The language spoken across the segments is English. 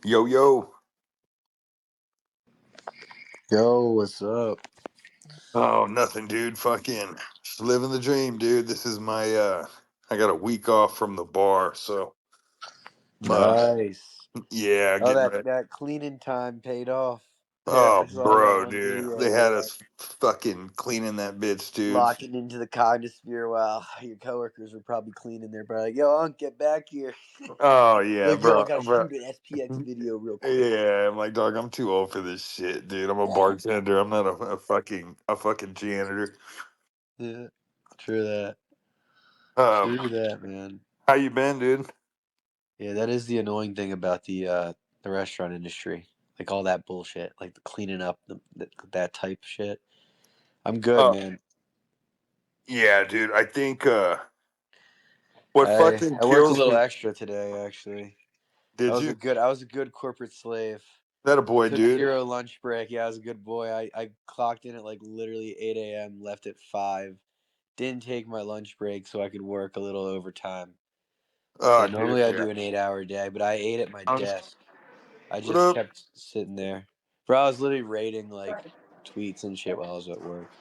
Yo, yo. Yo, what's up? Oh, nothing, dude. Fucking just living the dream, dude. This is my I got a week off from the bar, so uh Nice. yeah, Oh, getting that ready. that cleaning time paid off. Yeah, Oh, I saw that bro, one dude. video. They had Yeah, us fucking cleaning that bitch, dude. locking into the cognosphere while your coworkers were probably cleaning. They're probably like, "Yo, Unc, get back here!" Oh yeah, Like, "Yo, I bro. gotta Bro. shoot an SPX video real quick." Yeah, I'm like, dog, I'm too old for this shit, dude. I'm a bartender. I'm not a fucking janitor. Yeah, true that. Um, True that, man. how you been, dude? Yeah, that is the annoying thing about the restaurant industry. Like all that bullshit, like the cleaning up, that type of shit. I'm good, Uh, man. yeah, dude. I think what I fucking I worked a kills little me. extra today, actually. Did you? I was a good corporate slave. That a boy, Took dude. zero lunch break. Yeah, I was a good boy. I clocked in at like literally 8 a.m., left at 5. Didn't take my lunch break so I could work a little overtime. So Oh, dude, normally I yeah. do an 8 hour day, but I ate at my desk. I What just up? kept sitting there. Bro, I was literally rating like tweets and shit while I was at work.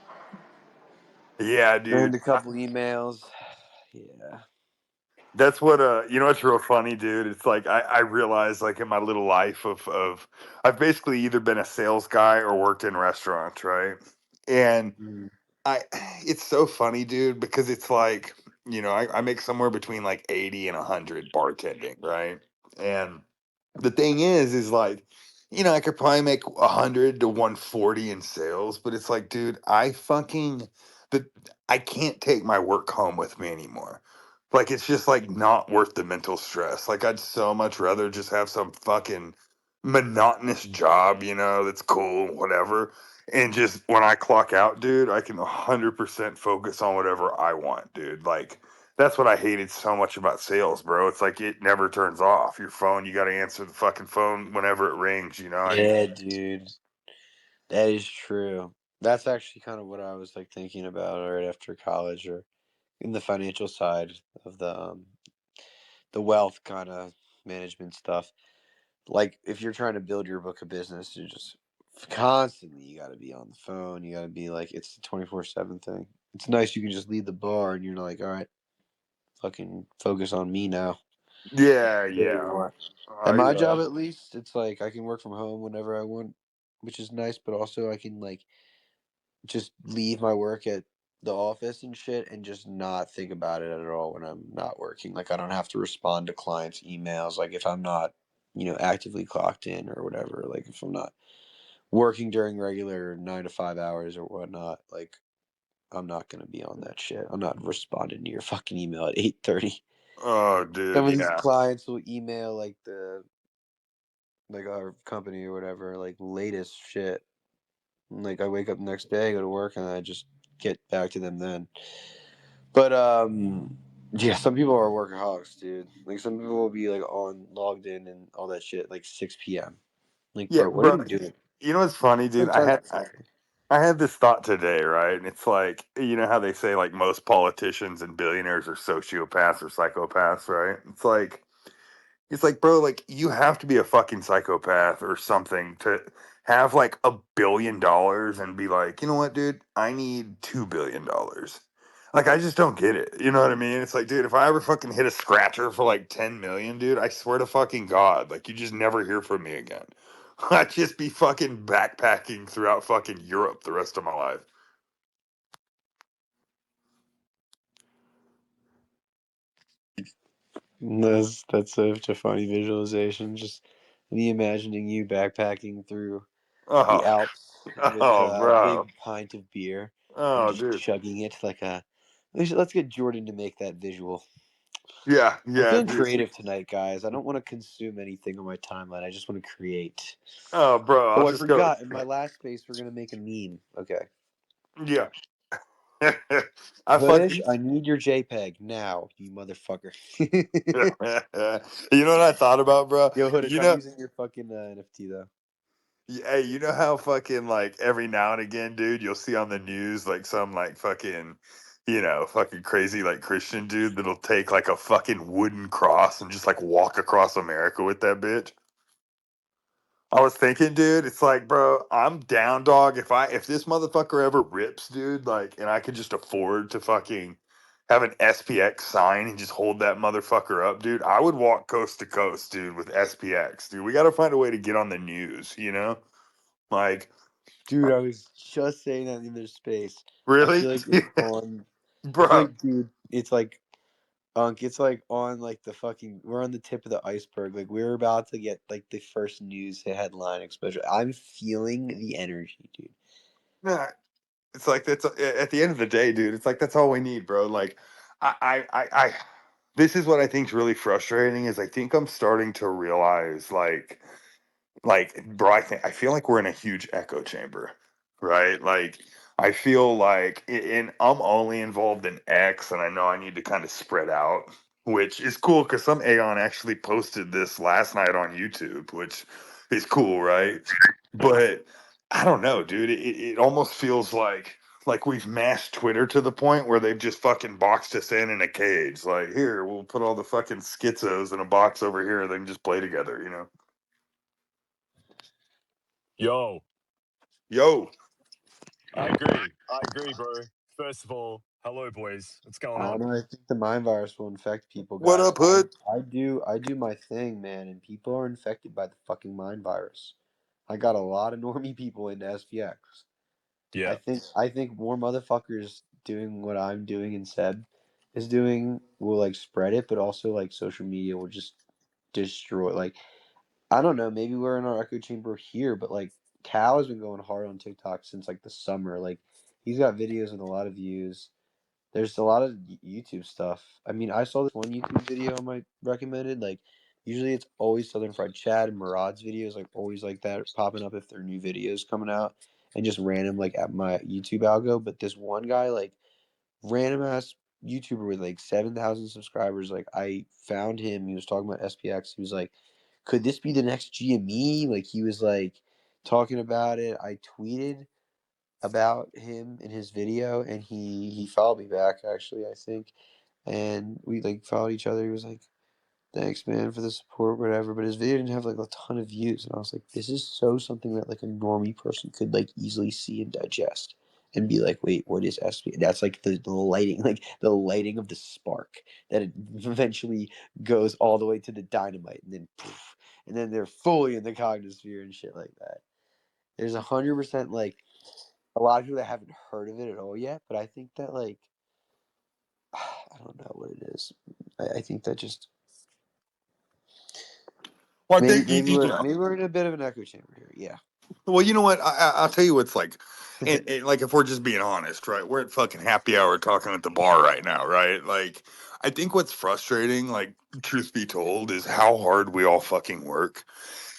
Yeah, Earned dude. a couple emails. Yeah. That's what you know what's real funny, dude? It's like I realize like in my little life of I've basically either been a sales guy or worked in restaurants, right? And Mm. I it's so funny, dude, because it's like, I make somewhere between like 80 and 100 bartending, right? And the thing is like, I could probably make 100 to 140 in sales, but it's like, dude, the I can't take my work home with me anymore. Like it's just like not worth the mental stress. Like I'd so much rather just have some fucking monotonous job, that's cool, whatever. And just when I clock out, dude, I can 100% focus on whatever I want, dude. Like that's what I hated so much about sales, bro. It's like it never turns off. Your phone, you got to answer the fucking phone whenever it rings, And Yeah, dude. That is true. That's actually kind of what I was like thinking about right after college, or in the financial side of the wealth kind of management stuff. Like if you're trying to build your book of business, you just constantly you got to be on the phone. You got to be like it's the 24/7 thing. It's nice you can just leave the bar and you're like, all right, fucking focus on me now. yeah, yeah. Anymore. At I my job, at least, it's like I can work from home whenever I want, which is nice. But also, I can like just leave my work at the office and shit and just not think about it at all when I'm not working. Like I don't have to respond to clients' emails. Like if I'm not, actively clocked in or whatever. Like if I'm not working during regular 9 to 5 hours or whatnot, like I'm not gonna be on that shit. I'm not responding to your fucking email at 8:30. oh, Some dude, of these yeah. clients will email like our company or whatever, like latest shit. Like I wake up the next day, go to work, and I just get back to them then. But yeah, some people are workaholics, dude. Like some people will be like on logged in and all that shit like 6 p.m. Like, Yeah, bro, what are bro. you doing? You know what's funny, dude? Spend time with your family. I had this thought today, right? And it's like, you know how they say like most politicians and billionaires are sociopaths or psychopaths, right? It's like, bro, like you have to be a fucking psychopath or something to have like $1 billion and be like, you know what, dude, I need $2 billion. Like, I just don't get it. You know what I mean? It's like, dude, if I ever fucking hit a scratcher for like 10 million, dude, I swear to fucking God, like you just never hear from me again. I'd just be fucking backpacking throughout fucking Europe the rest of my life. That's such a funny visualization. Just me imagining you backpacking through the Oh, Alps with oh, a bro. big pint of beer and Oh, just dude. chugging it like a. Let's get Jordan to make that visual. Yeah, I'm yeah, feeling dude. creative tonight, guys. I don't want to consume anything on my timeline. I just want to create. Oh, bro, I'll Oh, I just go. forgot. In my last space, we're gonna make a meme. Okay. Yeah. I Hoodish, fucking. I need your JPEG now, you motherfucker. You know what I thought about, bro? Yo, Hoodish, You I'm know, using your fucking NFT though. hey, you know how fucking like every now and again, dude, you'll see on the news like some like fucking, fucking crazy like Christian dude that'll take like a fucking wooden cross and just like walk across America with that bitch. I was thinking, dude, it's like, bro, I'm down, dog. If this motherfucker ever rips, dude, like, and I could just afford to fucking have an SPX sign and just hold that motherfucker up, dude, I would walk coast to coast, dude, with SPX, dude. We got to find a way to get on the news, you know? Like, Dude, I was just saying that in this space. I really, feel like it's on. I feel bro? like, dude, it's like it's like on like the fucking. We're on the tip of the iceberg. Like we're about to get like the first news headline exposure. I'm feeling the energy, dude. Nah, it's like that's at the end of the day, dude. It's like that's all we need, bro. Like, I this is what I think is really frustrating. Is I think I'm starting to realize, bro, I feel like we're in a huge echo chamber, right? Like I feel like and I'm only involved in X, and I know I need to kind of spread out, which is cool because some Aeon actually posted this last night on YouTube, which is cool, right? But I don't know, dude. It almost feels like we've masked Twitter to the point where they've just fucking boxed us in a cage. Like, here, we'll put all the fucking schizos in a box over here, and they can just play together, you know? Yo, Yo, I agree. I agree, bro. First of all, hello, boys. What's going I don't on? know. I think the mind virus will infect people, what guys. up, Hood? I do my thing, man, and people are infected by the fucking mind virus. I got a lot of normie people into SPX. Yeah. I think more motherfuckers doing what I'm doing and Seb is doing will like spread it, but also like social media will just destroy. Like I don't know, maybe we're in our echo chamber here, but like Cal has been going hard on TikTok since like the summer. Like he's got videos with a lot of views. There's a lot of YouTube stuff. I mean, I saw this one YouTube video I might recommended. Like, usually it's always Southern Fried Chad and Murad's videos, like always like that popping up if there are new videos coming out, and just random like at my YouTube algo. But this one guy, like random ass YouTuber with like 7,000 subscribers, like I found him. He was talking about SPX. He was like, "Could this be the next GME?" Like he was like talking about it. I tweeted about him in his video, and he followed me back actually, I think, and we like followed each other. He was like, "Thanks, man, for the support, whatever." But his video didn't have like a ton of views, and I was like, "This is so something that like a normie person could like easily see and digest." And be like, wait, what is SP? That's like the lighting, like the lighting of the spark that it eventually goes all the way to the dynamite, and then poof, and then they're fully in the cognosphere and shit like that. There's 100% like a lot of people that haven't heard of it at all yet, but I think that like I don't know what it is. I think that just Well, I maybe think maybe we're in a bit of an echo chamber here. Yeah. well, you know what? I'll tell you what's like, and like if we're just being honest, right? We're at fucking happy hour talking at the bar right now, right? Like, I think what's frustrating, like, truth be told, is how hard we all fucking work.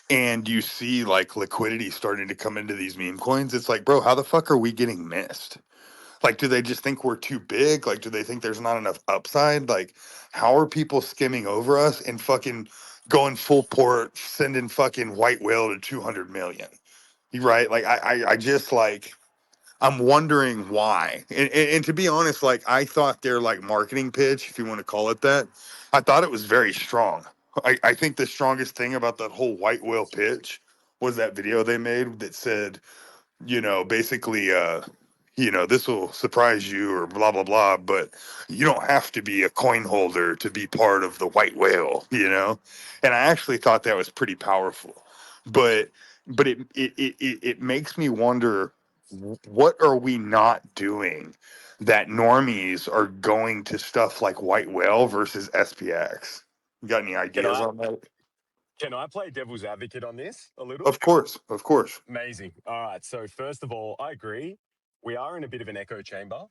And you see like liquidity starting to come into these meme coins. It's like, bro, how the fuck are we getting missed? Like, do they just think we're too big? Like, do they think there's not enough upside? Like, how are people skimming over us and fucking going full port, sending fucking white whale to 200 million? You right? Like, I just like, I'm wondering why. And to be honest, like, I thought their like marketing pitch, if you want to call it that, I thought it was very strong. I think the strongest thing about that whole white whale pitch was that video they made that said, basically, this will surprise you or blah, blah, blah, but you don't have to be a coin holder to be part of the white whale, you know? And I actually thought that was pretty powerful. But, but it makes me wonder, what are we not doing that normies are going to stuff like white whale versus SPX? You got any Can ideas I on that? can I play devil's advocate on this a little? Of course, of course. Amazing. All right. So first of all, I agree. We are in a bit of an echo chamber,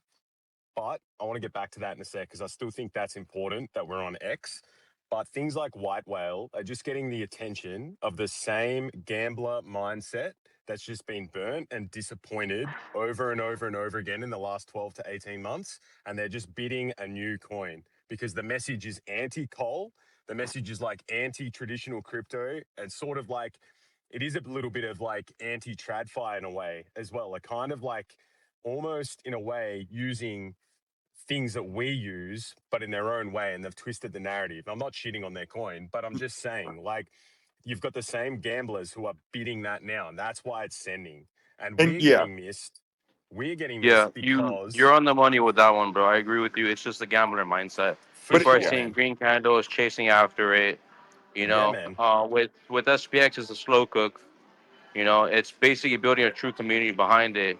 but I want to get back to that in a sec because I still think that's important that we're on X. But things like white whale are just getting the attention of the same gambler mindset that's just been burnt and disappointed over and over and over again in the last 12 to 18 months. And they're just bidding a new coin because the message is anti coal. The message is like anti traditional crypto and sort of like it is a little bit of like anti tradfi in a way as well. A kind of like almost in a way using things that we use, but in their own way, and they've twisted the narrative. I'm not shitting on their coin, but I'm just saying, like, you've got the same gamblers who are bidding that now, and that's why it's sending. And And we're yeah, getting missed. We're getting Yeah, missed you're because on the money with that one, bro. I agree with you. It's just a gambler mindset. for but People are sure, yeah, seeing man. green candles, chasing after it. You Yeah, know, man. with SPX it's a slow cook. You know, it's basically building a true community behind it,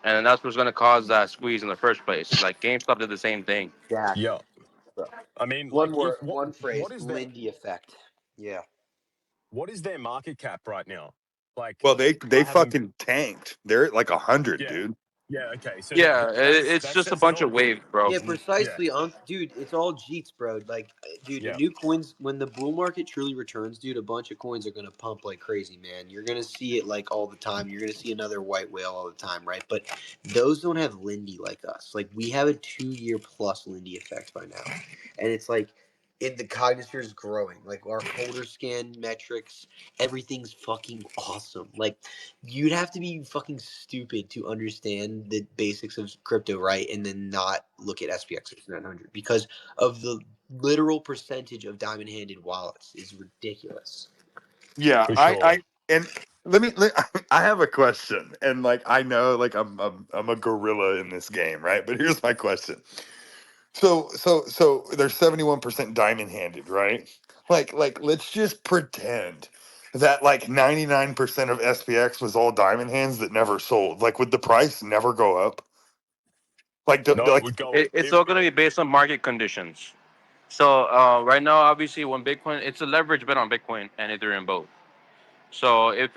and that's what's going to cause that squeeze in the first place. Like GameStop did the same thing. Exactly. Yeah. Bro. I mean, One like, word, if one what phrase, is their Lindy effect. Yeah. market cap right now? Like, well, they I haven't. fucking tanked. They're at like 100, Yeah, dude. yeah. Okay, so Yeah, it's that just a says it bunch all, of dude. waves, bro. Yeah, Yeah, precisely, dude. It's all Jeets, bro. Like, dude, yeah. new coins. When the bull market truly returns, dude, a bunch of coins are gonna pump like crazy, man. You're gonna see it like all the time. You're gonna see another white whale all the time, right? But those don't have Lindy like us. Like, we have a 2 year plus Lindy effect by now, and it's like, the cogniture is growing. Like our holder scan metrics, everything's fucking awesome. Like, you'd have to be fucking stupid to understand the basics of crypto, right? And then not look at SPX6900 because of the literal percentage of diamond handed wallets is ridiculous. Yeah, For sure. and I have a question, and like I know, like I'm a gorilla in this game, right? But here's my question. So they're 71% diamond handed, right? Like let's just pretend that like 99% of SPX was all diamond hands that never sold. Like would the price never go up? Like No, it like would go. It's all going to be based on market conditions. So right now, obviously, when Bitcoin, it's a leverage bet on Bitcoin and Ethereum both. So if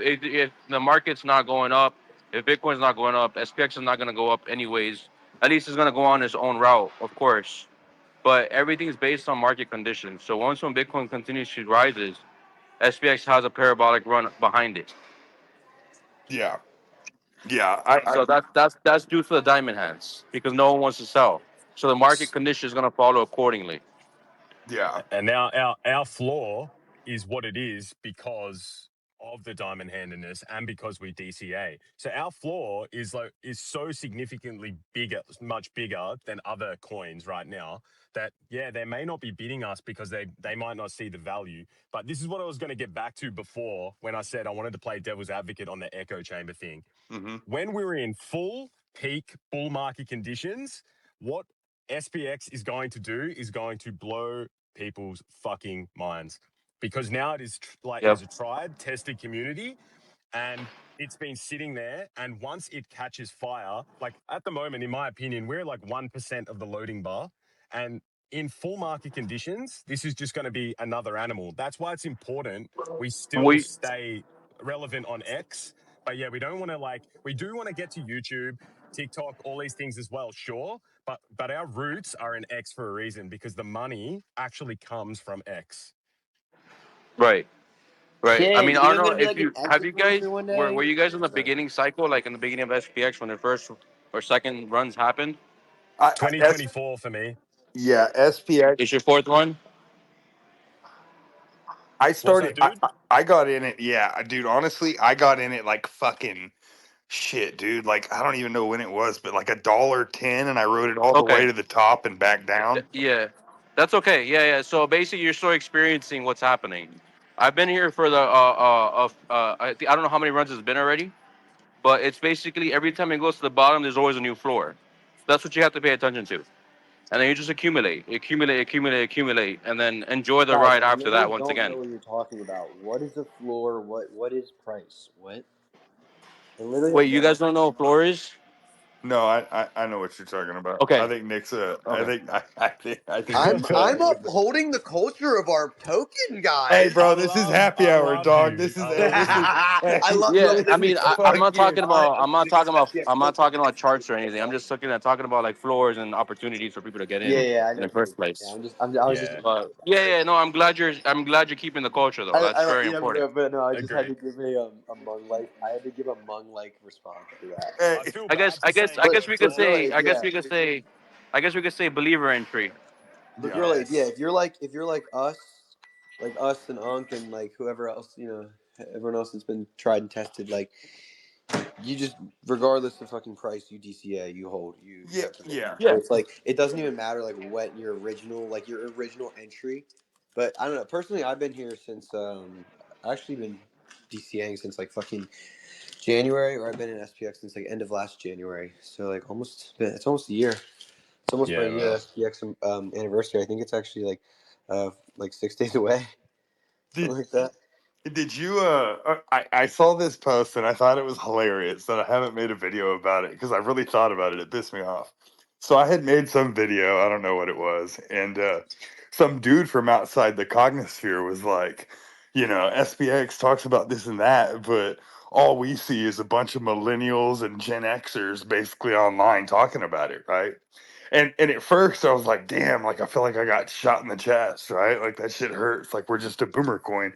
the market's not going up, if Bitcoin's not going up, SPX is not going to go up anyways. At least it's going to go on its own route, of course. But everything's based on market conditions. So once when Bitcoin continuously rises, SPX has a parabolic run behind it. yeah. Yeah, I So that's due to the diamond hands because no one wants to sell. So the market condition is going to follow accordingly. yeah. And now our floor is what it is because of the diamond handedness and because we DCA. So our floor is so significantly bigger, much bigger than other coins right now that yeah, they may not be bidding us because they might not see the value. But this is what I was going to get back to before when I said I wanted to play devil's advocate on the echo chamber thing. Hmm. When we were in full peak bull market conditions, what SPX is going to do is going to blow people's fucking minds because now it is it Yep. is a tried, tested community and it's been sitting there. And once it catches fire, like at the moment, in my opinion, we're like 1% of the loading bar. And in full market conditions, this is just going to be another animal. That's why it's important we still We stay relevant on X. But yeah, we don't want to we do want to get to YouTube, TikTok, all these things as well, sure. But our roots are in X for a reason because the money actually comes from X. right. Right. I mean, Shit, I don't I'm know gonna be if like an you X have you guys influencer one were day. you guys in the Sorry. beginning cycle, like in the beginning of SPX when the first or second runs happened? I S 2024 for me. yeah, SPX. Is your fourth one? I What's that, started. dude? I got in it. Yeah, dude. Honestly, I got in it like fucking shit, dude. Like I don't even know when it was, but like $1.10, and I rode it all the way Okay. to the top and back down. Yeah. That's okay. Yeah, yeah. So basically, you're still experiencing what's happening. I've been here for the I don't know how many runs it's been already, but it's basically every time it goes to the bottom, there's always a new floor. That's what you have to pay attention to, and then you just accumulate, and then enjoy the Guys, ride I after that. literally Once don't know again. what you're talking about. What is the floor? What is price? What? I literally Wait, have you no guys idea. don't know what floor is? No, I know what you're talking about. I Okay. think Nick's a. I Okay. think I think I'm Nick's I'm with the. upholding the culture of our token, Hey, guys. bro, this is happy I hour, love dog. you. This is I hey, love this is you. I hey, love Yeah, no. I this Listen, mean, is I'm I'm fucking fuck not you. talking I about, am the biggest SPX I'm not token talking about holder. charts or anything. I'm just talking about like floors and opportunities for people to get Yeah, in yeah, I in know. the first Yeah, place. I was just Yeah, impressed But by yeah, it. yeah, no, I'm glad you're keeping the culture though. That's very important. But no, I just had to agreed. give a Mung like. I had to give a Mung like response to that. Hey, I feel bad for saying I But guess that we could but too. say, really, yeah. believer entry. But yeah, really, yeah. Yes. If you're like us and Unk and like whoever else, everyone else that's been tried and tested, like you just regardless of fucking price, you DCA, you hold, you yeah, have yeah. conviction. So Yeah. it's like it doesn't even matter like what your original entry. But I don't know. Personally, I've been here since actually been DCAing since like fucking January, or I've been in SPX since like end of last January. So like it's almost a year. It's almost my Yeah, year man. SPX anniversary. I think it's actually like 6 days away, something like that. Did you I saw this post and I thought it was hilarious that I haven't made a video about it because I really thought about it. It pissed me off. So I had made some video, I don't know what it was, and some dude from outside the cognosphere was like, SPX talks about this and that, but all we see is a bunch of millennials and Gen Xers basically online talking about it, right? And at first I was like, damn, like I feel like I got shot in the chest, right? Like that shit hurts. Like we're just a boomer coin.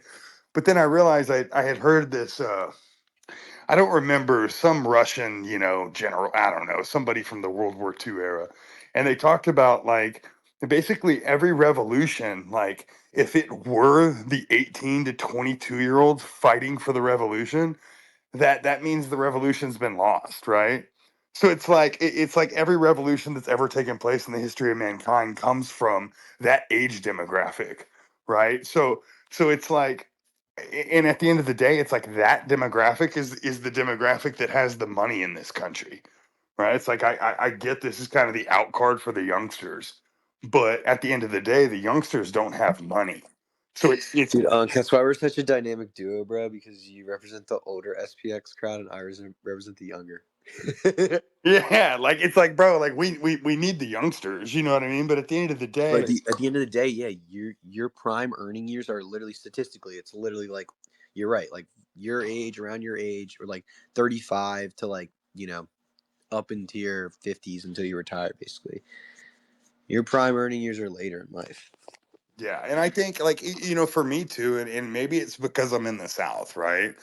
But then I realized I had heard this. I don't remember some Russian, general. I don't know, somebody from the World War II era, and they talked about like basically every revolution. Like if it were the 18 to 22-year-olds fighting for the revolution, that means the revolution's been lost, right? So it's like every revolution that's ever taken place in the history of mankind comes from that age demographic, right? So it's like, and at the end of the day, it's like that demographic is the demographic that has the money in this country, right? It's like I get this is kind of the out card for the youngsters, but at the end of the day, the youngsters don't have money. So it's Dude, that's why we're such a dynamic duo, bro. Because you represent the older SPX crowd, and I represent the younger. Yeah, like it's like, bro, like we need the youngsters, you know what I mean? But at the end of the But day, at the end of the day, yeah, your prime earning years are literally statistically, it's literally like you're right, like your age, around your age, or like 35 to like up into your 50s until you retire, basically. Your prime earning years are later in life. yeah, and I think like for me too, and maybe it's because I'm in the South, right?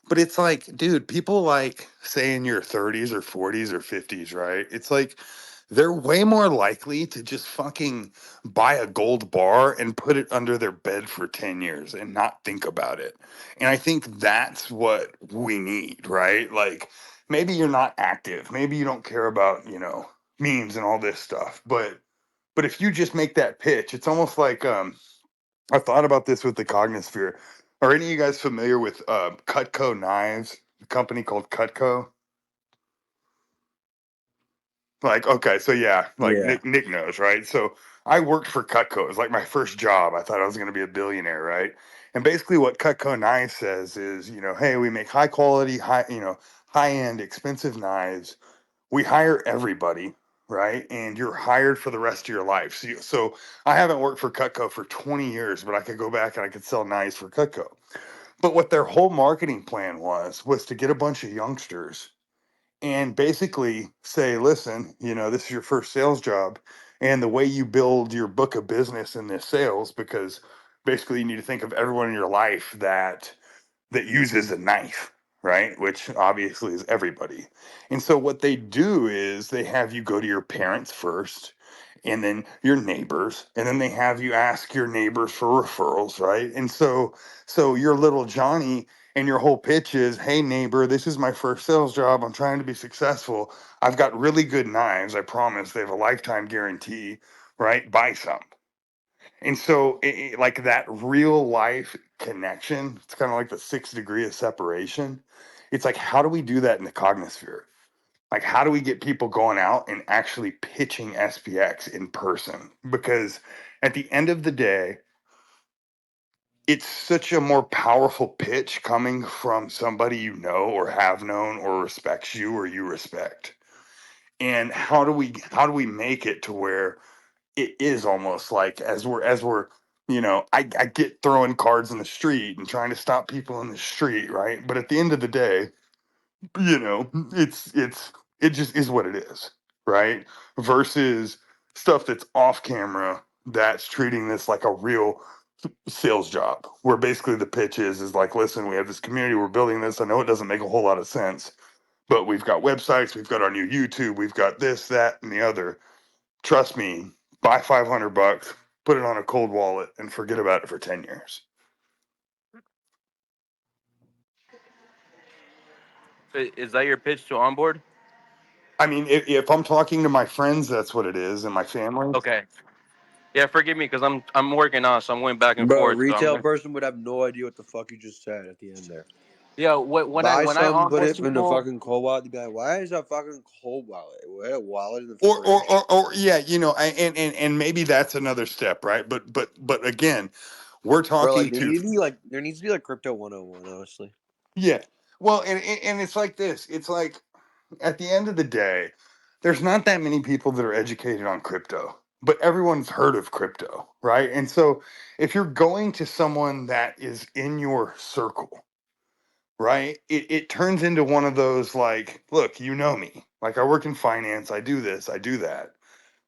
But it's like, dude, people like say in your 30s or 40s or 50s, right? It's like they're way more likely to just fucking buy a gold bar and put it under their bed for 10 years and not think about it. And I think that's what we need, right? Like maybe you're not active, maybe you don't care about, memes and all this stuff, but if you just make that pitch, it's almost like I thought about this with the Cognosphere. Are any of you guys familiar with Cutco knives? A company called Cutco. Like, okay, so yeah, like Yeah. Nick knows, right? So I worked for Cutco. It was like my first job. I thought I was going to be a billionaire, right? And basically, what Cutco knives says is, hey, we make high quality, high end, expensive knives. We hire everybody, right? And you're hired for the rest of your life. So I haven't worked for Cutco for 20 years, but I could go back and I could sell knives for Cutco. But what their whole marketing plan was to get a bunch of youngsters and basically say, listen, this is your first sales job. And the way you build your book of business in this sales, because basically you need to think of everyone in your life that uses a knife, right? Which obviously is everybody. And so what they do is they have you go to your parents first and then your neighbors, and then they have you ask your neighbors for referrals, right? And so your little Johnny and your whole pitch is, hey neighbor, this is my first sales job. I'm trying to be successful. I've got really good knives. I promise they have a lifetime guarantee, right? Buy some. And so, like that real life connection, it's kind of like the 6 degree of separation. It's like, how do we do that in the cognosphere? Like, how do we get people going out and actually pitching SPX in person? Because at the end of the day, it's such a more powerful pitch coming from somebody you know or have known or respects you or you respect. And how do we make it to where it is almost like as we're I get throwing cards in the street and trying to stop people in the street, right? But at the end of the day, it just is what it is, right? Versus stuff that's off camera that's treating this like a real sales job, where basically the pitch is like, listen, we have this community, we're building this. I know it doesn't make a whole lot of sense, but we've got websites, we've got our new YouTube, we've got this, that, and the other. Trust me, buy $500, put it on a cold wallet, and forget about it for 10 years. Is that your pitch to onboard? I mean, if I'm talking to my friends, that's what it is, and my family. Okay. Yeah, forgive me because I'm working on, so I'm going back and Bro, a forth. So retail person would have no idea what the fuck you just said at the end there. yeah. Buy When I some, put onboard it in the people, fucking cold wallet. They'd be like, why is that fucking cold wallet? We had a wallet in the or fridge. yeah, and maybe that's another step, right? But again, we're Bro, talking like to there needs to be like crypto 101, honestly. yeah. Well, and it's like this. It's like at the end of the day, there's not that many people that are educated on crypto, but everyone's heard of crypto, right? And so if you're going to someone that is in your circle, right, it turns into one of those like, look, you know me. Like I work in finance, I do this, I do that.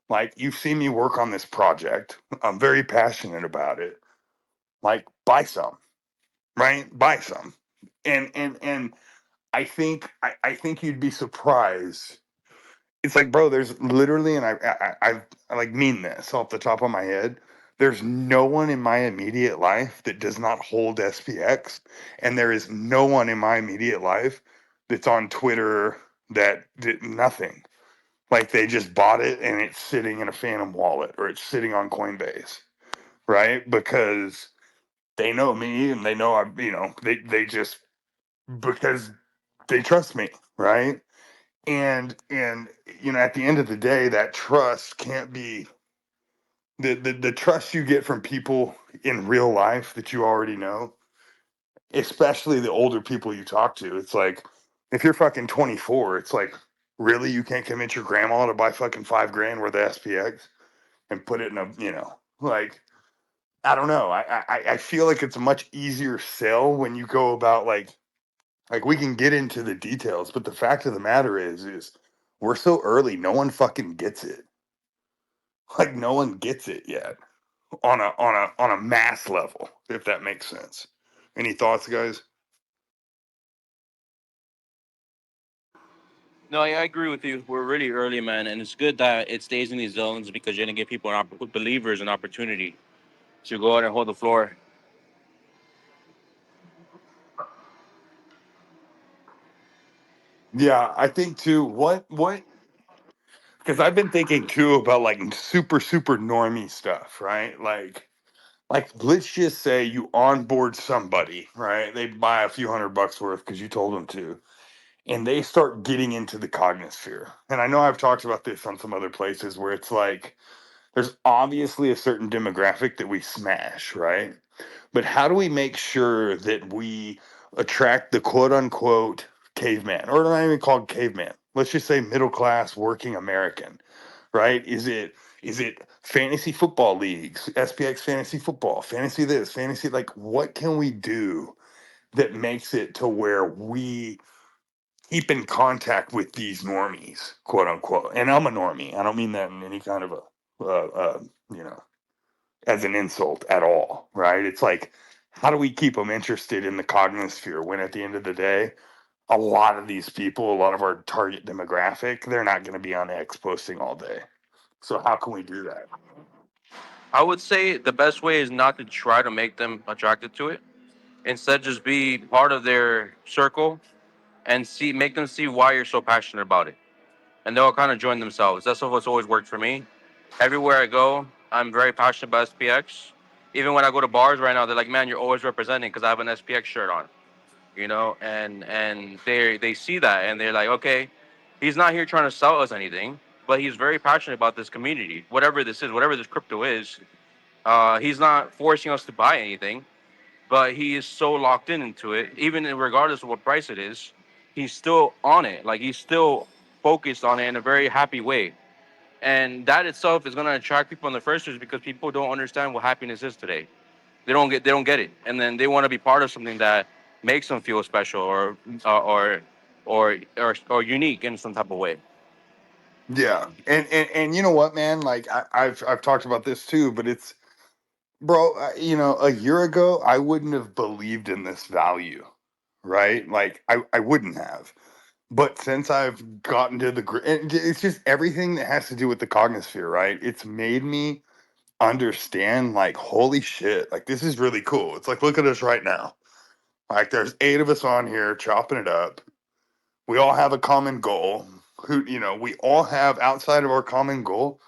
Like you've seen me work on this project. I'm very passionate about it. Like buy some, right? Buy some. And I think you'd be surprised. It's like, bro, there's literally, and I like mean this off the top of my head. There's no one in my immediate life that does not hold SPX, and there is no one in my immediate life that's on Twitter that did nothing. Like they just bought it and it's sitting in a Phantom wallet or it's sitting on Coinbase, right? Because they know me and they know they just because they trust me, right? And at the end of the day, that trust can't be the trust you get from people in real life that you already know, especially the older people you talk to. It's like if you're fucking 24, it's like really you can't convince your grandma to buy fucking 5 grand worth of SPX and put it in a like I don't know. I feel like it's a much easier sell when you go about like we can get into the details, but the fact of the matter is we're so early, no one fucking gets it. Like no one gets it yet on a mass level, if that makes sense. Any thoughts, guys? no, I agree with you. We're really early, man, and it's good that it stays in these zones because you're gonna give people believers an opportunity to go out and hold the floor. Yeah, I think too. What? Because I've been thinking too about like super normie stuff, right? Like let's just say you onboard somebody, right? They buy a few $100 worth because you told them to, and they start getting into the cognosphere. And I know I've talked about this on some other places where it's like there's obviously a certain demographic that we smash, right? But how do we make sure that we attract the quote unquote caveman, or not even called caveman? Let's just say middle class working American, right? Is it fantasy football leagues, SPX fantasy football, fantasy this, fantasy like what can we do that makes it to where we keep in contact with these normies, quote unquote? And I'm a normie. I don't mean that in any kind of a you know as an insult at all, right? It's like, how do we keep them interested in the cognosphere when at the end of the day, a lot of these people, a lot of our target demographic, they're not going to be on X posting all day. So how can we do that? I would say the best way is not to try to make them attracted to it. Instead, just be part of their circle and make them see why you're so passionate about it, and they'll kind of join themselves. That's what's always worked for me. Everywhere I go, I'm very passionate about SPX. Even when I go to bars right now, they're like, "Man, you're always representing," because I have an SPX shirt on, and they see that and they're like, "Okay, he's not here trying to sell us anything, but he's very passionate about this community, whatever this is, whatever this crypto is. He's not forcing us to buy anything, but he is so locked into it, even regardless of what price it is. He's still on it. Like he's still focused on it in a very happy way." And that itself is going to attract people in the first place because people don't understand what happiness is today. They don't get it, and then they want to be part of something that makes them feel special or unique in some type of way. Yeah. And you know what, man? Like I've talked about this too, but it's bro, a year ago I wouldn't have believed in this value, right? Like I wouldn't have. But since I've gotten to and it's just everything that has to do with the cognosphere, right? It's made me understand, like, holy shit, like, this is really cool. It's like, look at us right now. Like, there's 8 of us on here chopping it up. We all have a common goal. We all have outside of our common goal,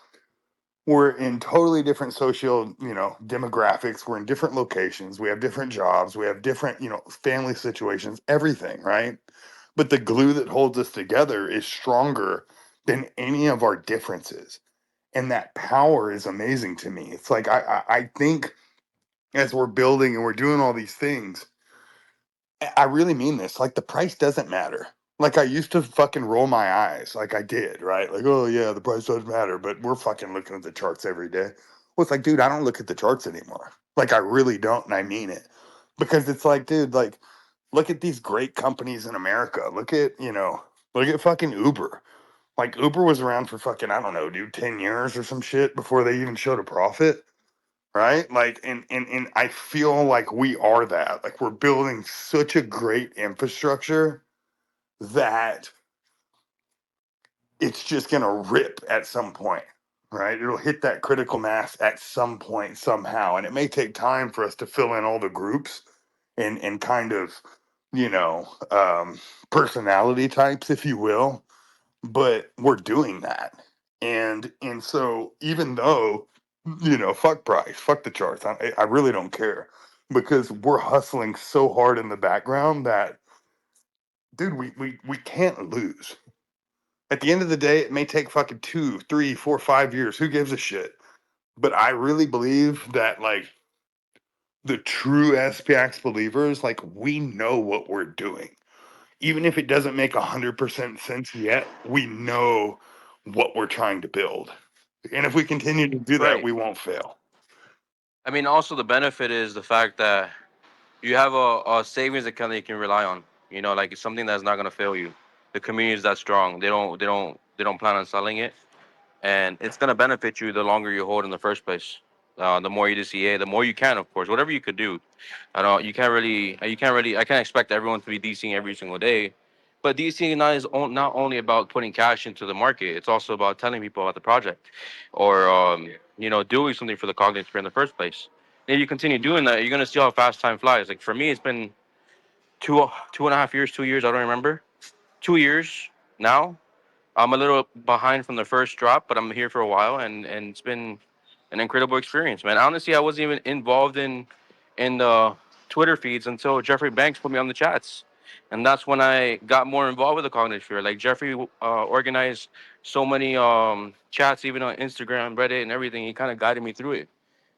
we're in totally different social, demographics. We're in different locations. We have different jobs. We have different, family situations, everything, right? But the glue that holds us together is stronger than any of our differences. And that power is amazing to me. It's like, I think as we're building and we're doing all these things, I really mean this. Like, the price doesn't matter. Like, I used to fucking roll my eyes, like I did, right? Like, oh yeah, the price doesn't matter, but we're fucking looking at the charts every day. Well, it's like, dude, I don't look at the charts anymore. Like, I really don't, and I mean it, because it's like, dude, like, look at these great companies in America. Look at fucking Uber. Like, Uber was around for fucking, I don't know, dude, 10 years or some shit before they even showed a profit, right? Like, and I feel like we are that. Like, we're building such a great infrastructure that it's just gonna rip at some point, right? It'll hit that critical mass at some point somehow, and it may take time for us to fill in all the groups and kind of, you know, um, personality types, if you will. But we're doing that, and so even though, fuck price, fuck the charts, I really don't care, because we're hustling so hard in the background that, dude, we can't lose. At the end of the day, it may take fucking 2, 3, 4, 5 years. Who gives a shit? But I really believe that, like, the true SPX believers, like, we know what we're doing. Even if it doesn't make 100% sense yet, we know what we're trying to build. And if we continue to do that, Right. we won't fail. I mean, also the benefit is the fact that you have a savings account that you can rely on. You know, like it's something that's not gonna fail you. The community is that strong. They don't plan on selling it, and it's gonna benefit you the longer you hold in the first place. The more you DCA, the more you can, of course, whatever you could do. I don't. You can't really. I can't expect everyone to be DCing every single day, but DCing not only about putting cash into the market. It's also about telling people about the project, or doing something for the cognitive sphere in the first place. And if you continue doing that, you're gonna see how fast time flies. Like for me, it's been 2.5 years, 2 years. I don't remember. 2 years now. I'm a little behind from the first drop, but I'm here for a while, and it's been an incredible experience, man. Honestly, I wasn't even involved in the Twitter feeds until Jeffrey Banks put me on the chats, and that's when I got more involved with the cognitive sphere. Like Jeffrey organized so many chats, even on Instagram, Reddit, and everything. He kind of guided me through it,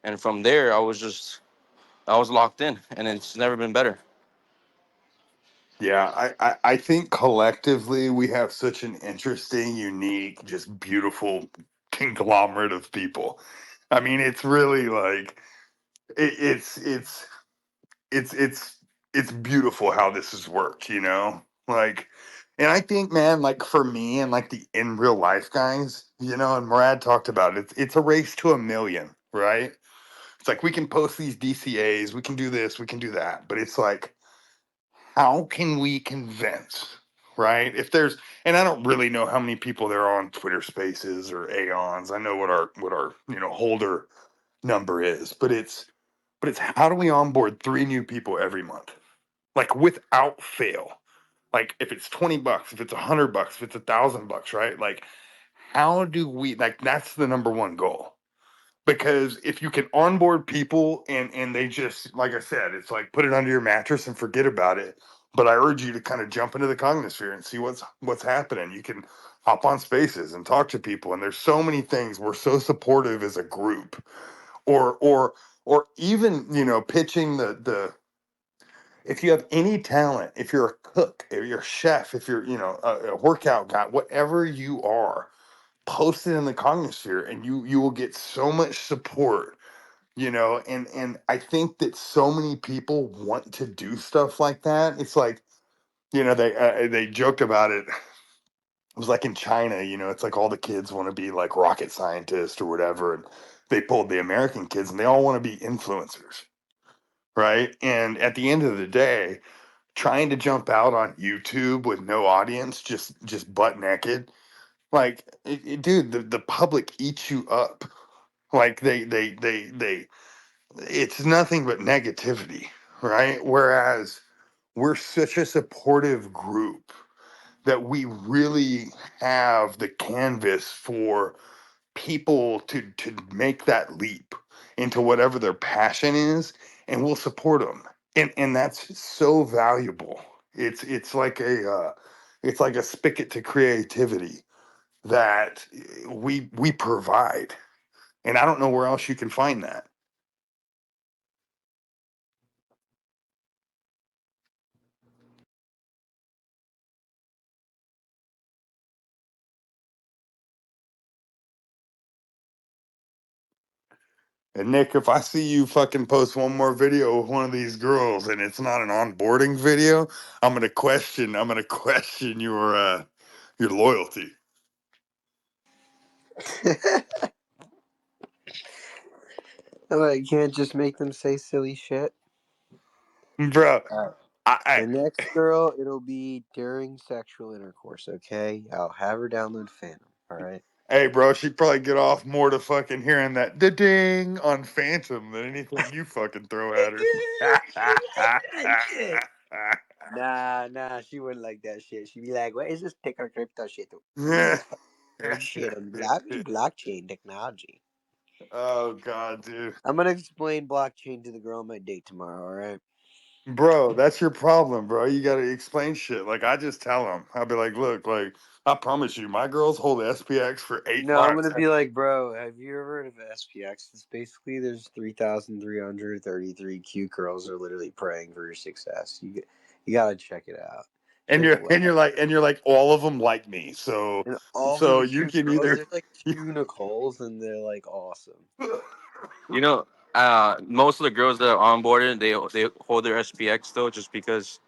and from there, I was locked in, and it's never been better. Yeah, I think collectively we have such an interesting, unique, just beautiful conglomerate of people. I mean, it's really like it, it's it's it's beautiful how this has worked. Like, and I think, man, like, for me and like the in real life guys, and Murad talked about it, it's a race to a million, right? It's like we can post these DCAs, we can do this, we can do that, but it's like, how can we convince, right? If there's, and I don't really know how many people there are on Twitter Spaces or Aeons. I know what our holder number is, but it's how do we onboard 3 new people every month, like, without fail? Like, if it's $20, if it's $100, if it's $1,000, right? Like, how do we, like, that's the number one goal. Because if you can onboard people and they just, like I said, it's like put it under your mattress and forget about it. But I urge you to kind of jump into the cognisphere and see what's happening. You can hop on spaces and talk to people, and there's so many things. We're so supportive as a group, or even, pitching the if you have any talent, if you're a cook, if you're a chef, if you're, a workout guy, whatever you are, post it in the cognosphere, and you will get so much support. And I think that so many people want to do stuff like that. It's like, they joked about it. It was like in China, it's like all the kids want to be like rocket scientists or whatever, and they pulled the American kids and they all want to be influencers, right? And at the end of the day, trying to jump out on YouTube with no audience, just butt naked, like, dude, the public eats you up. Like, they it's nothing but negativity, right? Whereas we're such a supportive group that we really have the canvas for people to make that leap into whatever their passion is, and we'll support them. And that's so valuable. It's like a spigot to creativity that we provide. And I don't know where else you can find that. And Nick, if I see you fucking post one more video with one of these girls and it's not an onboarding video, I'm gonna question your loyalty. I can't just make them say silly shit. Bro, The next girl, it'll be during sexual intercourse, okay? I'll have her download Phantom, alright? hey bro, she'd probably get off more to fucking hearing that ding on Phantom than anything you fucking throw at her. Shit. Nah, she wouldn't like that shit. She'd be like, what is this ticker crypto shit? This fucking shit on blockchain technology. Oh god, dude. I'm gonna explain blockchain to the girl on my date tomorrow, alright? Bro, that's your problem, bro. You gotta explain shit. Like I just tell them, I'll be like, look, like I promise you, my girls hold SPX for 8 No, I'm months. gonna be like, bro, have you ever heard of SPX? It's basically there's 3,333 cute girls are literally praying for your success. You gotta check it out. And Check it out. you're like all of them like me. So And all so the you cute can girls, either there's like two Nicoles, and they're like awesome. You know, most of the girls that are onboarded, they hold their SPX though, just because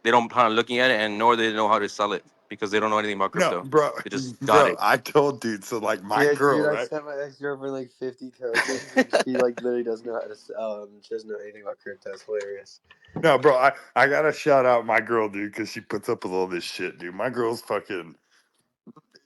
they don't plan on looking at it, and nor they know how to sell it because they don't know anything about No, crypto. bro, They just got bro, it. I told dude, so like my Yeah, girl, dude, I right? sent my ex-girlfriend like 50 tokens, and she like literally doesn't know how to sell them. She doesn't know anything about crypto. It's hilarious. No, bro, I gotta shout out my girl, dude, because she puts up with all this shit, dude. My girl's fucking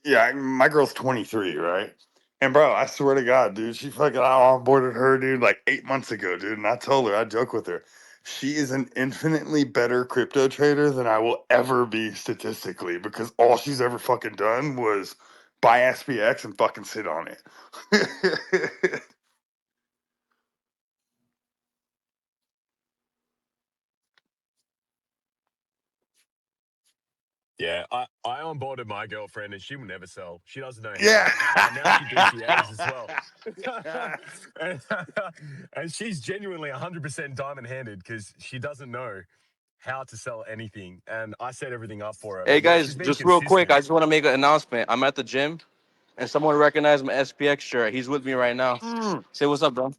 yeah, my girl's 23, right? And bro, I swear to God, dude, she fucking I onboarded her, dude, like 8 months ago, dude. And I told her, I joke with her, she is an infinitely better crypto trader than I will ever be statistically, because all she's ever fucking done was buy SPX and fucking sit on it. Yeah, I onboarded my girlfriend and she will never sell. She doesn't know how. Yeah. And now she DCAs as well. and, and she's genuinely 100% diamond handed because she doesn't know how to sell anything. And I set everything up for her. Hey But yeah, guys, she's been just real quick, I consistent. just want to make an announcement. I'm at the gym, and someone recognized my SPX shirt. He's with me right now. Mm. Say what's up, bro.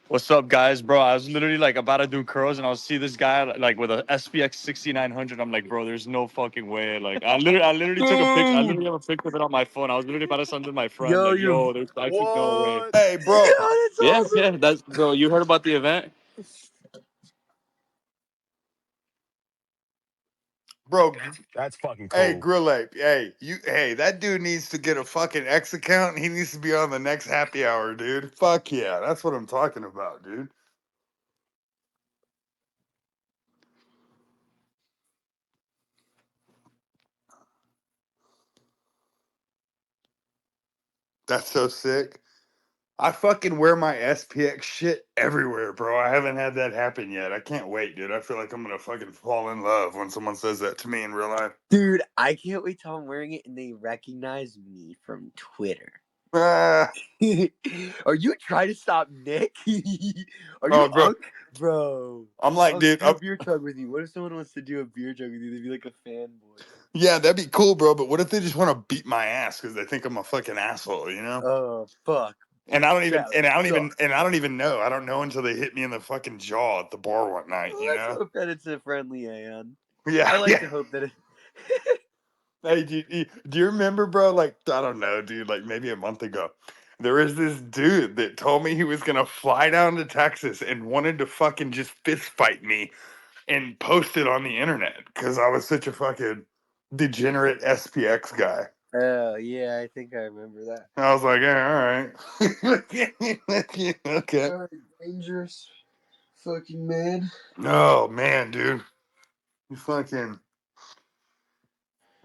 What's up, guys, bro? I was literally like about to do curls, and I'll see this guy like with a SPX6900. I'm like, bro, there's no fucking way. Like, I literally took a picture. I literally have a picture of it on my phone. I was literally about to send it to my friend. Yo, Like, you're yo, there's actually no way. What? Hey, yo, bro, that's Yeah, awesome. yeah. That's bro. You heard about the event? bro. That's fucking Hey, cool. Grill Ape. Hey, that dude needs to get a fucking X account and he needs to be on the next happy hour, dude. Fuck yeah. That's what I'm talking about, dude. That's so sick. I fucking wear my SPX shit everywhere, bro. I haven't had that happen yet. I can't wait, dude. I feel like I'm gonna fucking fall in love when someone says that to me in real life. Dude, I can't wait till I'm wearing it and they recognize me from Twitter. Ah, Are you trying to stop Nick? Are you oh, bro. bro? I'm like, dude. Do a beer chug with you. What if someone wants to do a beer chug with you? They'd be like a fanboy. Yeah, that'd be cool, bro. But what if they just want to beat my ass because they think I'm a fucking asshole, you know? Oh fuck. And I don't even, That would suck. and I don't even know. I don't know until they hit me in the fucking jaw at the bar one night, you Let's know? hope that it's a friendly Aeon. Yeah, I like yeah. to hope that it. Hey, do you remember, bro? Like, I don't know, dude. Like maybe a month ago, there was this dude that told me he was gonna fly down to Texas and wanted to fucking just fist fight me and post it on the internet because I was such a fucking degenerate SPX guy. Oh yeah, I think I remember that. I was like, yeah, all right, okay. Dangerous fucking man. Oh man, dude, you fucking.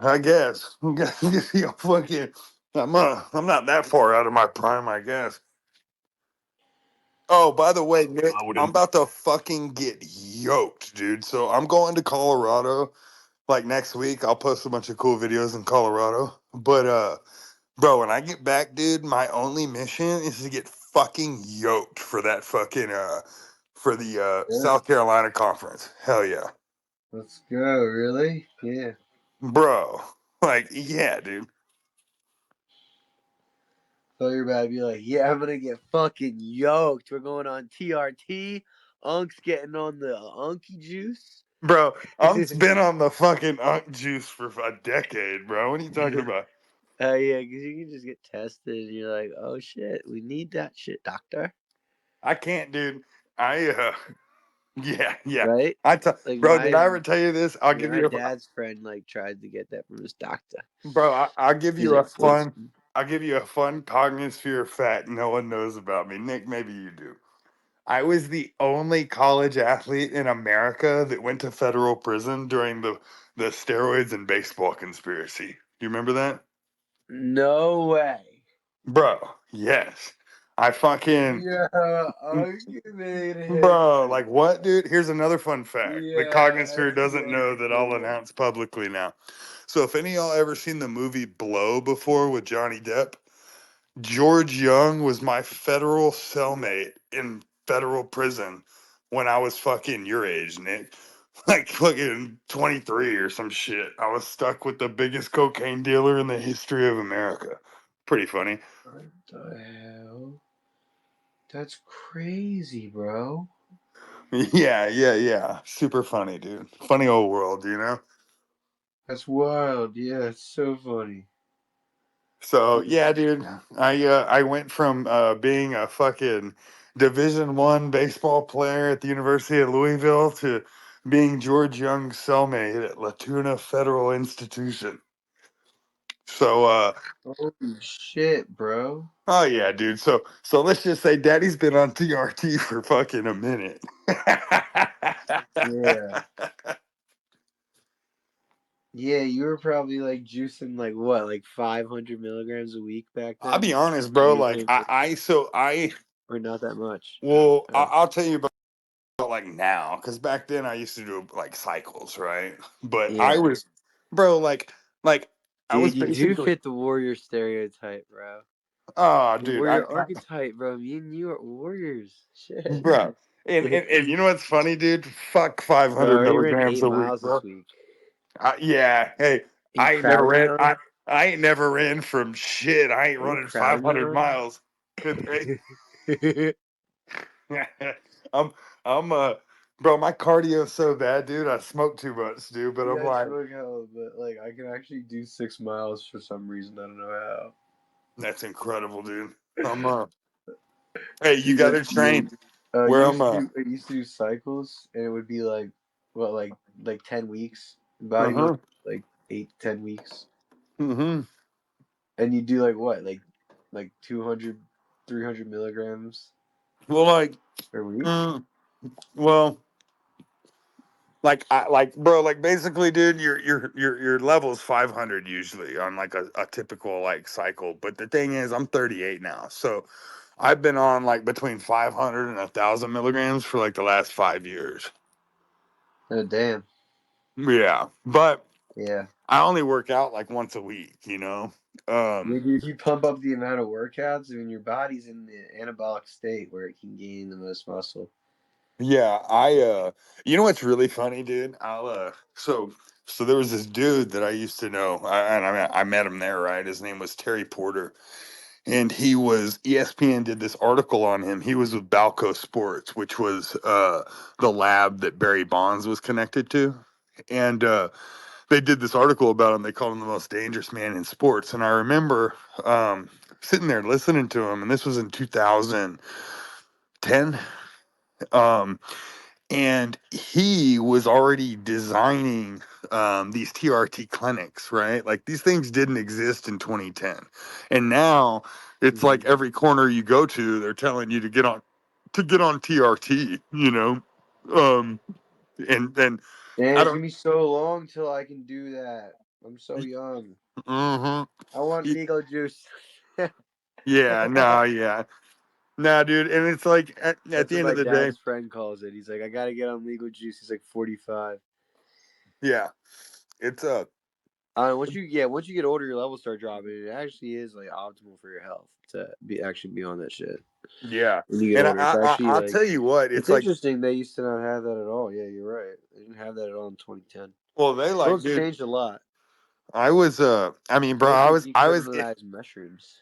I guess you fucking I'm not that far out of my prime, I guess. Oh, by the way, Nick, I I'm wouldn't. about to fucking get yoked, dude. So I'm going to Colorado like next week. I'll post a bunch of cool videos in Colorado. But bro, when I get back, dude, my only mission is to get fucking yoked for that fucking for the Yeah. South Carolina conference. Hell yeah. Let's go. Really? Yeah. Bro. Like, yeah, dude. So you're about to be like, yeah, I'm gonna get fucking yoked. We're going on TRT. Unk's getting on the Unky juice. Bro, I'm been on the fucking unk juice for a decade, bro. What are you talking about? Oh yeah, because you can just get tested and you're like, oh shit, we need that shit, doctor. I can't, dude. I yeah. Right? Like Bro, did I ever tell you this? I'll give my you a dad's friend like tried to get that from his doctor. bro, I'll give He's you like a fun 14. I'll give you a fun cognisphere fact no one knows about me. Nick, maybe you do. I was the only college athlete in America that went to federal prison during the steroids and baseball conspiracy. Do you remember that? No way. Bro, yes. I fucking Yeah, argument bro, history. like what, dude? Here's another fun fact. The Yeah, cognisphere that's doesn't know that I'll fucking announce publicly now. So if any of y'all ever seen the movie Blow before with Johnny Depp, George Young was my federal cellmate in federal prison when I was fucking your age, Nick. Like fucking 23 or some shit. I was stuck with the biggest cocaine dealer in the history of America. Pretty funny. What the hell? That's crazy, bro. Yeah. Super funny, dude. Funny old world, you know? That's wild. Yeah, it's so funny. So yeah, dude. I went from being a fucking Division I baseball player at the University of Louisville to being George Young's cellmate at La Tuna Federal Institution. So Holy shit, bro. oh yeah, dude. So let's just say Daddy's been on TRT for fucking a minute. Yeah. Yeah, you were probably like juicing like what, like 500 milligrams a week back I'll be then? honest, Or bro. you Like only did, I or not that much? well, Oh. I'll tell you about like now, because back then I used to do like cycles, right? But I Yeah. was, bro, like I was Dude, you do basically, fit the warrior stereotype, bro. oh, The dude, warrior archetype, bro. Me and you are warriors. Shit. bro, and you know what's funny, dude? Fuck 500 Bro, you ran milligrams 8 a week, miles bro. this week. Yeah, hey, Are you I ain't never proud of me ran. on it? I ain't never ran from shit. I ain't Are you running proud of me 500 on miles. Hey, it? I'm I'm bro, my cardio's so bad, dude. I smoke too much, dude. But I'm Yeah, I like, smoke hella, but like I can actually do 6 miles for some reason. I don't know how. that's incredible, dude. I'm hey, you Dude, gotta that's train crazy. where I'm I used to do cycles, and it would be like what, like 10 weeks body weight, uh-huh. like 8 to 10 weeks, Mm-hmm. and you do like what, like 200, 300 milligrams Well, like, per week. mm, well, like I like bro, like basically, dude, your level is 500 usually on like a typical like cycle. But the thing is, I'm 38 now, so I've been on like between 500 and 1,000 milligrams for like the last 5 years. Oh damn. Yeah, but Yeah. I only work out like once a week, you know. Yeah, dude, if you pump up the amount of workouts, I mean, your body's in the anabolic state where it can gain the most muscle. Yeah, you know what's really funny, dude? So there was this dude that I used to know, and I met him there, right? His name was Terry Porter, and he was ESPN did this article on him. He was with Balco Sports, which was the lab that Barry Bonds was connected to, and they did this article about him. They called him the most dangerous man in sports, and I remember sitting there listening to him, and this was in 2010. Um, and he was already designing these TRT clinics, right? Like these things didn't exist in 2010, and now it's like every corner you go to, they're telling you to get on TRT, you know. And then Damn, I it's gonna don't, be so long till I can do that. I'm so young. Mm-hmm. I want legal juice. Yeah, no, yeah. Nah, dude. And it's like at That's the what end my of the day, dad's friend calls it. He's like, I gotta get on legal juice. He's like 45. yeah. It's Once you get older, your levels start dropping. It actually is like optimal for your health to be on that shit. yeah. When you get And older, it's actually I'll like tell you what, it's it's like, interesting. They used to not have that at all. Yeah, you're right. They didn't have that at all in 2010. well, they The like, world's dude, changed a lot. I was I mean, bro, They also I was decriminalized mushrooms.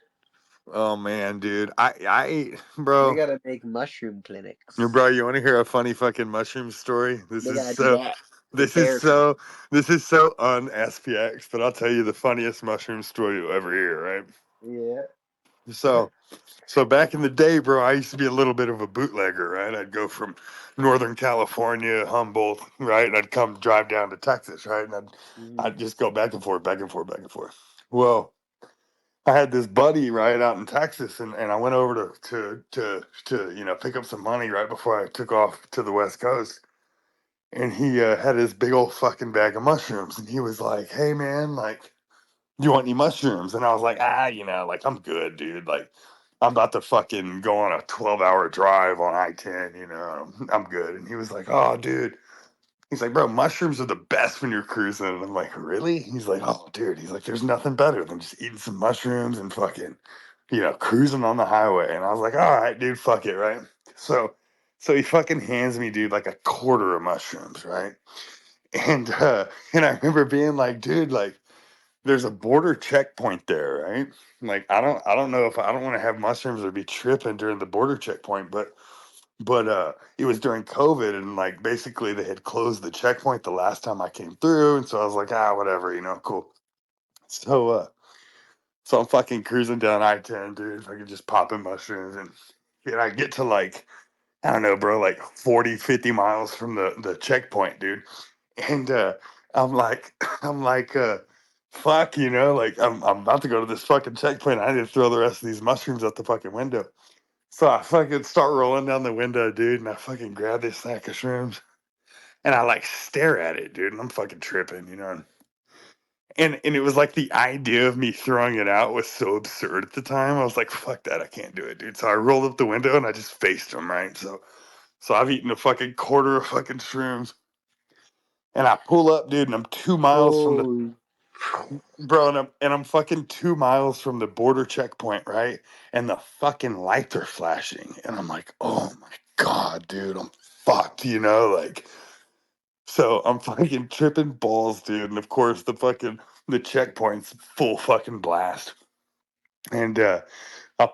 oh man, dude. I They bro, gotta make mushroom clinics. bro, you want to hear a funny fucking mushroom story? They gotta do that for This is therapy. so this is so un SPX, but I'll tell you the funniest mushroom story you'll ever hear, right? Yeah. So So back in the day, bro, I used to be a little bit of a bootlegger, right? I'd go from Northern California, Humboldt, right? And I'd come drive down to Texas, right? And I'd just go back and forth, back and forth, back and forth. Well, I had this buddy right out in Texas, and I went over to pick up some money right before I took off to the West Coast. And he had this big old fucking bag of mushrooms, and he was like, "Hey man, like, you want any mushrooms?" And I was like, like, I'm good, dude. Like, I'm about to fucking go on a 12-hour drive on I-10, I'm good. And he was like, oh, dude. He's like, bro, mushrooms are the best when you're cruising. And I'm like, really? He's like, oh, dude. He's like, there's nothing better than just eating some mushrooms and fucking, cruising on the highway. And I was like, all right, dude, fuck it, right? So, so he fucking hands me, dude, like a quarter of mushrooms, right? And I remember being like, dude, like, there's a border checkpoint there, right? Like I don't know if I don't want to have mushrooms or be tripping during the border checkpoint, but it was during COVID and like basically they had closed the checkpoint the last time I came through, and so I was like, whatever, cool. So I'm fucking cruising down I-10, dude. If I could just pop in mushrooms and I get to like I don't know, bro, like 40, 50 miles from the checkpoint, dude. And I'm like, I'm like, fuck, like I'm about to go to this fucking checkpoint. I need to throw the rest of these mushrooms out the fucking window. So I fucking start rolling down the window, dude, and I fucking grab this sack of shrooms and I like stare at it, dude, and I'm fucking tripping. And it was like the idea of me throwing it out was so absurd at the time. I was like, fuck that, I can't do it, dude. So I rolled up the window and I just faced him, right? So I've eaten a fucking quarter of fucking shrooms. And I pull up, dude, and I'm 2 miles from the Holy. bro, and I'm fucking 2 miles from the border checkpoint, right? And the fucking lights are flashing, and I'm like, oh my god, dude, I'm fucked, like. So I'm fucking tripping balls, dude, and of course the checkpoint's full fucking blast, and I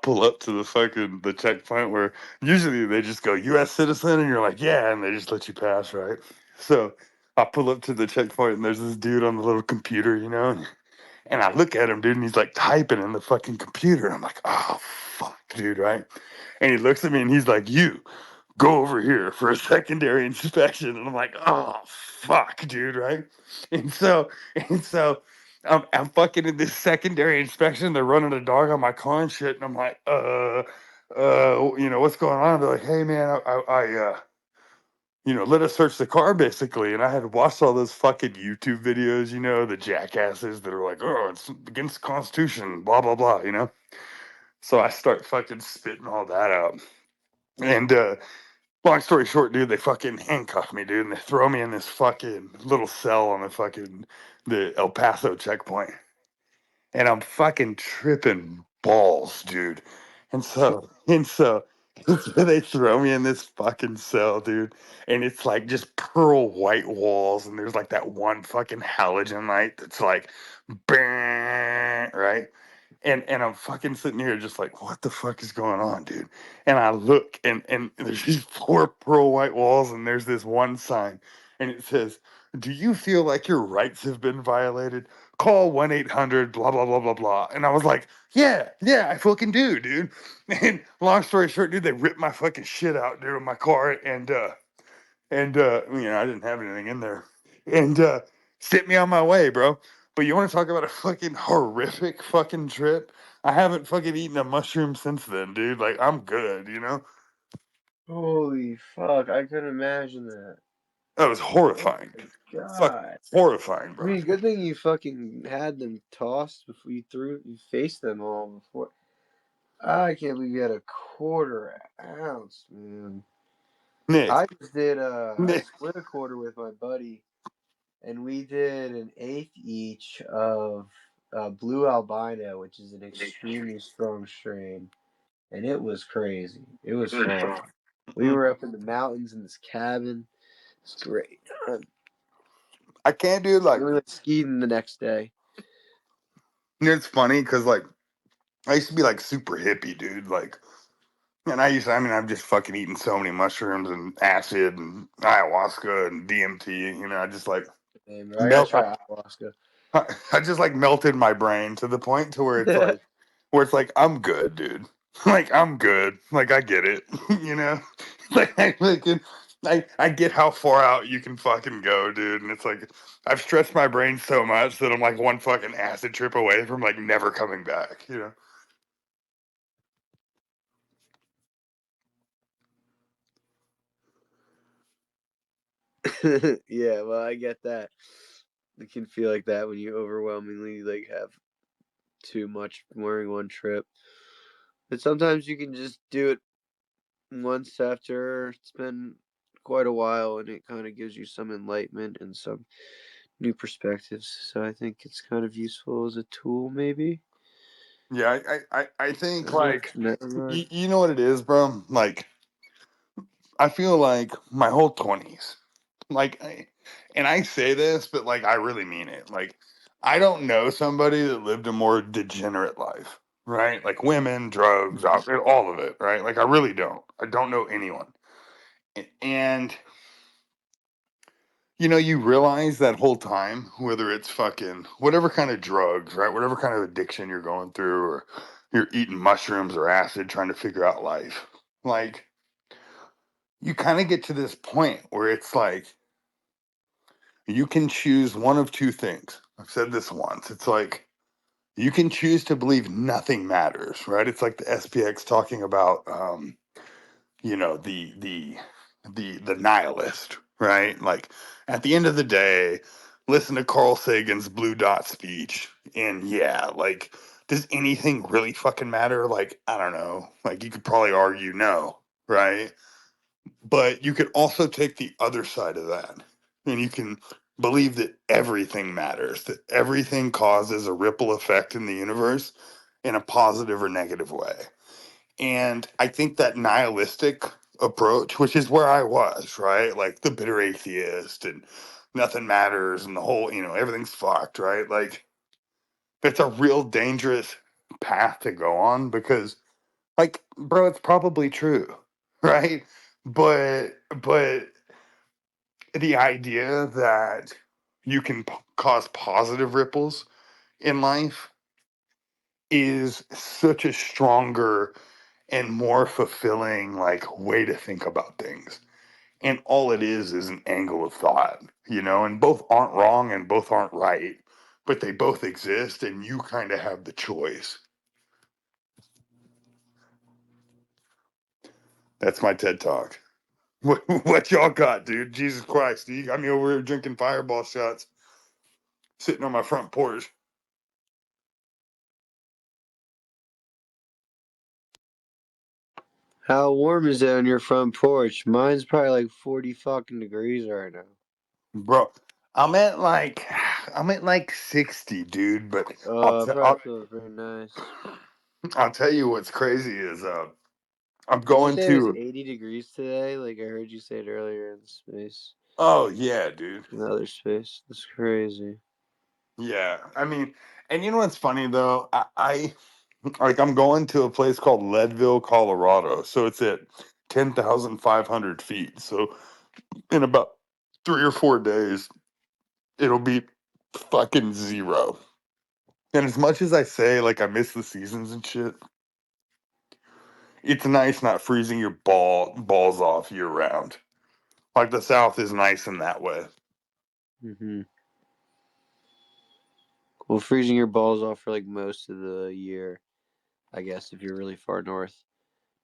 pull up to the checkpoint where usually they just go U.S. citizen, and you're like, yeah, and they just let you pass, right? So I pull up to the checkpoint, and there's this dude on the little computer, and I look at him, dude, and he's like typing in the fucking computer. And I'm like, oh, fuck, dude, right? And he looks at me and he's like, you go over here for a secondary inspection. And I'm like, oh, fuck, dude, right? And so, and so I'm fucking in this secondary inspection. They're running a dog on my car and shit. And I'm like, what's going on? They're like, hey, man, let us search the car basically. And I had watched all those fucking YouTube videos, the jackasses that are like, oh, it's against the Constitution, blah, blah, blah. So I start fucking spitting all that out. And long story short, dude, they fucking handcuff me, dude, and they throw me in this fucking little cell on the El Paso checkpoint. And I'm fucking tripping balls, dude. And so they throw me in this fucking cell, dude. And it's like just pearl white walls, and there's like that one fucking halogen light that's like, "Bang," right? And I'm fucking sitting here just like, what the fuck is going on, dude? And I look and there's these four pearl white walls, and there's this one sign, and it says, do you feel like your rights have been violated? Call 1-800 blah blah blah blah blah. And I was like, yeah, I fucking do, dude. And long story short, dude, they ripped my fucking shit out, dude, in my car, and I didn't have anything in there, and sent me on my way, bro. But you want to talk about a fucking horrific fucking trip? I haven't fucking eaten a mushroom since then, dude. Like, I'm good. Holy fuck! I couldn't imagine that. That was horrifying. Fuck, God. horrifying, I bro. mean, good thing you fucking had them tossed before you faced them all before. I can't believe you had a quarter ounce, man. Nick, I just did I Nick, split a quarter with my buddy, and we did an eighth each of blue albino, which is an extremely strong strain, and it was crazy. It was fun. We were up in the mountains in this cabin. It's great. I can't do like. We went skiing the next day. It's funny because like I used to be like super hippie, dude. Like, and I mean, I've just fucking eaten so many mushrooms and acid and ayahuasca and DMT. You know, I just like Man, bro, I gotta melt. try ayahuasca. I just like melted my brain to the point to where it's like I'm good, dude. Like I'm good. Like I get it. You know, like I get how far out you can fucking go, dude. And it's like I've stretched my brain so much that I'm like one fucking acid trip away from like never coming back. You know. Yeah, well, I get that. It can feel like that when you overwhelmingly like have too much during one trip. But sometimes you can just do it once after it's been quite a while, and it kind of gives you some enlightenment and some new perspectives. So I think it's kind of useful as a tool, maybe. Yeah, I think like Never mind. you know what it is, bro. Like I feel like my whole 20s, like, and I say this, but like I really mean it. Like I don't know somebody that lived a more degenerate life, right? Like women, drugs, all of it, right? Like I really don't. I don't know anyone, and you know, you realize that whole time, whether it's fucking whatever kind of drugs, right? Whatever kind of addiction you're going through, or you're eating mushrooms or acid trying to figure out life. Like, you kind of get to this point where it's like, you can choose one of two things. I've said this once. It's like, you can choose to believe nothing matters, right? It's like the SPX talking about, you know, the nihilist, right? Like at the end of the day, listen to Carl Sagan's Blue Dot speech, and yeah, like does anything really fucking matter? Like I don't know. Like you could probably argue no, right? But you could also take the other side of that, and you can believe that everything matters, that everything causes a ripple effect in the universe in a positive or negative way. And I think that nihilistic approach, which is where I was, right? Like the bitter atheist and nothing matters and the whole, you know, everything's fucked, right? Like it's a real dangerous path to go on because like, bro, it's probably true, right? But the idea that you can cause positive ripples in life is such a stronger and more fulfilling like way to think about things. And all it is an angle of thought, you know, and both aren't wrong and both aren't right, but they both exist and you kind of have the choice. That's my TED talk. What y'all got, dude? Jesus Christ, you got me over here drinking fireball shots, sitting on my front porch. How warm is it on your front porch? Mine's probably like 40 fucking degrees right now. Bro, I'm at like I'm at like 60, dude, but I'll, Oh, t- it probably I'll feels very nice. I'll tell you what's crazy is I'm Didn't you going say it was to 80 degrees today? Like I heard you say it earlier in space. oh yeah, dude. In outer space. That's crazy. Yeah. I mean, and you know what's funny though? I like I'm going to a place called Leadville, Colorado. So it's at 10,500 feet. So in about 3 or 4 days, it'll be fucking zero. And as much as I say like I miss the seasons and shit, it's nice not freezing your balls off year round. Like the South is nice in that way. Mm-hmm. Well, freezing your balls off for like most of the year, I guess, if you're really far north.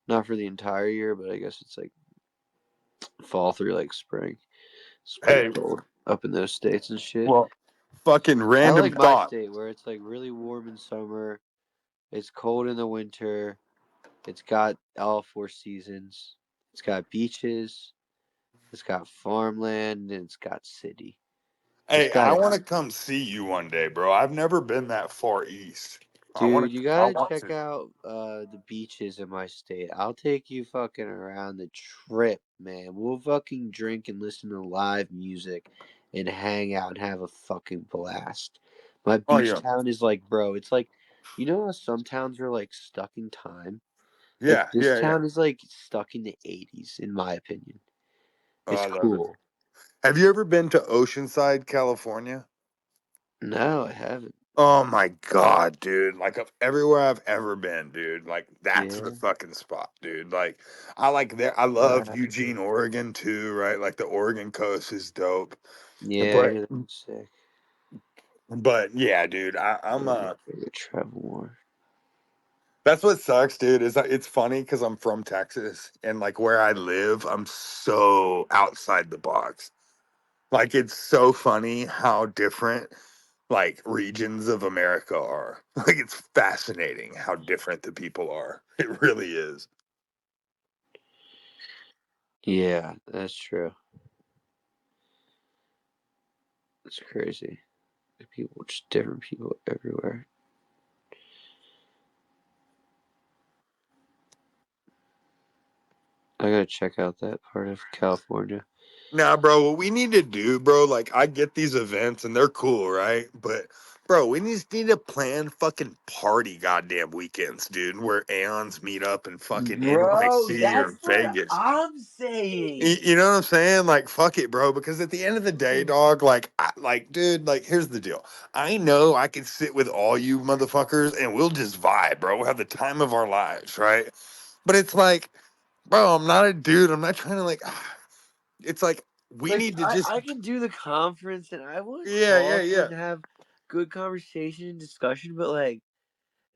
Not for the entire year, but I guess it's like fall through like spring. It's pretty Hey, cold up in those states and shit. well, fucking I random like my thought. state where it's like really warm in summer, it's cold in the winter, it's got all 4 seasons, it's got beaches, it's got farmland, and it's got city. It's Hey, got I it. want to come see you one day, bro. I've never been that far east. Dude, you I gotta want check to. out the beaches in my state. I'll take you fucking around the trip, man. We'll fucking drink and listen to live music and hang out and have a fucking blast. My Oh beach yeah, town is like, bro, it's like, you know how some towns are like stuck in time? Like yeah, this yeah, yeah. town is like stuck in the 80s, in my opinion. Oh, It's I love it. cool. Have you ever been to Oceanside, California? No, I haven't. Oh my god, dude! Like of everywhere I've ever been, dude. Like that's the Yeah. fucking spot, dude. Like I like there. I I love have Eugene, to. Oregon too, right? Like the Oregon coast is dope. Yeah, I But hear that's sick. yeah, dude. I'm Yeah, I could travel more. That's what sucks, dude. Is that it's funny because I'm from Texas and like where I live, I'm so outside the box. Like it's so funny how different like regions of America are. Like it's fascinating how different the people are. It really is. Yeah, that's true. It's crazy. People, just different people everywhere. I gotta check out that part of California. Nah, bro, what we need to do, bro, like I get these events and they're cool, right? But bro, we just need to plan fucking party goddamn weekends, dude, where Aeons meet up in fucking Bro, NYC or that's what Vegas. I'm saying. You know what I'm saying? Like, fuck it, bro. Because at the end of the day, dog, like, dude, like, here's the deal. I know I can sit with all you motherfuckers and we'll just vibe, bro. We'll have the time of our lives, right? But it's like, bro, I'm not a dude. I'm not trying to like. It's like we Like need to just, I can do the conference and I want to yeah, yeah, talk yeah. and have good conversation and discussion, but like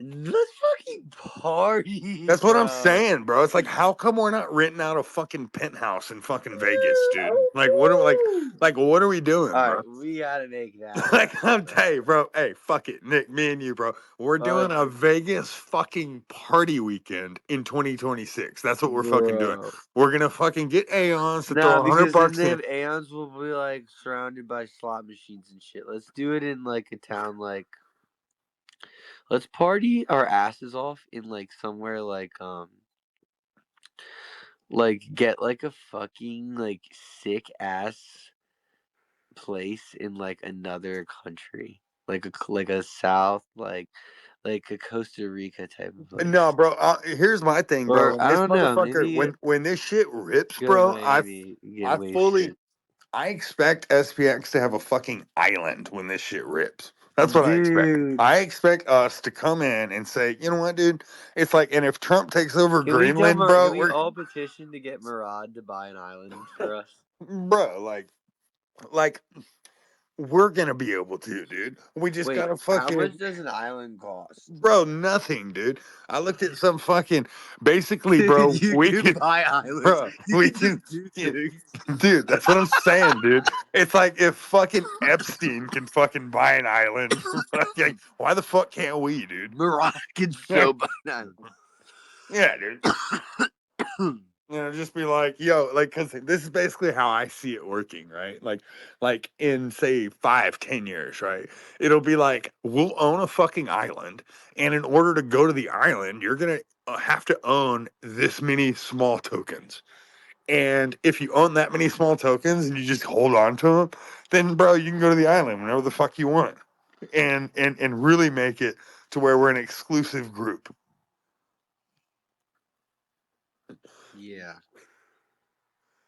let's fucking party, That's what I'm bro. saying, bro. It's like, how come we're not renting out a fucking penthouse in fucking Vegas, dude? Woo! Like, what are we doing, All bro? right, we gotta make that Like happen, I'm bro. telling you, bro. Hey, fuck it, Nick. Me and you, bro. We're doing Fuck, a Vegas fucking party weekend in 2026. That's what we're fucking doing. bro. We're gonna fucking get Aeons to Nah, throw a hundred because then bucks they in. have Aeons will be like surrounded by slot machines and shit. Let's do it in like a town like let's party our asses off in like somewhere like get like a fucking like sick ass place in like another country. Like a south like a Costa Rica type of No, place. bro. Here's my thing, bro. Or When I this don't know, motherfucker, maybe when this shit rips, go to bro, Miami and get I wasted. fully, I expect SPX to have a fucking island when this shit rips. That's what I expect. Dude. I expect us to come in and say, you know what, dude? It's like, and if Trump takes over Greenland, Can bro, we we're, all petition to get Murad to buy an island for us? bro, like we're gonna be able to, dude. We just Wait, gotta how much fucking, does an island cost? bro, nothing, dude. I looked at some fucking, basically, Dude, bro, you we can can, buy islands. bro, You we can just can, do yeah, things. dude, that's what I'm saying, dude. It's like if fucking Epstein can fucking buy an island, fucking, why the fuck can't we, dude? Murad can Yeah, so buy an yeah, dude. island. You know, just be like, yo, like, cause this is basically how I see it working, right? Like in say 5, 10 years, right? It'll be like we'll own a fucking island, and in order to go to the island, you're gonna have to own this many small tokens. And if you own that many small tokens and you just hold on to them, then bro, you can go to the island whenever the fuck you want, and really make it to where we're an exclusive group. Yeah.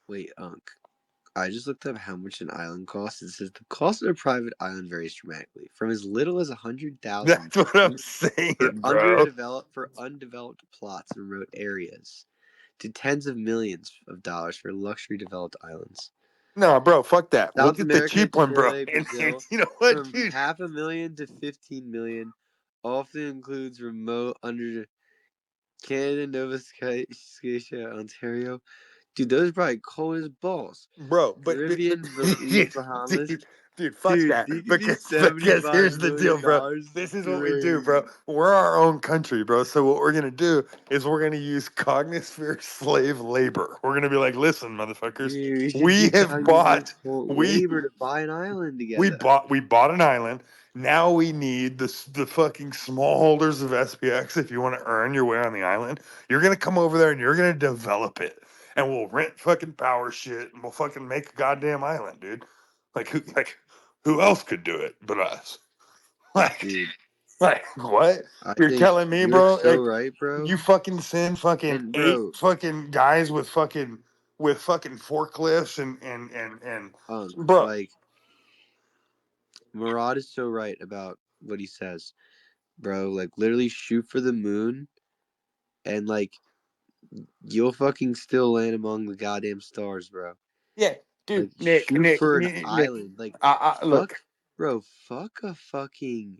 Wait, Unc. I just looked up how much an island costs. It says the cost of a private island varies dramatically, from as little as 100,000 That's what I'm saying, bro. for undeveloped plots in remote areas, to tens of millions of dollars for luxury developed islands. No, bro, fuck that. We'll South get the America, cheap one, bro. Chile, And Brazil, you know what, from dude? 500,000 to 15 million, often includes remote under Canada, Nova Scotia, Ontario, Dude, those are probably cold as balls. bro. Caribbean, Dude, Bahamas. fuck Dude, that. you can do Because $75 here's the deal, million bro. This is what we do, straight. bro. We're our own country, bro. So what we're gonna do is we're gonna use Cognisphere slave labor. We're gonna be like, listen, motherfuckers, Dude, we should we do have Cognitive bought we labor to buy an island we together. bought an island. Now we need the fucking small holders of SPX. If you want to earn your way on the island, you're gonna come over there and you're gonna develop it, and we'll rent fucking power shit, and we'll fucking make a goddamn island, dude. Who else could do it but us? Like Dude, what? I You're think telling me, you're bro? so Like right, bro. you fucking send fucking And, eight bro, fucking guys with fucking forklifts and bro. like, Murad is so right about what he says, bro. Like, literally shoot for the moon, and, like, you'll fucking still land among the goddamn stars, bro. Yeah, dude, Like, shoot for an Nick. island. Like, Look, fuck, bro, fuck a fucking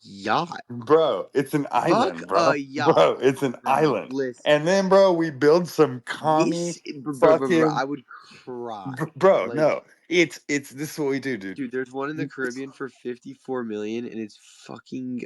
yacht. bro, it's an Fuck island, a bro. yacht, Bro, it's an bro. island. Listen. And then, bro, we build some Yes, commie bro, fucking I would cry. bro. Like, No, it's this is what we do, dude. dude, there's one in the Caribbean for 54 million, and it's fucking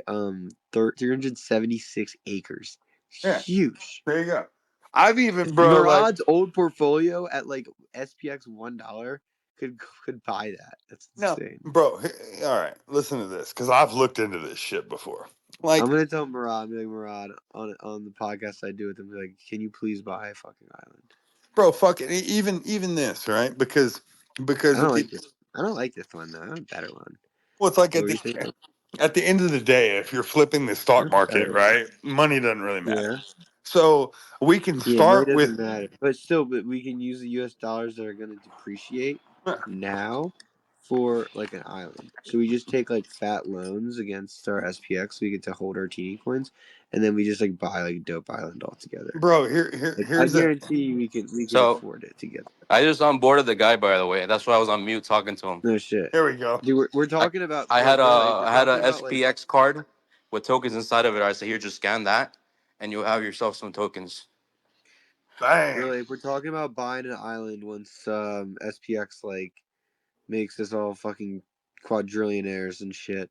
376 acres. Yeah, Huge. there you go. I've even, bro, like, Murad's old portfolio at like SPX $1 could buy that. That's no, insane. bro. All right, listen to this because I've looked into this shit before. Like, I'm gonna tell Murad, be like, Murad, on the podcast I do with him, be like, can you please buy a fucking island? bro, fucking even this, right? Because I don't like this. I don't like this one though. I want a better one. well, it's like What were you saying? at the end of the day, if you're flipping the stock That's market, better. right, money doesn't really matter. Yeah. So we can Yeah, money start with doesn't matter. But still, but we can use the US dollars that are gonna depreciate now for like an island. So we just take like fat loans against our SPX, so we get to hold our TD coins, and then we just like buy like a dope island altogether. bro. Like I Here's a guarantee you we can So afford it together. I just onboarded the guy, by the way. That's why I was on mute talking to him. No shit. here we go. Dude, we're I, talking about I had a bro, if we're I had a talking about like SPX card with tokens inside of it. I said, here, just scan that, and you'll have yourself some tokens. Bang, really if we're talking about buying an island once SPX like makes us all fucking quadrillionaires and shit.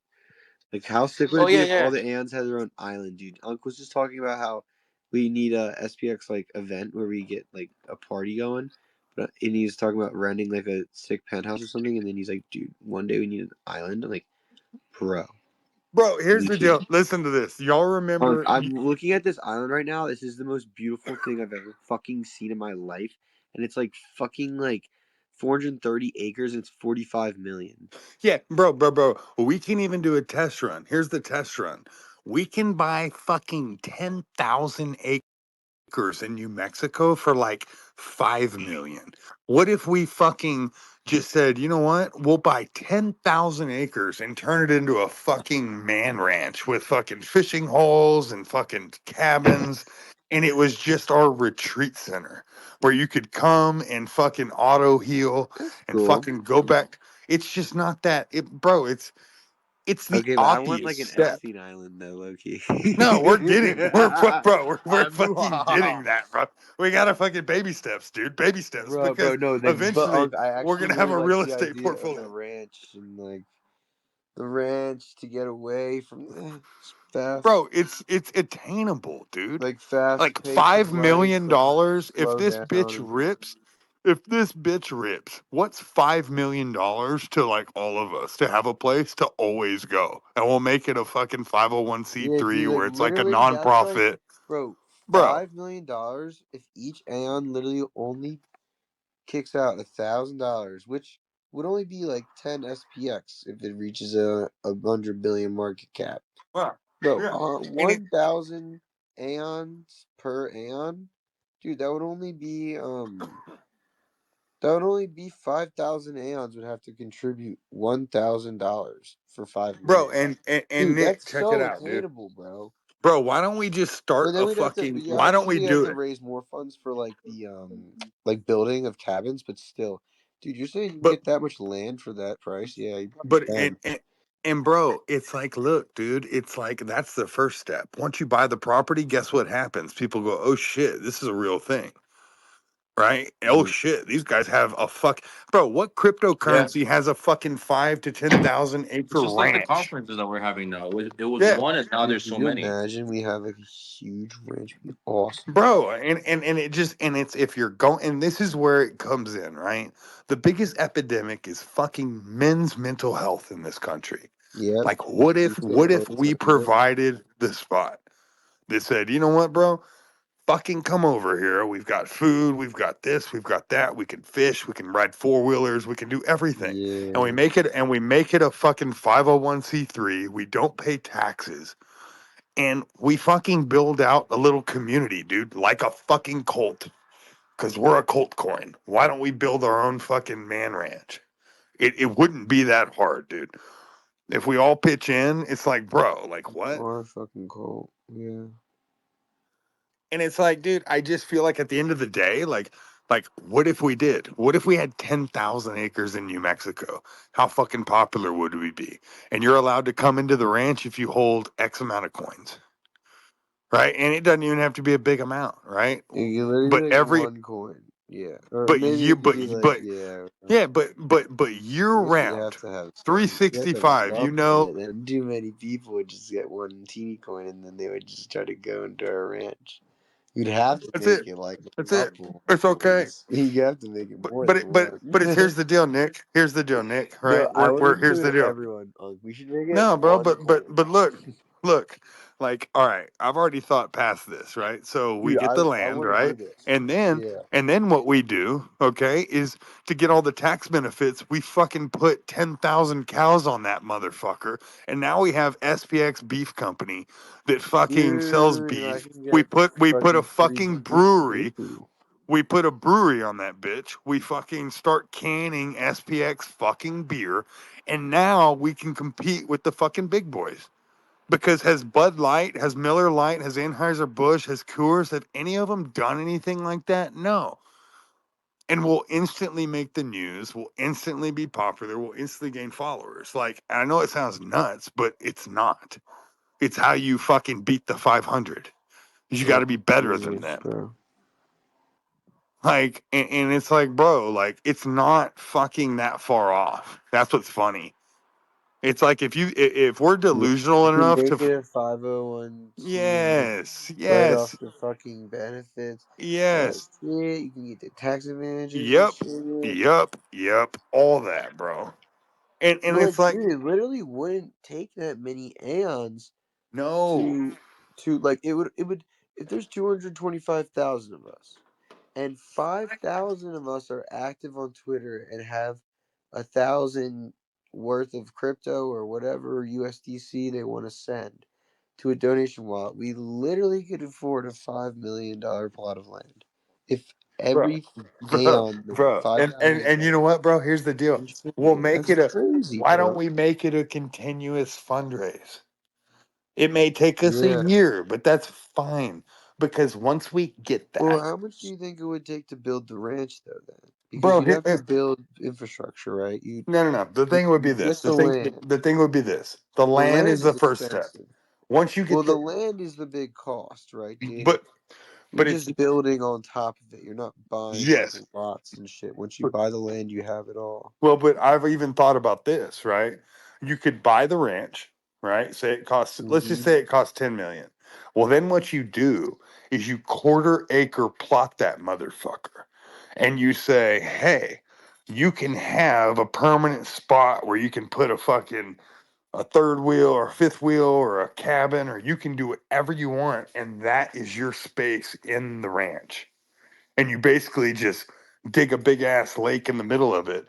Like, how sick would Oh it be yeah, if all yeah. the ants had their own island, dude? Unc was just talking about how we need a SPX like event where we get like a party going, but and he's talking about renting like a sick penthouse or something, and then he's like, dude, one day we need an island. I'm like, bro, bro. Here's me the too. deal. Listen to this. Y'all Unc, remember? I'm looking at this island right now. This is the most beautiful thing I've ever fucking seen in my life, and it's like fucking like 430 acres and it's 45 million. Yeah, bro. We can even do a test run. Here's the test run. We can buy fucking 10,000 acres in New Mexico for like 5 million. What if we fucking just said, you know what? We'll buy 10,000 acres and turn it into a fucking man ranch with fucking fishing holes and fucking cabins. And it was just our retreat center where you could come and fucking auto heal That's and cool. fucking go back. It's just not that bro, it's the Okay, but I want obvious like an step. Epstein Island though, low key. No, we're getting we're I'm fucking getting that, bro. We gotta fucking baby steps, dude. Baby steps bro, because no, like, but eventually I we're actually gonna have really a like real the estate idea of the portfolio. ranch and like the ranch to get away from the fast, Bro, it's attainable, dude. like fast Like pace of life, $5 million. like If slow this down. bitch rips, what's $5 million to like all of us to have a place to always go? And we'll make it a fucking Yeah, 501c3 dude, like where it's like a literally, that's like, nonprofit. bro, Bro, $5 million if each Aeon literally only kicks out $1,000, which would only be like 10 SPX if it reaches a 100 billion market cap. wow. Bro, Yeah. And it 1,000 Aeons per Aeon, dude, that would only be 5,000 Aeons would have to contribute $1,000 for 5 million. bro, and Dude, Nick, that's check it so out, dude. attainable, bro. Bro, why don't we just start But then a we'd have to, fucking yeah, why don't obviously we we have do to it? raise more funds for like the like building of cabins, but still, dude, you're saying you can But get that much land for that price? Yeah, you probably but can. and bro, it's like, look, dude, it's like that's the first step. Once you buy the property, guess what happens? People go, "Oh shit, this is a real thing." right? Oh shit, these guys have a bro. What cryptocurrency has a fucking 5 to 10,000 It's acre just like the ranch? conferences that we're having now. It was Yeah, one, and now Dude, there's could so you many. imagine we have like a huge ranch? It'd be awesome. bro, and it just and it's if you're going and this is where it comes in, right? The biggest epidemic is fucking men's mental health in this country. Yep. Like, what if Suicide, we yep. provided the spot that said, you know what, bro? Fucking come over here. We've got food, we've got this, we've got that. We can fish, we can ride four-wheelers, we can do everything. And Yeah. we make it a fucking 501c3. We don't pay taxes. And we fucking build out a little community, dude, like a fucking cult. Cause we're a cult coin. Why don't we build our own fucking man ranch? It wouldn't be that hard, dude. If we all pitch in, it's like, bro, like what? Or fucking cold. Yeah. And it's like, dude, I just feel like at the end of the day, like, what if we did? What if we had 10,000 acres in New Mexico? How fucking popular would we be? And you're allowed to come into the ranch if you hold X amount of coins, right? And it doesn't even have to be a big amount, right? It could literally But be like every, one coin. Yeah. Or but maybe you, it could but, be like, but, yeah. yeah, but year I guess you'd have round, to have some. You have to have 365, you something. know, And then too many people would just get one teeny coin and then they would just try to go into our ranch. You'd have to that's it. make it like a That's it. couple It's at okay. least. You have to make it But more but than it but one. but it's here's the deal, Nick. Here's the deal, Nick. No, Right? I would Here's the include deal. everyone. We should make it No, bro, one coin. but look, like, all right, I've already thought past this, right? So we Dude, get the I land, want to do right? this. And Yeah. then what we do, okay, is to get all the tax benefits, we fucking put 10,000 cows on that motherfucker. And now we have SPX Beef Company that fucking sells Dude, and I beef. can get We put a fucking free fucking beef brewery. too. We put a brewery on that bitch. We fucking start canning SPX fucking beer. And now we can compete with the fucking big boys. Because has Bud Light, has Miller Lite, has Anheuser-Busch, has Coors, have any of them done anything like that? No. And we'll instantly make the news. We'll instantly be popular. We'll instantly gain followers. Like, I know it sounds nuts, but it's not. It's how you fucking beat the 500. You got to be better than Genius, them. bro. Like, and it's like, bro, like, it's not fucking that far off. That's what's funny. It's like if we're Yeah. delusional You can enough make to, it a 501c. yes, Write off yes, the fucking benefits. yes, That's it. You can get the tax advantages and yep, shit. yep, all that, bro. And But it's like, dude, it literally wouldn't take that many aeons no, to like it would if there's 225,000 of us and 5,000 of us are active on Twitter and have 1,000 worth of crypto or whatever USDC they want to send to a donation wallet, we literally could afford a $5 million plot of land. If bro, every bro, aeon the bro. $5,000 And you know what, bro? Here's the deal. We'll make that's it a. crazy, Why don't bro. we make it a continuous fundraise? It may take us a Yeah. year, but that's fine because once we get Well, that, how much do you think it would take to build the ranch, though? Then, because bro. you'd have to build infrastructure, right? You No, no, no. The thing would be you this. get the land. The thing would be this. The The land is land the is first step. expensive. Once you Well, get the the, land is the big cost, right, dude? but You're it's just building on top of it. You're not buying like yes. lots and shit. Once you buy the land, you have it all. Well, but I've even thought about this, right? You could buy the ranch, right? Say it costs, let's just Hmm. say it costs 10 million. Well, then what you do is you quarter acre plot that motherfucker and you say, hey, you can have a permanent spot where you can put a third wheel or a fifth wheel or a cabin, or you can do whatever you want. And that is your space in the ranch. And you basically just dig a big ass lake in the middle of it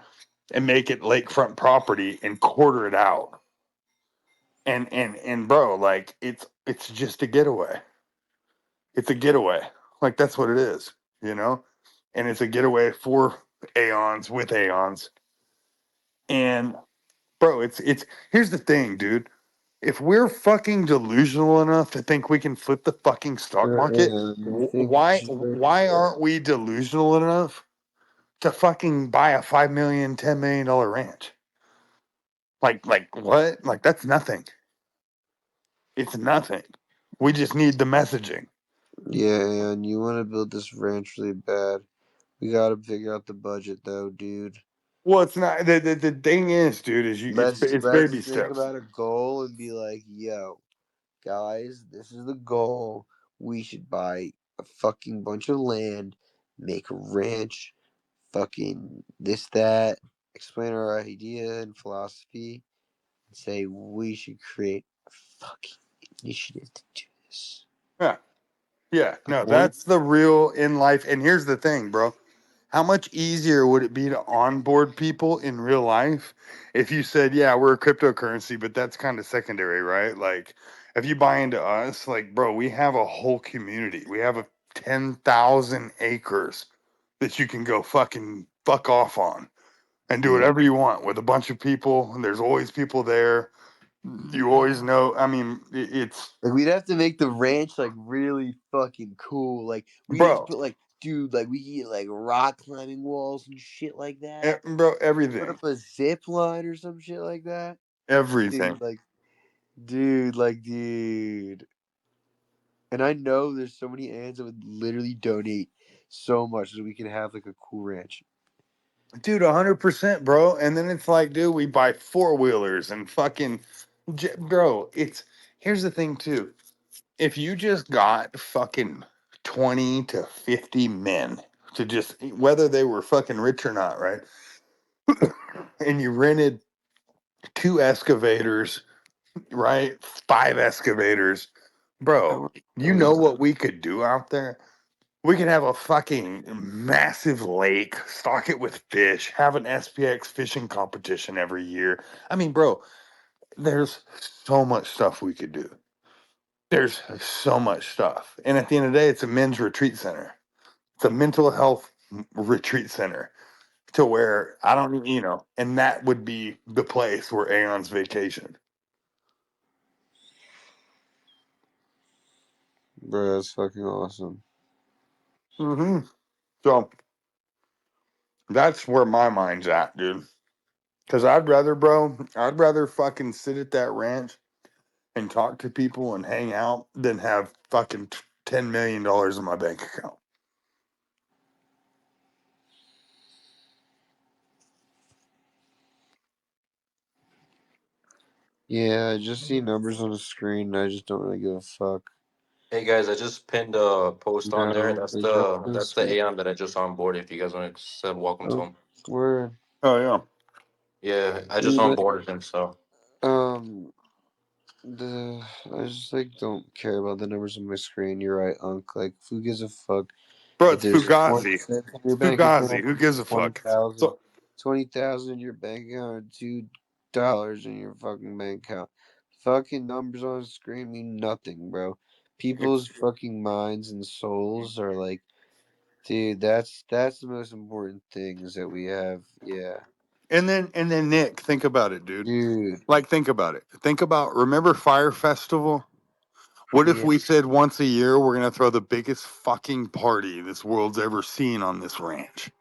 and make it lakefront property and quarter it out. And bro, like it's just a getaway. It's a getaway. Like that's what it is, you know? And it's a getaway for aeons with aeons. And bro, it's here's the thing, dude. If we're fucking delusional enough to think we can flip the fucking stock market, And I think why aren't we delusional enough to fucking buy a $5 million, $10 million ranch? Like what? Like that's nothing. It's nothing. We just need the messaging. yeah, and you want to build this ranch really bad. We gotta figure out the budget though, dude. Well, it's not the thing is, dude, is it's Let's baby think steps. about a goal and be like, yo, guys, this is the goal. We should buy a fucking bunch of land, make a ranch, fucking this, that, explain our idea and philosophy, and say we should create a fucking initiative to do this. Yeah. Yeah. I No, want that's the real in life. And here's the thing, bro. How much easier would it be to onboard people in real life if you said, yeah, we're a cryptocurrency, but that's kind of secondary, right? Like, if you buy into us, like, bro, we have a whole community. We have a 10,000 acres that you can go fucking fuck off on and do yeah. whatever you want with a bunch of people. And there's always people there. You always know. I mean, it's, Like we'd have to make the ranch like really fucking cool. Like we have to bro, put like, dude, like we get like rock climbing walls and shit like that. bro, Put everything, up a zip line or some shit like that. everything. Dude, dude. And I know there's so many ants that would literally donate so much so we can have like a cool ranch. Dude, 100%, bro. And then it's like, dude, we buy four wheelers and fucking, bro. It's here's the thing too. If you just got fucking 20 to 50 men to just whether they were fucking rich or not, right? And you rented two excavators, right? Five excavators, I bro. want, You oh know yeah. what we could do out there? We could have a fucking massive lake, stock it with fish, have an SPX fishing competition every year. I mean, bro, there's so much stuff we could do. There's so much stuff. And at the end of the day, it's a men's retreat center. It's a mental health retreat center to where I don't, and that would be the place where Aeon's vacation. Bro, that's fucking awesome. So that's where my mind's at, dude. Because I'd rather fucking sit at that ranch and talk to people and hang out than have fucking $10 million in my bank account. Yeah, I just see numbers on the screen and I just don't really give a fuck. Hey guys, I just pinned a post on there. No, That's there's numbers the on the that's the screen. Aeon that I just onboarded. If you guys want to send welcome to Oh, him. word. Oh yeah. Yeah, I just Dude, onboarded him. So um, I just like don't care about the numbers on my screen. You're right, Unc. Like, who gives a fuck Bro, if it's there's 20 Fugazi. cents in It's your bank Fugazi. account, Who gives a fuck? 20,000, So 20,000 in your bank account, and $2 in your fucking bank account? Fucking numbers on the screen mean nothing, bro. People's fucking minds and souls are like, dude, that's the most important things that we have. Yeah, and then Nick, think about it, dude. dude. Like think about it. Remember Fire Festival? What if Yeah, we said once a year we're gonna throw the biggest fucking party this world's ever seen on this ranch?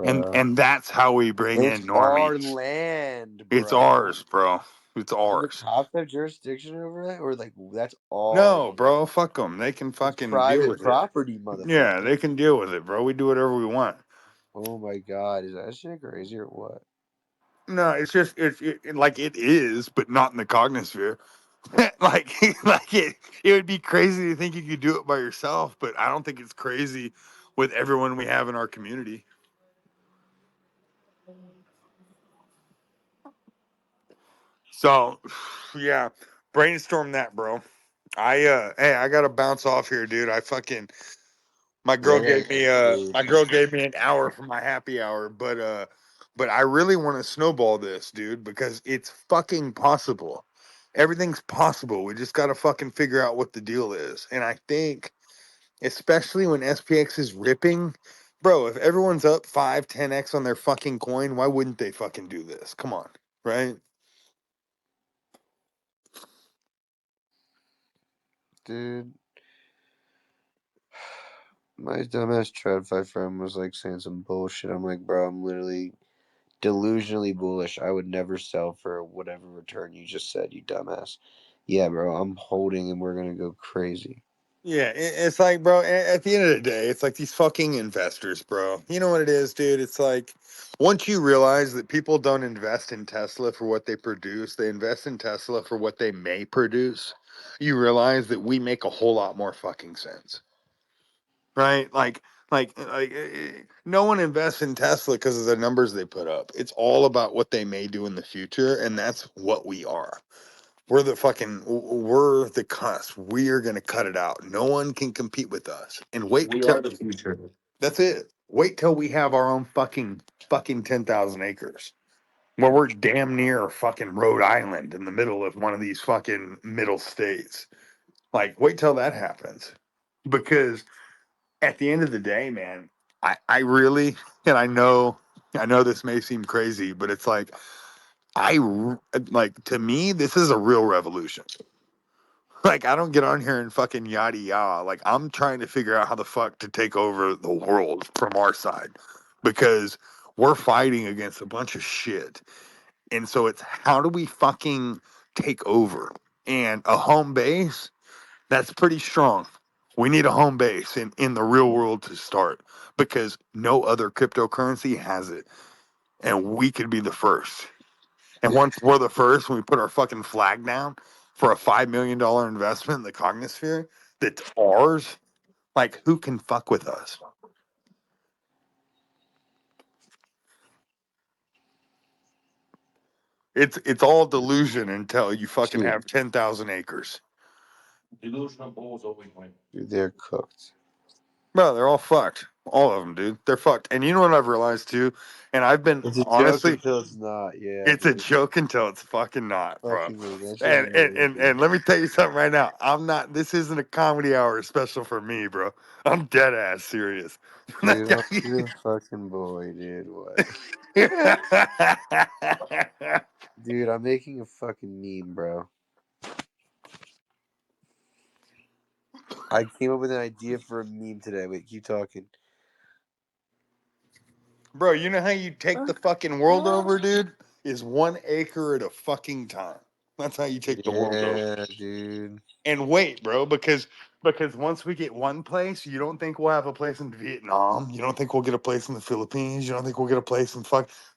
And bro. and that's how we bring It's in our normies. land, It's bro. ours, bro. It's Do the ours. cops have jurisdiction over that, or like that's our No, land? bro, fuck them. They can It's fucking deal private with it. property, Yeah, motherfucker. they can deal with it, bro. We do whatever we want. Oh my god, is that shit crazy or what? No, it's just like it is, but not in the cognosphere. like like it would be crazy to think you could do it by yourself, but I don't think it's crazy with everyone we have in our community. So, yeah, brainstorm that, bro. I gotta bounce off here, dude. I fucking my girl Yeah, gave me dude. an hour for my happy hour, but I really want to snowball this, dude, because it's fucking possible. Everything's possible. We just got to fucking figure out what the deal is. And I think especially when SPX is ripping, bro, if everyone's up 5, 10x on their fucking coin, why wouldn't they fucking do this? Come on, right? Dude, my dumbass TradFi friend was like saying some bullshit. I'm like, bro, I'm literally delusionally bullish. I would never sell for whatever return you just said, you dumbass. Yeah, bro, I'm holding and we're gonna go crazy. Yeah, it's like, bro, at the end of the day, it's like these fucking investors, bro. You know what it is, dude? It's like once you realize that people don't invest in Tesla for what they produce, they invest in Tesla for what they may produce, you realize that we make a whole lot more fucking sense. Right? No one invests in Tesla because of the numbers they put up. It's all about what they may do in the future, and that's what we are. We're the cusp. We are gonna cut it out. No one can compete with us. And We are the future. that's it. Wait till we have our own fucking 10,000 acres. Where we're damn near fucking Rhode Island in the middle of one of these fucking middle states. Like, wait till that happens. Because at the end of the day, man, I really, and I know this may seem crazy, but it's like, to me, this is a real revolution. Like, I don't get on here and fucking yada yada. Like, I'm trying to figure out how the fuck to take over the world from our side because we're fighting against a bunch of shit. And so it's how do we fucking take over? And a home base, that's pretty strong. We need a home base in the real world to start because no other cryptocurrency has it. And we could be the first. And once we're the first, when we put our fucking flag down for a $5 million investment in the Cognosphere that's ours, like who can fuck with us? It's all delusion until you fucking Dude, have 10,000 acres. Delusional bulls always win. dude, they're cooked. Bro, they're all fucked. All of them, dude. They're fucked. And you know what I've realized too? And I've been It's a joke honestly, until it's not. Yeah, it's a dude. joke until it's fucking not, bro. Fucking me. That shit And and, annoys and me. and let me tell you something right now. I'm not. This isn't a comedy hour special for me, bro. I'm dead ass serious. Dude, you're a fucking boy, dude. What? Dude, I'm making a fucking meme, bro. I came up with an idea for a meme today. Wait, keep talking. Bro, you know how you take the fucking world over, dude? Is 1 acre at a fucking time. That's how you take the world over. Yeah, dude. And wait, bro, because once we get one place, you don't think we'll have a place in Vietnam. You don't think we'll get a place in the Philippines. You don't think we'll get a place in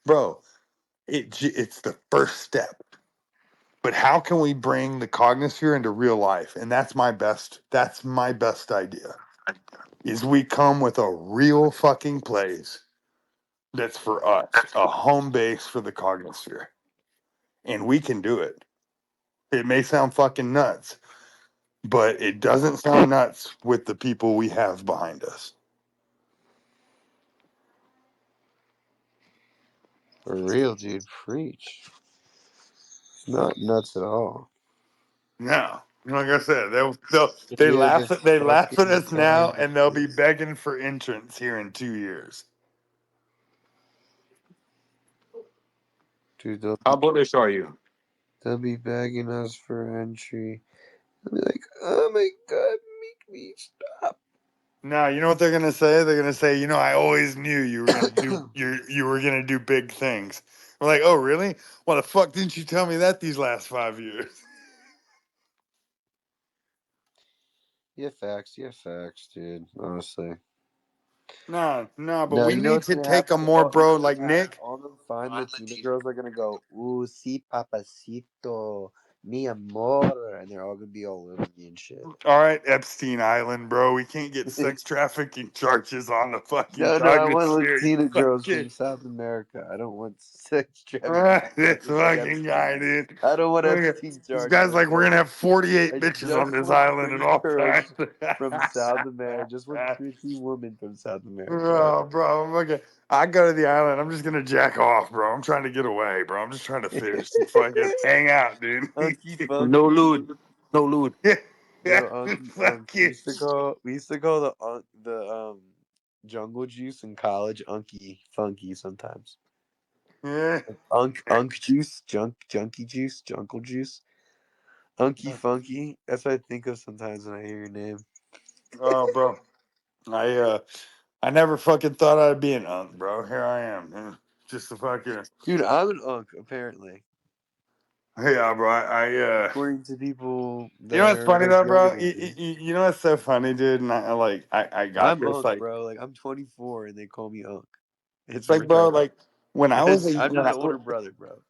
bro. It's the first step. But how can we bring the Cognosphere into real life? And that's my best. That's my best idea. Is we come with a real fucking place that's for us, a home base for the Cognosphere, and we can do it. It may sound fucking nuts, but it doesn't sound nuts with the people we have behind us. For real, dude. Preach. It's not nuts at all. No, like I said, We have a they laugh at fucking us now, fine and they'll be place. begging for entrance here in 2 years. Dude, How bullish are you? they'll be begging us for entry. They'll be like, oh my god, make me stop. No, you know what they're gonna say? They're gonna say, I always knew you were gonna do you were gonna do big things. We're like, oh really? Why the fuck didn't you tell me that these last 5 years? Yeah, facts, dude. Honestly. No, but No, we you know need what's to gonna take happen? a more, bro. Like Nick. All them fine Latina girls are gonna go, ooh, si papacito, mi amor, and they're all gonna be all over me and shit. All right, Epstein Island, bro. We can't get sex trafficking charges on the fucking No, I want Cognosphere. Latina girls Fucking from South America. I don't want sex trafficking this charges like fucking Epstein. guy, dude. I don't want Look at Epstein this charges. guy's like, we're gonna have 48 I bitches on just this want island at pretty all girls times. from South America. I just want pretty women from South America. Oh, bro, okay. I go to the island. I'm just gonna jack off, bro. I'm trying to get away, bro. I'm just trying to fish and fucking hang out, dude. Unky No funky. lewd. No lewd. Yeah, yeah, Little unky fuck We you. used to call the jungle juice in college unky funky sometimes. Yeah. Unk juice, junky juice, jungle juice. Unky funky. That's what I think of sometimes when I hear your name. Oh, bro. I I never fucking thought I'd be an unk, bro. Here I am, man. Just a fucking. Dude, I'm an unk, apparently. Yeah, bro. according to people You that know what's are funny much though, younger bro? than me. You know what's so funny, dude? And I got I'm this Unc, like bro. Like I'm 24 and they call me Unc. It's it's like, bro, retarded. like when I was I'm just an older brother, bro.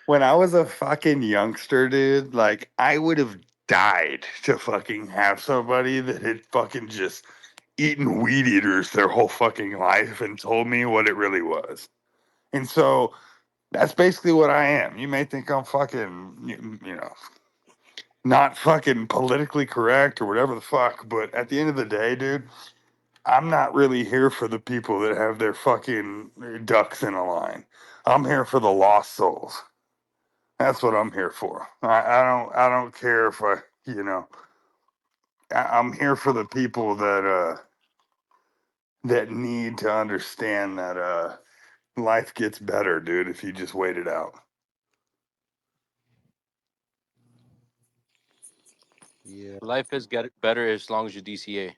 when I was a fucking youngster, dude, like I would have died to fucking have somebody that had fucking just eaten weed eaters their whole fucking life and told me what it really was. And so that's basically what I am. You may think I'm fucking, you know, not fucking politically correct or whatever the fuck, but at the end of the day, dude, I'm not really here for the people that have their fucking ducks in a line. I'm here for the lost souls. That's what I'm here for. I don't care if I'm here for the people that need to understand that life gets better, dude, if you just wait it out. Yeah. Life is get better as long as you DCA.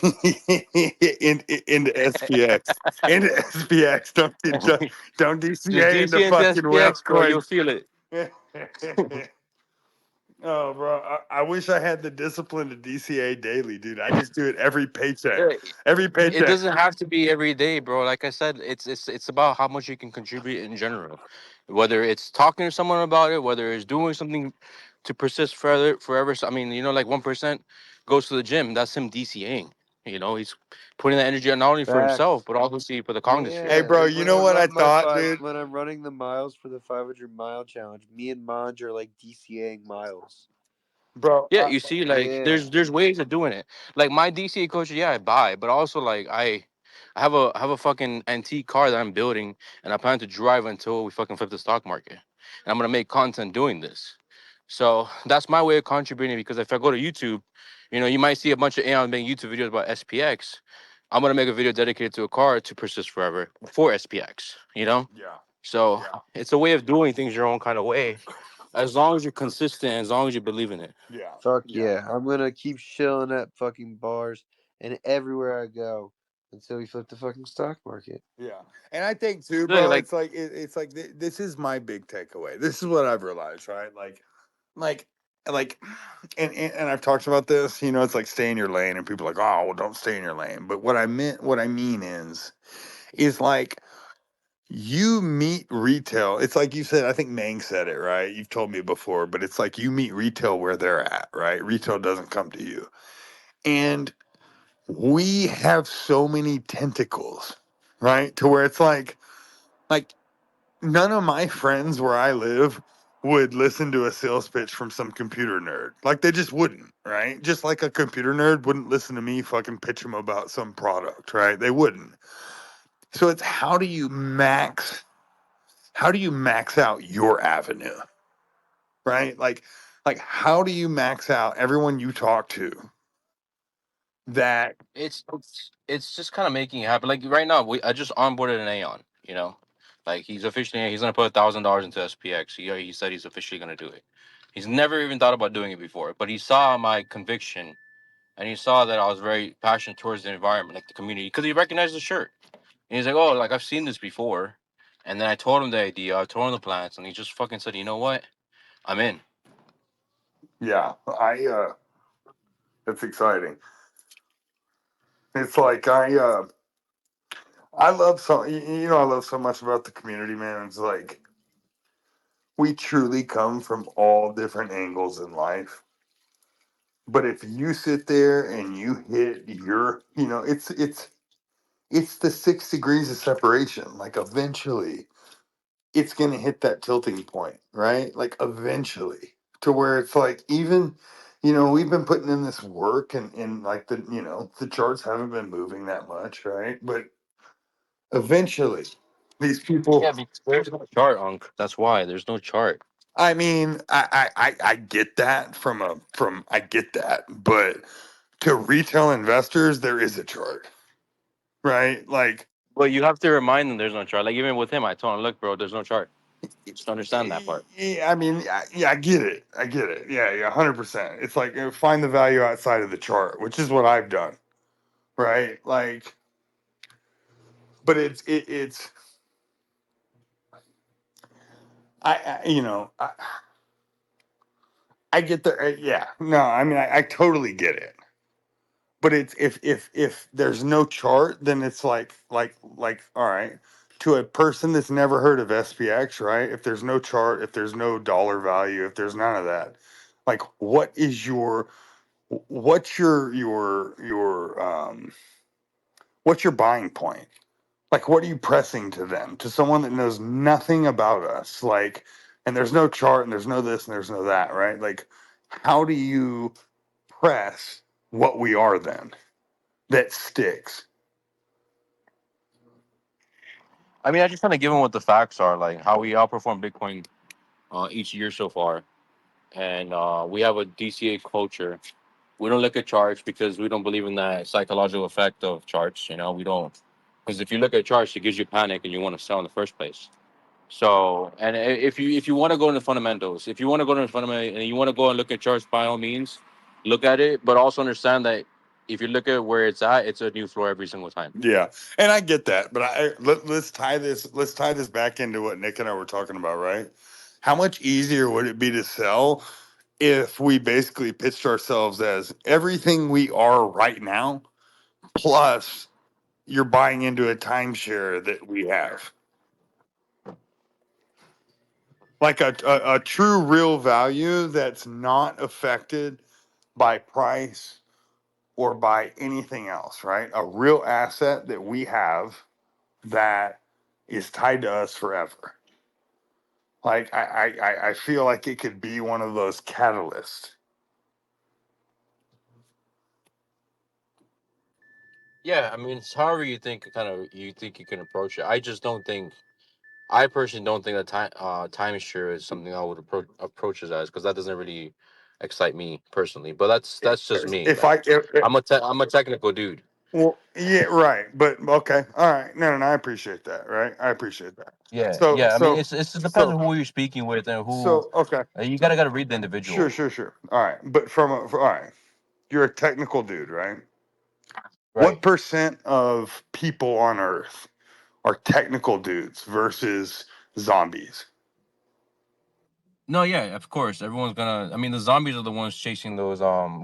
Into SPX. Into SPX. Don't Just DCA into DCA into fucking whale SPX, bro. You'll coins. feel it. Oh, bro, I wish I had the discipline to DCA daily, dude. I just do it every paycheck. Yeah, Every it paycheck. doesn't have to be every day, bro. Like I said, it's about how much you can contribute in general. Whether it's talking to someone about it, whether it's doing something to persist forever. So, I mean, like 1% goes to the gym. That's him DCAing. He's putting that energy out not only for himself, Facts. but obviously for the Hey, congregation. Yeah, bro, like you know what I thought, dude? when I'm running the miles for the 500-mile challenge, me and Manj are like DCAing miles. Bro, Yeah, you see, like Yeah. there's ways of doing it. Like my DCA coach, yeah, I buy, but also like I have a fucking antique car that I'm building, and I plan to drive until we fucking flip the stock market. And I'm gonna make content doing this. So that's my way of contributing because if I go to YouTube, you might see a bunch of Aeon making YouTube videos about SPX. I'm gonna make a video dedicated to a car to persist forever for SPX. yeah, So it's a way of doing things your own kind of way, as long as you're consistent, as long as you believe in it. yeah, Fuck yeah, yeah. I'm gonna keep shilling at fucking bars and everywhere I go until we flip the fucking stock market. yeah. And I think too, Look, bro, like it's like this is my big takeaway. This is what I've realized, right? Like, like, and I've talked about this. It's like stay in your lane, and people are like, oh, well, don't stay in your lane. But what I mean is like you meet retail. It's like you said, I think Mang said it, right? You've told me before, but it's like you meet retail where they're at, right? Retail doesn't come to you. And we have so many tentacles, right? To where it's like none of my friends where I live would listen to a sales pitch from some computer nerd. Like they just wouldn't, right? Just like a computer nerd wouldn't listen to me fucking pitch them about some product, right? They wouldn't. So it's how do you max out your avenue, right? Like how do you max out everyone you talk to that it's just kind of making it happen. Like right now, I just onboarded an Aeon. Like he's gonna put $1,000 into SPX. He said he's officially gonna do it. He's never even thought about doing it before, but he saw my conviction and he saw that I was very passionate towards the environment, like the community, because he recognized the shirt. And he's like, "Oh, like I've seen this before." And then I told him the idea, I told him the plans, and he just fucking said, "You know what? I'm in." yeah, it's exciting. It's like I love I love so much about the community, man. It's like we truly come from all different angles in life. But if you sit there and you hit it's the 6 degrees of separation. Like eventually it's gonna hit that tilting point, right? Like eventually. To where it's like even we've been putting in this work and like the charts haven't been moving that much, right? But eventually these people Yeah, because there's no chart, Unc. That's why there's no chart. I mean, I get that I get that, but to retail investors, there is a chart, right? Like, But you have to remind them there's no chart. Like even with him, I told him, "Look, bro, there's no chart." Just understand that part. I mean, yeah, I get it, yeah, 100%. It's like find the value outside of the chart, which is what I've done, right? Like, but it's I get the yeah. No, I mean I totally get it. But it's if there's no chart, then it's like all right, to a person that's never heard of SPX, right? If there's no chart, if there's no dollar value, if there's none of that, like what's your what's your buying point? Like what are you pressing to them? To someone that knows nothing about us, like, and there's no chart and there's no this and there's no that, right? Like, how do you press what we are then that sticks? I mean, I just kind of give them what the facts are, like how we outperform Bitcoin each year so far, and we have a DCA culture. We don't look at charts because we don't believe in that psychological effect of charts. We don't, because if you look at charts, it gives you panic and you want to sell in the first place. So, and if you want to go into fundamentals, if you want to go into fundamental and you want to go and look at charts, by all means, look at it. But also understand that if you look at where it's at, it's a new floor every single time. Yeah, and I get that, but let's tie this back into what Nick and I were talking about, right? How much easier would it be to sell if we basically pitched ourselves as everything we are right now, plus you're buying into a timeshare that we have, like a true real value that's not affected by price or by anything else, right? A real asset that we have that is tied to us forever. Like I feel like it could be one of those catalysts. Yeah, I mean, it's however you think, you think you can approach it. I just don't think. I personally don't think that timeshare is something I would approach it as, because that doesn't really excite me personally. But that's just me. If Like, I if, I'm a technical dude. well, yeah, right, but okay, all right, no, I appreciate that, right? I appreciate that. Yeah, So yeah. I mean, so it depends so on who you're speaking with and who. okay, You gotta read the sure, individual. sure. All right, but all right, you're a technical dude, right? Right. What percent of people on Earth are technical dudes versus zombies? No, yeah, of course. Everyone's gonna. I mean, the zombies are the ones chasing those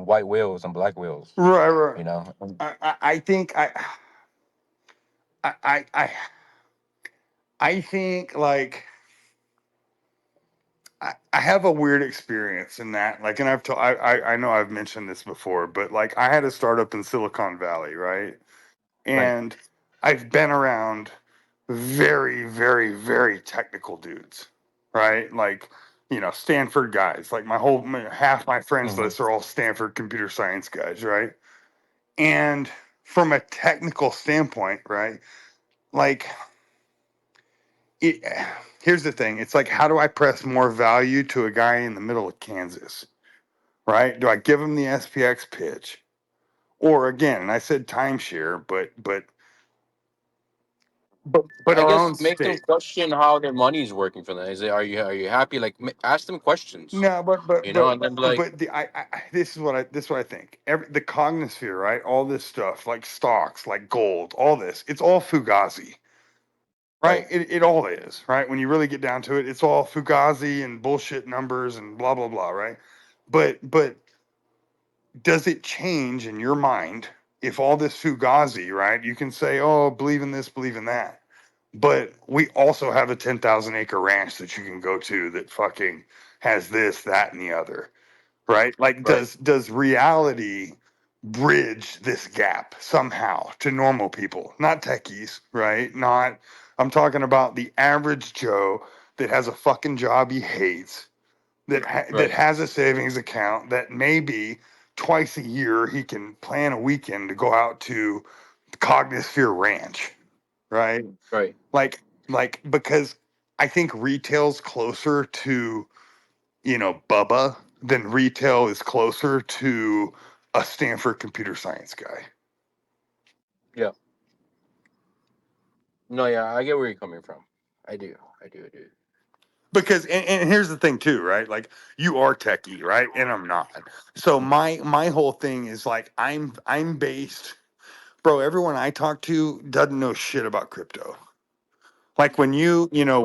white whales and black whales. Right, right. You know. I think I I I I think like I have a weird experience in that, like, and I know I've mentioned this before, but like I had a startup in Silicon Valley, right? Right. And I've been around very, very, very technical dudes, right? Like, Stanford guys. Like half my friends Hmm. list are all Stanford computer science guys, right? And from a technical standpoint, right? Like, it, here's the thing. It's like, how do I press more value to a guy in the middle of Kansas, right? Do I give him the SPX pitch? Or again, and I said timeshare, but I our guess own make them state. question how their money is working for them. Is it are you happy? Like, ask them questions. No, And then be like, this is what I think. The cognosphere, right? All this stuff, like stocks, like gold, all this, it's all fugazi, right? right, It all is, right? When you really get down to it, it's all fugazi and bullshit numbers and blah blah blah, right? But does it change in your mind if all this fugazi, right? You can say, oh, believe in this, believe in that. But we also have a 10,000 acre ranch that you can go to that fucking has this, that, and the other, right? Like, right, does reality bridge this gap somehow to normal people, not techies, right? Not, I'm talking about the average Joe that has a fucking job he hates, that right, has a savings account, that maybe twice a year he can plan a weekend to go out to Cognisphere Ranch, right? right. Like because I think retail's closer to, Bubba than retail is closer to a Stanford computer science guy. Yeah. No, yeah, I get where you're coming from. I do. I do. I do. Because and here's the thing too, right? Like you are techie, right? And I'm not. So my whole thing is like I'm based, bro, everyone I talk to doesn't know shit about crypto. Like when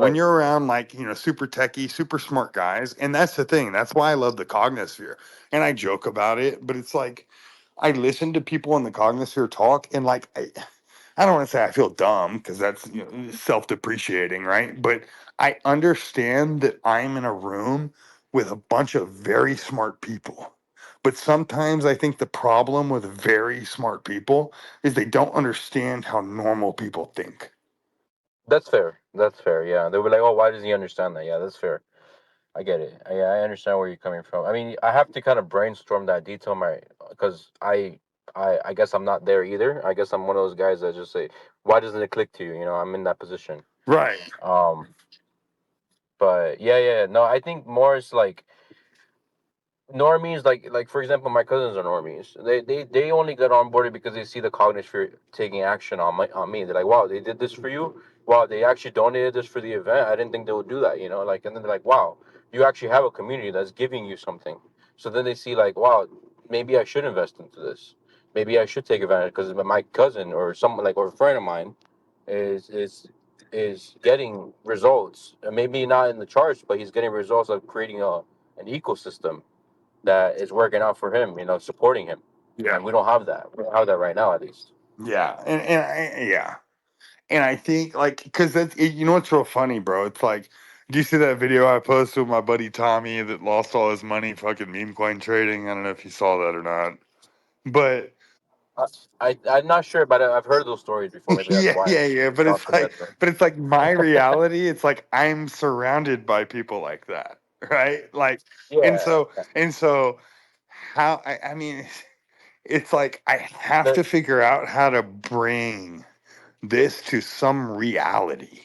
when Right. you're around like, super techie, super smart guys, and that's the thing. That's why I love the cognosphere. And I joke about it, but it's like I listen to people in the cognosphere talk and like I don't want to say I feel dumb because that's self-depreciating, right? But I understand that I'm in a room with a bunch of very smart people. But sometimes I think the problem with very smart people is they don't understand how normal people think. That's fair. That's fair. Yeah, they were like, "Oh, why does he understand that?" Yeah, that's fair. I get it. I understand where you're coming from. I mean, I have to kind of brainstorm that detail, my because I guess I'm not there either. I guess I'm one of those guys that just say, "Why doesn't it click to you?" You know, I'm in that position. Right. Um, but yeah. No, I think more is like normies, like for example, my cousins are normies. They only got onboarded because they see the cognitive taking action on me. They're like, wow, they did this for you. Wow, they actually donated this for the event. I didn't think they would do that. Like, and then they're like, wow, you actually have a community that's giving you something. So then they see like, wow, maybe I should invest into this. Maybe I should take advantage because my cousin or someone like or a friend of mine is is is getting results. Maybe not in the charts, but he's getting results of creating an ecosystem that is working out for him, supporting him. Yeah. And we don't have that. We don't have that right now, at least. Yeah. Yeah. And I think like because what's real funny, bro? It's like, do you see that video I posted with my buddy Tommy that lost all his money fucking meme coin trading? I don't know if you saw that or not, but I, I'm not sure, but I've heard those stories before. Maybe that's why yeah. it's not familiar. But it's like my reality. It's like I'm surrounded by people like that, right? Like, and Yeah. so and so, how I mean, it's like I have The, to figure out how to bring this to some reality,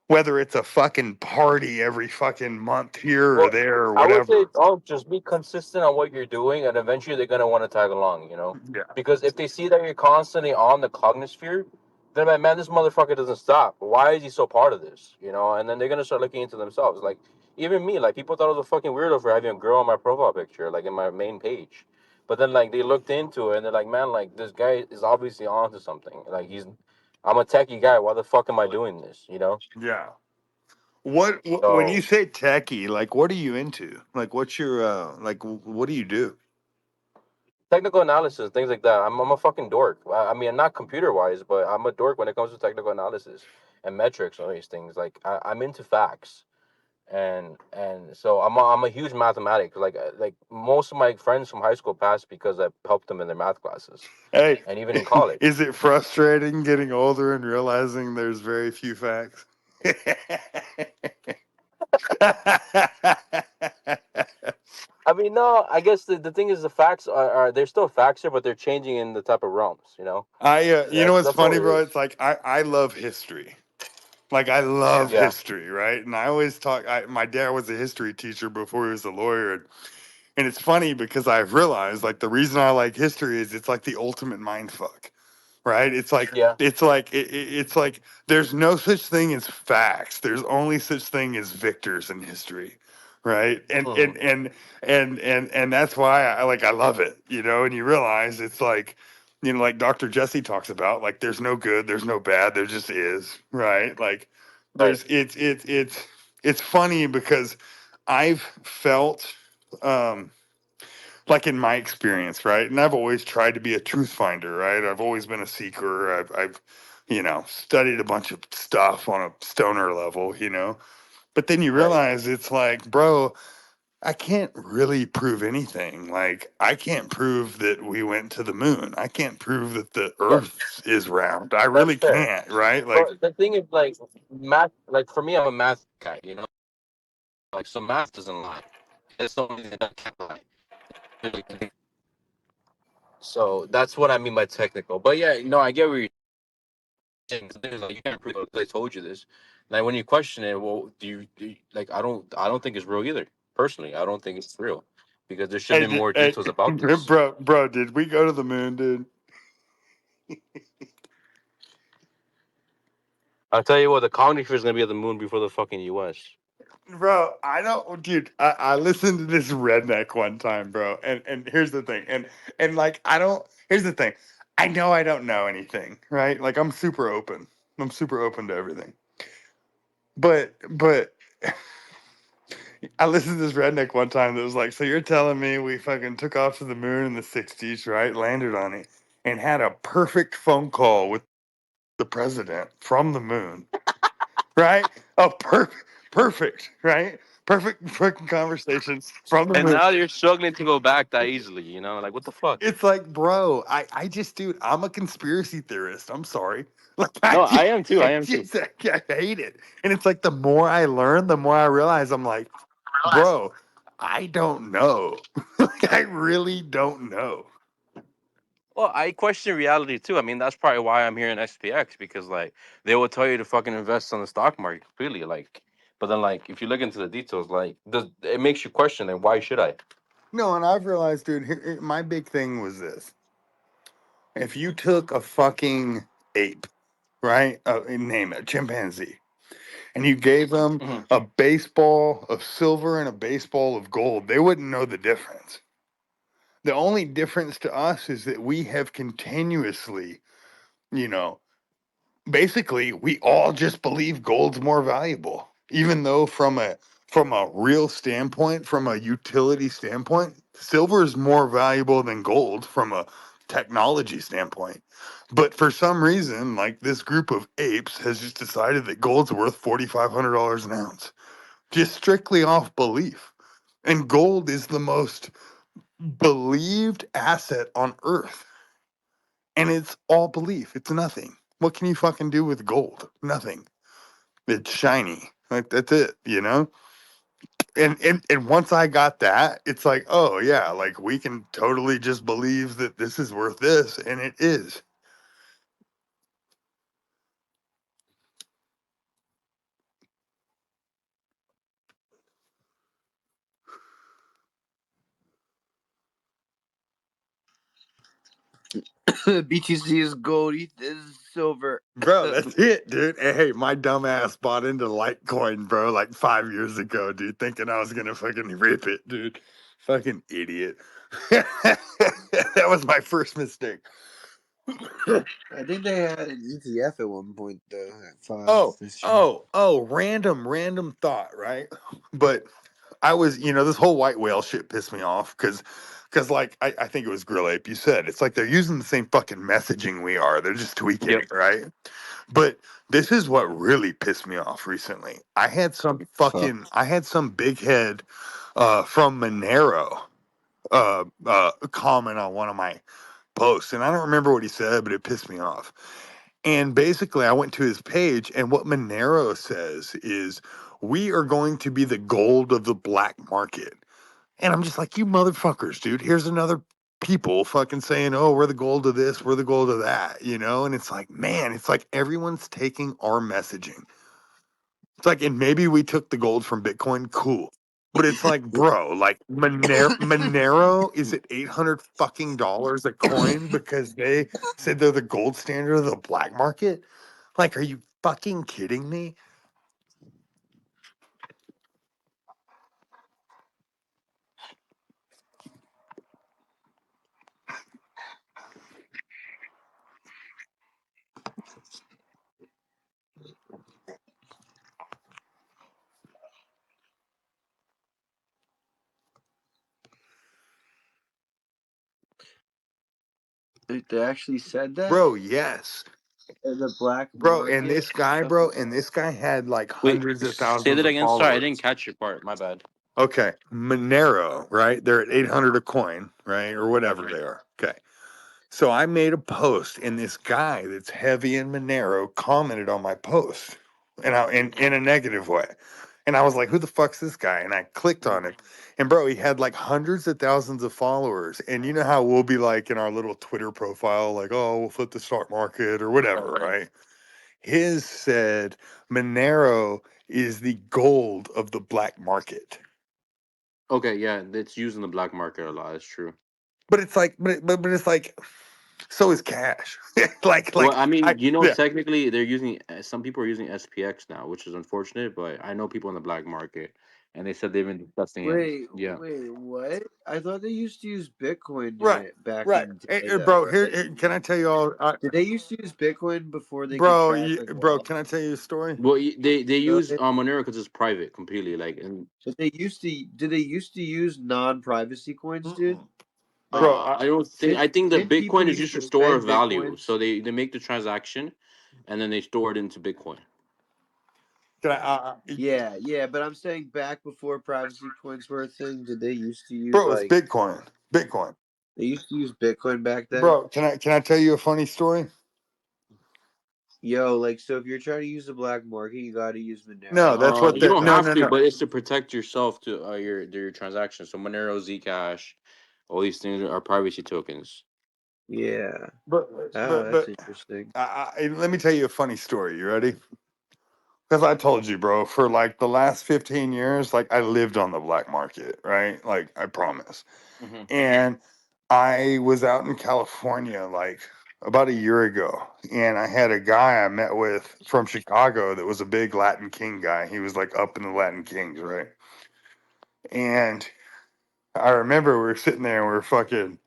whether it's a fucking party every fucking month here or Well, there or I would say, whatever. oh, just be consistent on what you're doing, and eventually they're gonna want to tag along. Yeah. Because if they see that you're constantly on the cognosphere, they're like, man, this motherfucker doesn't stop. Why is he so part of this? And then they're gonna start looking into themselves. Like even me, like people thought I was a fucking weirdo for having a girl on my profile picture, like in my main page. But then like they looked into it and they're like, man, like this guy is obviously onto something. Like I'm a techie guy. Why the fuck am I doing this? Yeah. When you So say techie, like what are you into? Like what's your what do you do? technical analysis, things like that. I'm a fucking dork. I mean, not computer wise, but I'm a dork when it comes to technical analysis and metrics and all these things. Like I'm into facts, and so I'm a huge mathematic. Like most of my friends from high school passed because I helped them in their math classes, Hey, and even in college. is it frustrating getting older and realizing there's very few facts? I mean, no, I guess the thing is the facts are they're still facts here, but they're changing in the type of realms. You know what's That's all funny, it bro? is. It's like I love history. Like I love Yeah, history, right? And I always talk. My dad was a history teacher before he was a lawyer, and it's funny because I've realized like the reason I like history is it's like the ultimate mind fuck, right? yeah. It's like there's no such thing as facts. There's only such thing as victors in history, right? Mhm. And that's why I love it, And you realize it's like, like Dr. Jesse talks about, like there's no good, there's no bad, there just is, right? Like Right. there's it's funny because I've felt like in my experience, right? And I've always tried to be a truth finder, right? I've always been a seeker. I've studied a bunch of stuff on a stoner level, But then you Right. realize it's like, bro, I can't really prove anything. Like, I can't prove that we went to the moon. I can't prove that the Yeah, Earth is round. I that's really fair. can't, right? Like, But the thing is, like math, like for me, I'm a math guy. Like so, math doesn't lie. It's the only thing that can't lie. So that's what I mean by technical. But yeah, no, I get what you're saying. The thing is, like, you can't prove it 'cause I told you this. Like when you question it, well, like? I don't think it's real either. Personally, I don't think it's real because there should be more hey, details about this. bro, did we go to the moon, dude? I'll tell you what, the cognitive is gonna be at the moon before the fucking U.S. Bro, I don't, dude. I listened to this redneck one time, bro, and here's the thing, and like I don't. Here's the thing, I know I don't know anything, right? Like I'm super open. I'm super open to everything. But I listened to this redneck one time that was like, so you're telling me we fucking took off to the moon in the 60s, right? Landed on it and had a perfect phone call with the president from the moon, right? Oh, perfect, right? Perfect fucking conversation from the And moon. now you're struggling to go back that easily. You know, like what the fuck? It's like, bro, I just, dude, I'm a conspiracy theorist. I'm sorry. Like, No, I am too. I am too. I hate it. And it's like, the more I learn, the more I realize I'm like, bro, I don't know. Like, I really don't know. Well, I question reality too. I mean, that's probably why I'm here in SPX because like they will tell you to fucking invest on the stock market completely. Like, but then like if you look into the details, like it makes you question. Like, why should I? No, and I've realized, dude, my big thing was this. If you took a fucking ape, right? Name it, chimpanzee, and you gave them Mhm. a baseball of silver and a baseball of gold, they wouldn't know the difference. The only difference to us is that we have continuously, you know, basically we all just believe gold's more valuable, even though from a real standpoint, from a utility standpoint, silver is more valuable than gold from a technology standpoint. But for some reason, like this group of apes has just decided that gold's worth $4,500 an ounce, just strictly off belief. And gold is the most believed asset on earth. And it's all belief. It's nothing. What can you fucking do with gold? Nothing. It's shiny. Like that's it, you know? And once I got that, it's like, oh yeah, like we can totally just believe that this is worth this, and it is. BTC is gold, ETH is silver. Bro, that's it, dude. And hey, my dumb ass bought into Litecoin, bro, like 5 years ago, dude, thinking I was gonna fucking rip it, dude. Fucking idiot. That was my first mistake. I think they had an ETF at one point though, at 5 Oh, this year. random thought, right? But I was, this whole white whale shit pissed me off because like I think it was Grill Ape. You said it's like they're using the same fucking messaging we are. They're just tweaking Yep. it, right? But this is what really pissed me off recently. Fuck. I had some big head from Monero comment on one of my posts, and I don't remember what he said, but it pissed me off. And basically, I went to his page, and what Monero says is, we are going to be the gold of the black market. And I'm just like, you motherfuckers, dude. Here's another people fucking saying, oh, we're the gold of this, we're the gold of that, you know? And it's like, man, it's like everyone's taking our messaging. It's like, and maybe we took the gold from Bitcoin, cool. But it's like, bro, like Monero is at $800 a coin because they said they're the gold standard of the black market. Like, are you fucking kidding me? They actually said that? Bro, yes. The black Bro, market? and this guy had like Wait, hundreds of say thousands that of again. Sorry, I followers. didn't catch your part. My bad. Okay, Monero, right? They're at 800 a coin, right? Or whatever Gotcha. they are. Okay. So I made a post, and this guy that's heavy in Monero commented on my post, and in a negative way. And I was like, "Who the fuck's this guy?" And I clicked on him, and bro, he had like hundreds of thousands of followers. And you know how we'll be like in our little Twitter profile, like, "Oh, we'll flip the stock market" or whatever, Right. right? His said Monero is the gold of the black market. Okay, yeah, it's used in the black market a lot. It's true. But it's like, but it's like, so is cash. like, Well, like I I mean, yeah. technically they're using some people are using SPX now, which is unfortunate. But I know people in the black market and they said they've been discussing it. Wait, Yeah. what? I thought they used to use Bitcoin Right, back right. in the Hey, day, hey, though, bro, right? can I tell you all? Did they used to use Bitcoin before they could track like Bro, wallets can I tell you a story? Well, they and use shit? Monero because it's private completely. Like, and But did they used to use non-privacy coins, dude? Mm-mm. Like, Bro, I don't think. I think the didn't people Bitcoin is used just a to store of spend value. Bitcoins? So they make the transaction, and then they store it into Bitcoin. can I? Yeah, but I'm saying back before privacy coins were a thing, did they used to use Bro, it's like Bitcoin. Bitcoin. they used to use Bitcoin back then? Bro, can I tell you a funny story? Yo, like so if you're trying to use the black market, you got to use No, Monero. that's what You the don't no have no to, no. but it's to protect yourself to your transactions. So Monero, Zcash, all these things are privacy tokens. Yeah. But Oh, but that's but interesting. let me tell you a funny story. You ready? Because I told you, bro, for like the last 15 years, like I lived on the black market, right? Like I promise. Hmm. And I was out in California like about a year ago, and I had a guy I met with from Chicago that was a big Latin King guy. He was like up in the Latin Kings, right? And I remember we were sitting there and we were fucking,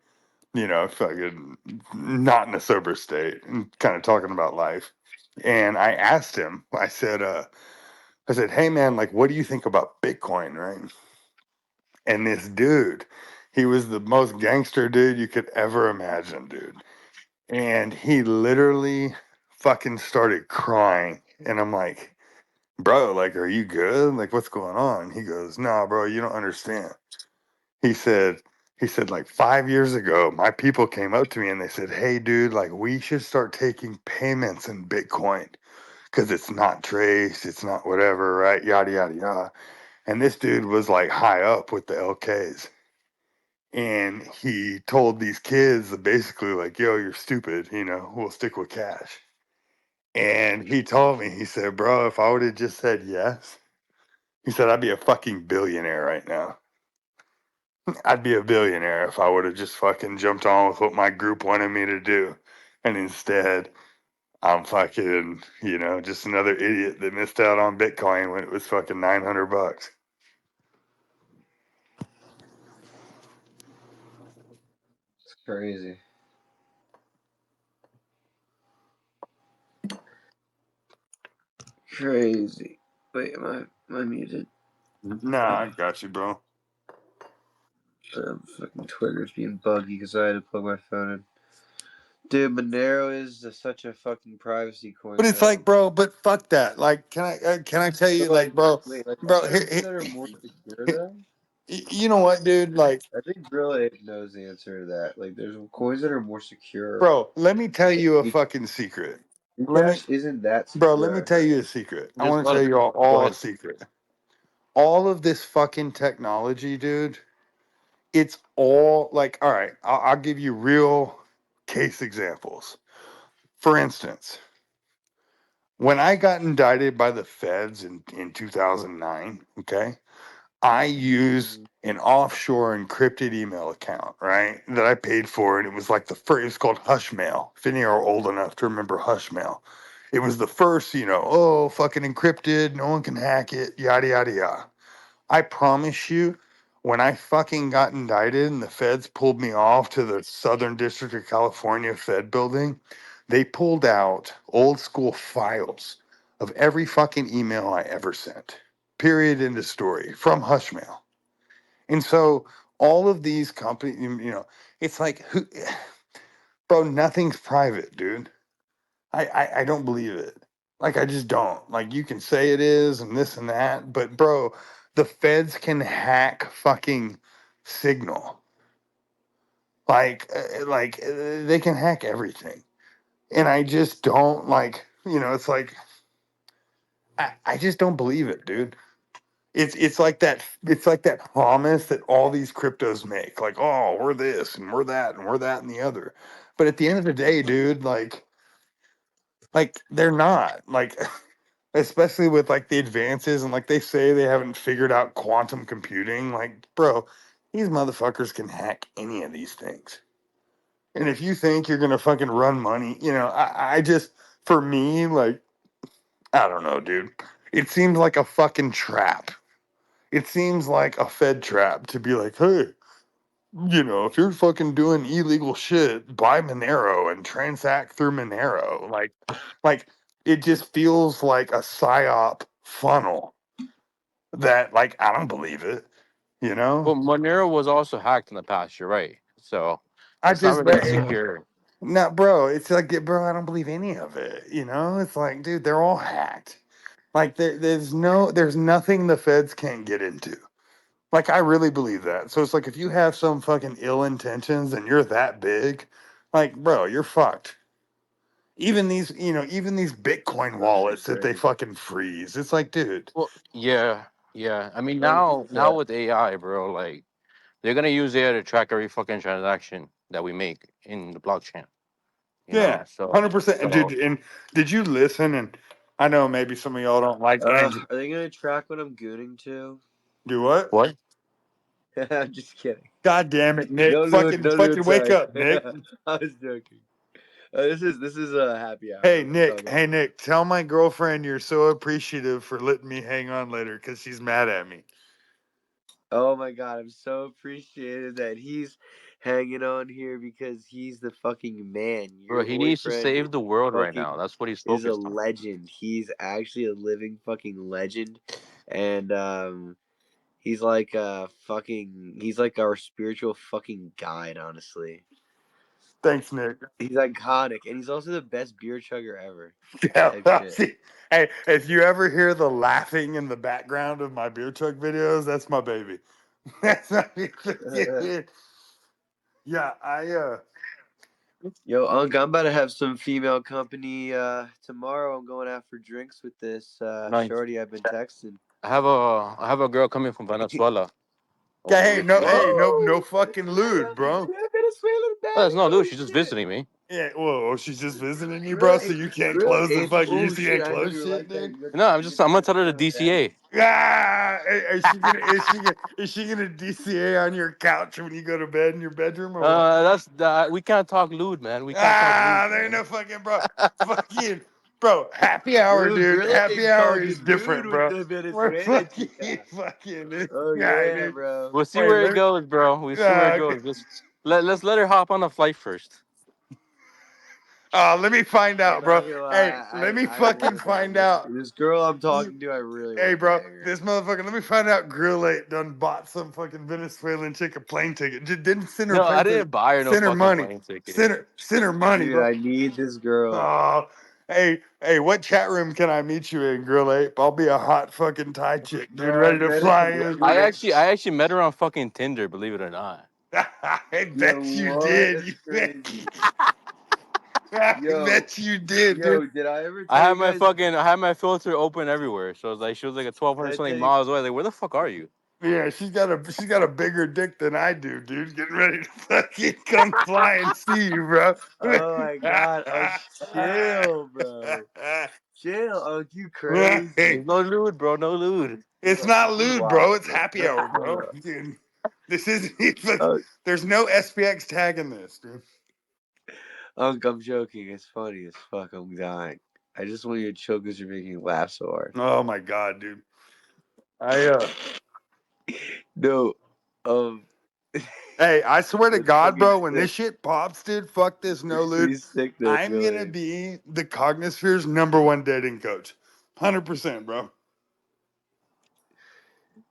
fucking not in a sober state and kind of talking about life. And I asked him, I said, hey man, like, what do you think about Bitcoin, right? And this dude, he was the most gangster dude you could ever imagine, dude. And he literally fucking started crying. And I'm like, bro, like, are you good? Like, what's going on? He goes, nah, bro, you don't understand. He said, like 5 years ago, my people came up to me and they said, hey, dude, like, we should start taking payments in Bitcoin because it's not traced, it's not whatever, right? Yada, yada, yada. And this dude was like high up with the LKs. And he told these kids that basically, like, yo, you're stupid, we'll stick with cash. And he told me, he said, bro, if I would have just said yes, he said, I'd be a fucking billionaire right now. I'd be a billionaire if I would have just fucking jumped on with what my group wanted me to do. And instead, I'm fucking, just another idiot that missed out on Bitcoin when it was fucking $900. It's crazy. Crazy. Wait, am I muted? Nah, I got you, bro. Fucking Twitter's being buggy because I had to plug my phone in. Dude, Monero is such a fucking privacy But coin, it's though. like, bro, but fuck that. Like, can I tell you, But like, like, bro, wait, like, bro, aren't there ones that are more secure though? you know what, dude? Like, I think Drill Ape knows the answer to that. Like, there's coins that are more secure. bro, let me tell you a Like, fucking secret. Let me, Zcash isn't that bro, let me secure. I tell heard. you a secret. I Just want to tell you go all a ahead. secret. All of this fucking technology, dude, it's all like, all right, I'll give you real case examples. For instance, when I got indicted by the feds in 2009, okay, I used Mhm. an offshore encrypted email account, right? That I paid for, and it was like the first. It was called Hushmail. If any are old enough to remember Hushmail, it was the first. Oh, fucking encrypted. No one can hack it. Yada yada yada. I promise you, when I fucking got indicted and the feds pulled me off to the Southern District of California Fed building, they pulled out old school files of every fucking email I ever sent. Period. End of story from Hushmail. And so all of these companies, it's like, bro, nothing's private, dude. I don't believe it. Like, I just don't. Like, you can say it is and this and that, but bro, the feds can hack fucking Signal. They can hack everything. And I just don't it's like, I just don't believe it, dude. It's like that promise that all these cryptos make. Like, oh, we're this and we're that and we're that and the other. But at the end of the day, dude, like they're not. Like especially with like the advances and like they say they haven't figured out quantum computing. Like, bro, these motherfuckers can hack any of these things. And if you think you're gonna fucking run money, I just for me, like, I don't know, dude. It seems like a fucking trap. it seems like a Fed trap to be like, hey, if you're fucking doing illegal shit, buy Monero and transact through Monero. Like it just feels like a psyop funnel that, like, I don't believe it. Well, Monero was also hacked in the past. You're right. So I it's not just, really secure. no, bro. It's like, bro, I don't believe any of it. It's like, dude, they're all hacked. Like there's nothing the feds can't get into. Like, I really believe that. So it's like, if you have some fucking ill intentions and you're that big, like, bro, you're fucked. Even these Bitcoin wallets that they fucking freeze. It's like, dude, Well, yeah, yeah. I mean, Like, now with AI, bro, like they're gonna use AI to track every fucking transaction that we make in the blockchain. yeah, So 100%. And did you listen? And I know maybe some of y'all don't like Andrew. are they gonna track what I'm gooning to? Do what? what? I'm just kidding. God damn it, Nick! No, dude, Fucking no, dude. wake Sorry, up, Nick. I was joking. This is a happy hour. Hey I'm gonna Nick, calm hey down. Nick, tell my girlfriend you're so appreciative for letting me hang on later because she's mad at me. Oh my god, I'm so appreciated that he's hanging on here because he's the fucking man. Bro, Your he needs to boyfriend save the world right fucking now. That's what he's is a focused on. legend. He's actually a living fucking legend, and he's like he's like our spiritual fucking guide. Honestly, Thanks, Nick. he's iconic, and he's also the best beer chugger ever. Yeah, Type shit. see, hey, if you ever hear the laughing in the background of my beer truck videos, that's my baby. That's my baby. Yeah, Yo, Unc, I'm about to have some female company tomorrow. I'm going out for drinks with this Nice. shorty I've been texting. I have a girl coming from Venezuela. yeah, Hopefully, no fucking lewd, bro. Venezuelan Oh, that's baddie. no, dude. Oh She's just shit. visiting me. Yeah, whoa, she's just visiting you, bro. So you can't close the fuck. You Oh shit, can't I didn't know close you were shit, like that. dude. No, I'm gonna tell her to DCA. Ah, is she gonna DCA on your couch when you go to bed in your bedroom or what? We can't talk lewd, man. We can't talk lewd, Ah, there ain't man. no fucking bro. Fuck you, bro. Happy hour, Bro, dude. girl Happy ain't hour is talking different, nude with bro. the We're Venezuela fucking chica. this Oh guy, yeah, dude. bro. We'll see Wait, where it goes, bro. We'll see where it okay. goes. Let's let her hop on the flight first. Let me find I'm out, not bro. gonna Hey, lie, let me I fucking really man, find out. this girl I'm talking to, I really Hey, want to bro, bang her. this motherfucker. Let me find out. Grill 8 done bought some fucking Venezuelan chick a plane ticket. Just didn't send her a No, I plane ticket. didn't buy her no Send her fucking money. plane ticket. Send her money, Dude, bro. I need this girl. Oh, hey, what chat room can I meet you in, Grill Ape? I'll be a hot fucking Thai chick, dude, Bro, ready I to met her fly from in. I actually met her on fucking Tinder. Believe it or not. I Yo, bet you what? did. That's crazy. I Yo, bet you did, dude. did I ever tell you guys? I had my filter open everywhere. So she was like a Did 1,200 I tell something you? miles away. Like, where the fuck are you? Yeah, she's got a bigger dick than I do, dude. Getting ready to fucking come fly and see you, bro. Oh my god, chill, bro. Chill, you crazy. There's no lewd, bro. No lewd. It's not You lewd, wild, bro. It's bro. happy hour, bro. Bro. Dude, this isn't. Oh, There's no SPX tag in this, dude. Unc, I'm joking. It's funny as fuck. I'm dying. I just want you to chill because you're making me laugh so hard. Oh my god, dude. I No, Hey, I swear to that's God, fucking bro, when this sick. shit pops, dude, fuck this no lewd. He's sick though, I'm gonna Grilly. be the Cognisphere's #1 dating coach. 100%, bro.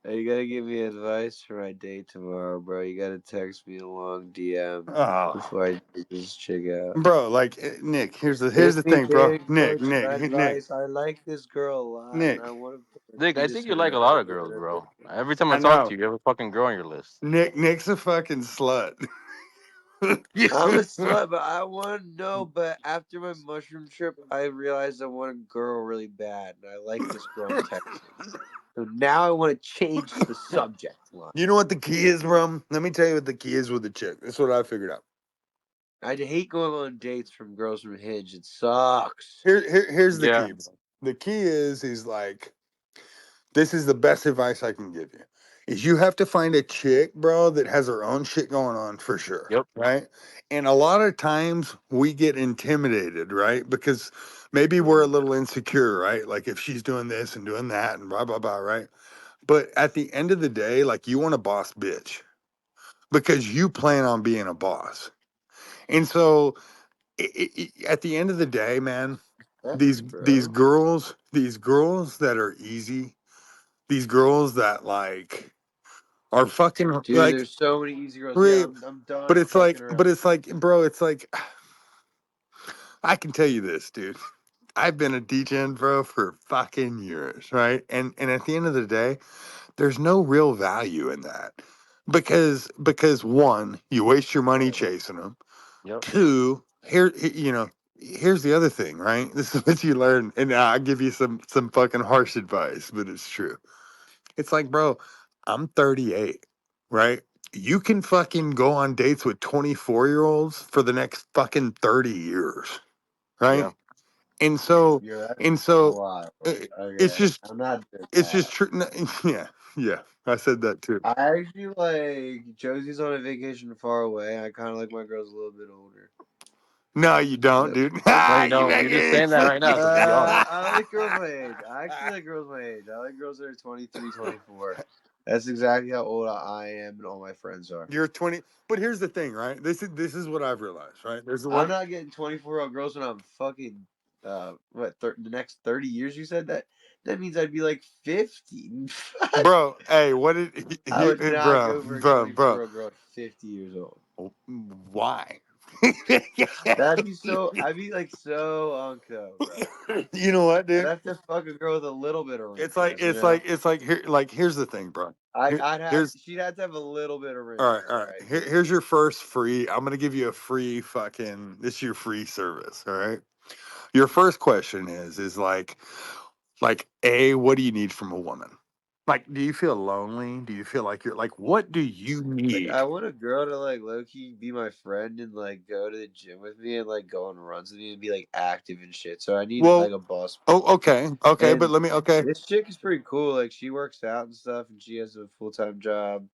Hey, you gotta give me advice for my date tomorrow, bro. You gotta text me a long DM Oh, before I take this chick out. bro, like Nick, here's Give the me thing, bro. dating Nick, coach Nick, Nick, advice. I like this girl a lot, and Nick. I want to put my Dick, I penis think in you like her a lot ass of and girls, let her bro. dick. Every time I I talk to know. you, you have a fucking girl on your list. Nick's a fucking slut. I'm a slut, but I want to know. But after my mushroom trip, I realized I want a girl really bad, and I like this girl I'm texting. So now I want to change the subject line. You know what the key is, bro? Let me tell you what the key is with the chick. That's what I figured out. I hate going on dates from girls from Hinge. It sucks. Here's the Yeah. key, bro. The key is like, this is the best advice I can give you. Is you have to find a chick, bro, that has her own shit going on for sure. Yep. Right. And a lot of times we get intimidated, right? Because maybe we're a little insecure, right? Like if she's doing this and doing that and blah, blah, blah, right? But at the end of the day, like you want a boss bitch because you plan on being a boss. And so at the end of the day, man, Thanks, these bro. girls that are easy, these girls that like are fucking Dude, like there's so many easy girls. Yeah, re- I'm but done it's fucking like around. bro, it's like I can tell you this, dude. I've been a DGen bro for fucking years, right? And at the end of the day, there's no real value in that. Because one, you waste your money chasing them. Yep. Two, here's the other thing, right? This is what you learn, and I'll give you some fucking harsh advice, but it's true. It's like, bro, I'm 38, right? You can fucking go on dates with 24-year-olds for the next fucking 30 years, right? Yeah. And so, Yeah, that's and so, wild. it's Okay, just, I'm not doing it's just that. true. Yeah, yeah. I said that too. I actually like Josie's on a vacation far away. I kind of like my girls a little bit older. No, you don't, That- dude. No, you You don't. make You're just it saying that right now because you're young. I like girls my age. I actually like girls my age. I like girls that are 23, 24. That's exactly how old I am and all my friends are. You're 20, but here's the thing, right? This is what I've realized, right? There's I'm one, not getting 24-year-old girls when I'm fucking the next 30 years. You said that. That means I'd be like 50. bro. Hey, what did I would not bro, go for a bro, bro? 24-year-old girl at 50 years old. Why? That'd be so. I'd be like so unco, bro. You know what, I'd dude? have to fuck a girl with a little bit of It's like wrinkles, you it's know. like it's like here. Like here's the thing, bro. I'd have. Here's She'd have to have a little bit of all right, wrinkles. all All right. right. Here's your first free. I'm gonna give you a free fucking. This is your free service. All right. Your first question is like a what do you need from a woman? Like, do you feel lonely? Do you feel like you're like what do you Like need? I want a girl to like low key be my friend and like go to the gym with me and like go on runs with me and be like active and shit. So I need like Well, a boss. oh, okay, but And let me. Okay, this chick is pretty cool. Like she works out and stuff, and she has a full-time job.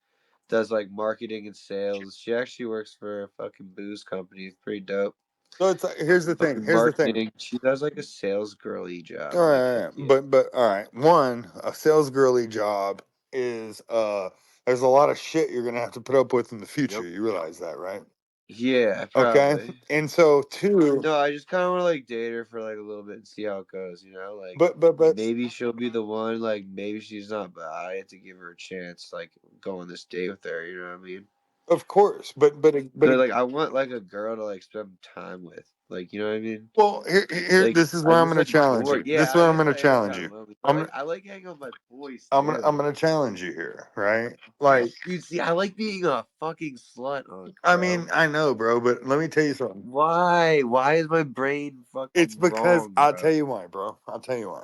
Does like marketing and sales. She actually works for a fucking booze company. It's pretty dope. so it's like here's the thing. Fucking Here's the thing. marketing. She does like a sales girly job. All Like right, all heck right. yeah. But all right. One, a sales girly job is there's a lot of shit you're gonna have to put up with in the future. Yep. You realize that, right? Yeah, Okay. probably. And so two, No, I just kind of want to like date her for like a little bit and see how it goes. You know, like but maybe she'll be the one. Like maybe she's not, but I have to give her a chance. Like go on this date with her. You know what I mean? of course, but So like I want like a girl to like spend time with. Like you know what I mean? well, here Like this is I'm where I'm just gonna like challenge bored. you. This Yeah, is I where I'm guess gonna I am challenge kind of you. lonely, but I'm I like hanging out with my boys I'm too. gonna challenge you here, right? Like, Dude, see, I like being a fucking slut, I bro. mean, I know, bro, but let me tell you something. Why? Why is my brain It's fucking because wrong, I'll tell bro? you why, bro. I'll tell you why.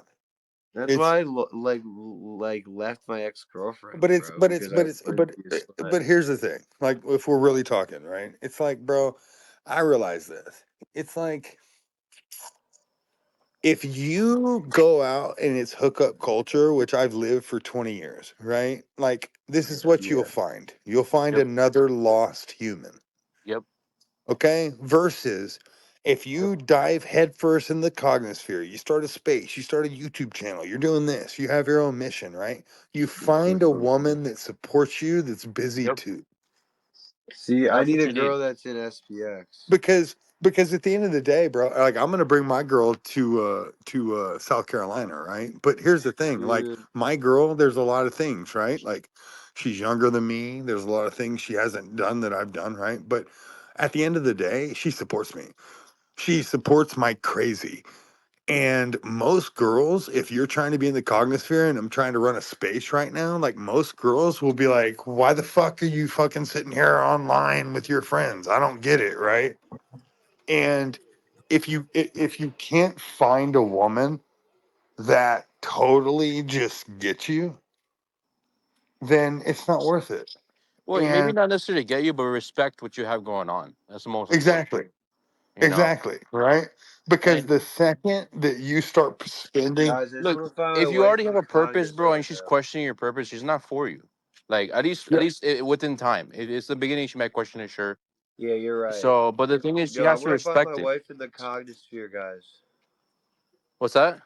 That's It's why I like left my ex but girlfriends, it's bro, but it's because I but it's wanted to be a slut. but here's the thing. Like if we're really talking, right? It's like, bro, I realize this. It's like if you go out and it's hookup culture, which I've lived for 20 years, right? Like this is what you'll Yeah. find. You'll find Yep. another lost human. Yep. Okay? Versus if you dive headfirst in the cognosphere, you start a space, you start a YouTube channel, you're doing this, you have your own mission, right? You find a woman that supports you that's busy Yep. too. See, I That's need what a you need. girl that's in SPX. Because at the end of the day, bro, like I'm gonna bring my girl to South Carolina, right? But here's the thing, like Dude, my girl, there's a lot of things, right? Like she's younger than me. There's a lot of things she hasn't done that I've done, right? But at the end of the day, she supports me. She supports my crazy. And most girls, if you're trying to be in the cognosphere and I'm trying to run a space right now, like most girls will be like, why the fuck are you fucking sitting here online with your friends? I don't get it, right? And if you can't find a woman that totally just gets you, then it's not worth it. Well, maybe And not necessarily get you, but respect what you have going on. That's the most important exactly, thing, you know? exactly, right? Because And the second that you start spending, guys, I just look, want to find my if you wife already in have the a purpose, Congress bro, right and she's now. questioning your purpose, she's not for you. Like at yeah, least within time. It's the beginning. She might question it, sure. Yeah, you're right. So, but the thing is, she Yo, I has to want to find my respect it. wife in the Cognosphere, guys. What's that?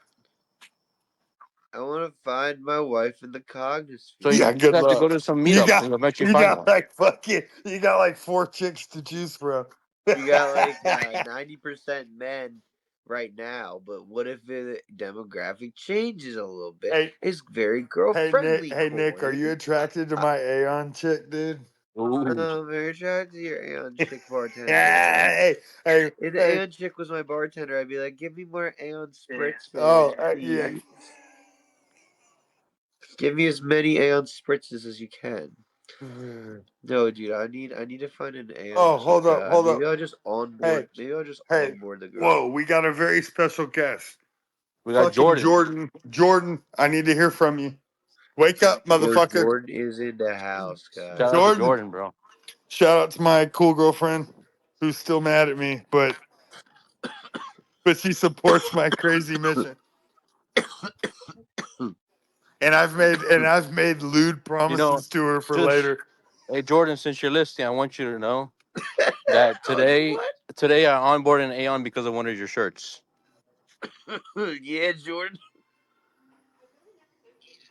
I want to find my wife in the cognisphere. So Yeah, you just good have to go luck. to some You meetups got and eventually you find got one. like fucking you got like 4 chicks to choose from. You got like 90% men right now, but what if the demographic changes a little bit? Hey, It's very girl friendly. Hey Nick, are you attracted to my Aeon chick, dude? Ooh. Very attracted to your Aeon chick bartender. hey, hey, If the hey. Aeon chick was my bartender, I'd be like, give me more Aeon spritz, Oh, man. yeah. Please. Give me as many Aeon spritzes as you can. No, dude, I need to find an Aeon. Oh, hold chick. up, hold Maybe up. I'll just onboard. Maybe I'll just Hey, onboard the girl. whoa, we got a very special guest. We got Fucking Jordan. Jordan, I need to hear from you. Wake up, Yo, motherfucker. Jordan is in the house, guys. Shout out to Jordan, bro. Shout out to my cool girlfriend who's still mad at me, but she supports my crazy mission. And I've made lewd promises to her for later. Hey Jordan, since you're listening, I want you to know that today I onboarded an Aeon because of one of your shirts. Yeah, Jordan.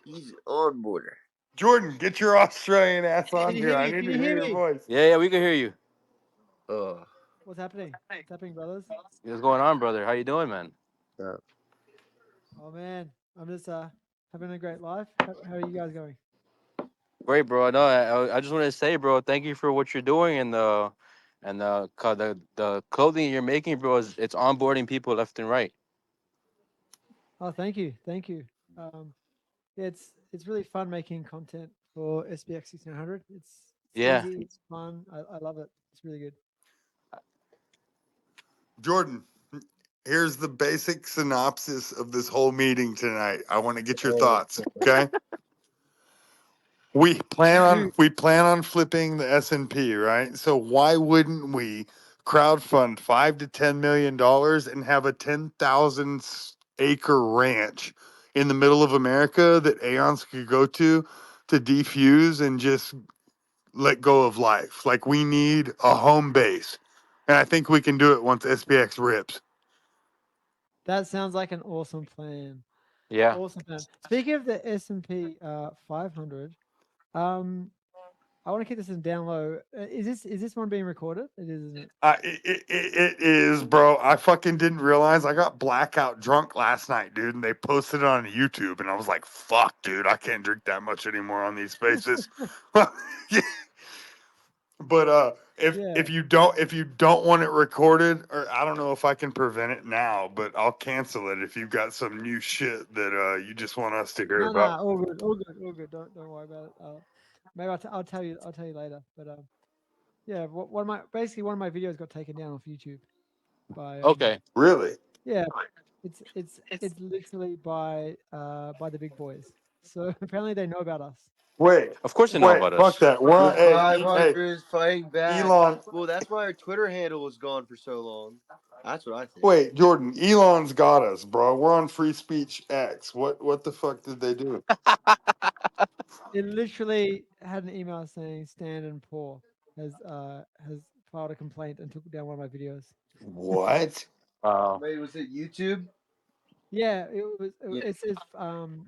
He's on border. Jordan, get your Australian ass on Can you here. hear I me? need Can to you hear hear your me? voice. Yeah, we can hear you. Oh, What's happening? What's happening, brothers? What's going on, brother? How you doing, man? Oh man, I'm just having a great life. How are you guys going? Great, bro. No, I just wanted to say, bro, thank you for what you're doing and the clothing you're making, bro. It's onboarding people left and right. Oh, thank you, thank you. Yeah, it's really fun making content for SPX6900. It's Yeah. easy, it's fun. I love it. It's really good. Jordan, here's the basic synopsis of this whole meeting tonight. I want to get your Oh. thoughts, okay? We plan Shoot. on flipping the S&P, right? So why wouldn't we crowdfund 5 to 10 million dollars and have a 10,000 acre ranch in the middle of America that Aeons could go to defuse and just let go of life? Like, we need a home base. And I think we can do it once SPX rips. That sounds like an awesome plan. Yeah. Awesome plan. Speaking of the S&P 500, I want to keep this in down low. Is this one being recorded? It is, isn't it? It is, bro. I fucking didn't realize I got blackout drunk last night, dude, and they posted it on YouTube, and I was like, "Fuck, dude, I can't drink that much anymore on these spaces." But Yeah. if you don't want it recorded, or I don't know if I can prevent it now, but I'll cancel it if you've got some new shit that you just want us to hear No, about. all good, all good, all good. Don't worry about it. Maybe I'll tell you later. But yeah, one of my videos got taken down off YouTube by Okay. Really? yeah, it's literally by the big boys. So apparently they know about us. Wait, Of course they know about fuck us. that. We're on, The 500 is fighting back. Elon. Well, that's why our Twitter handle was gone for so long. That's what I think. Wait, Jordan, Elon's got us, bro. We're on Free Speech X. What the fuck did they do? It literally had an email saying Stand and Poor has filed a complaint and took down one of my videos. What? Wait, was it YouTube? Yeah, it was. Yeah. It says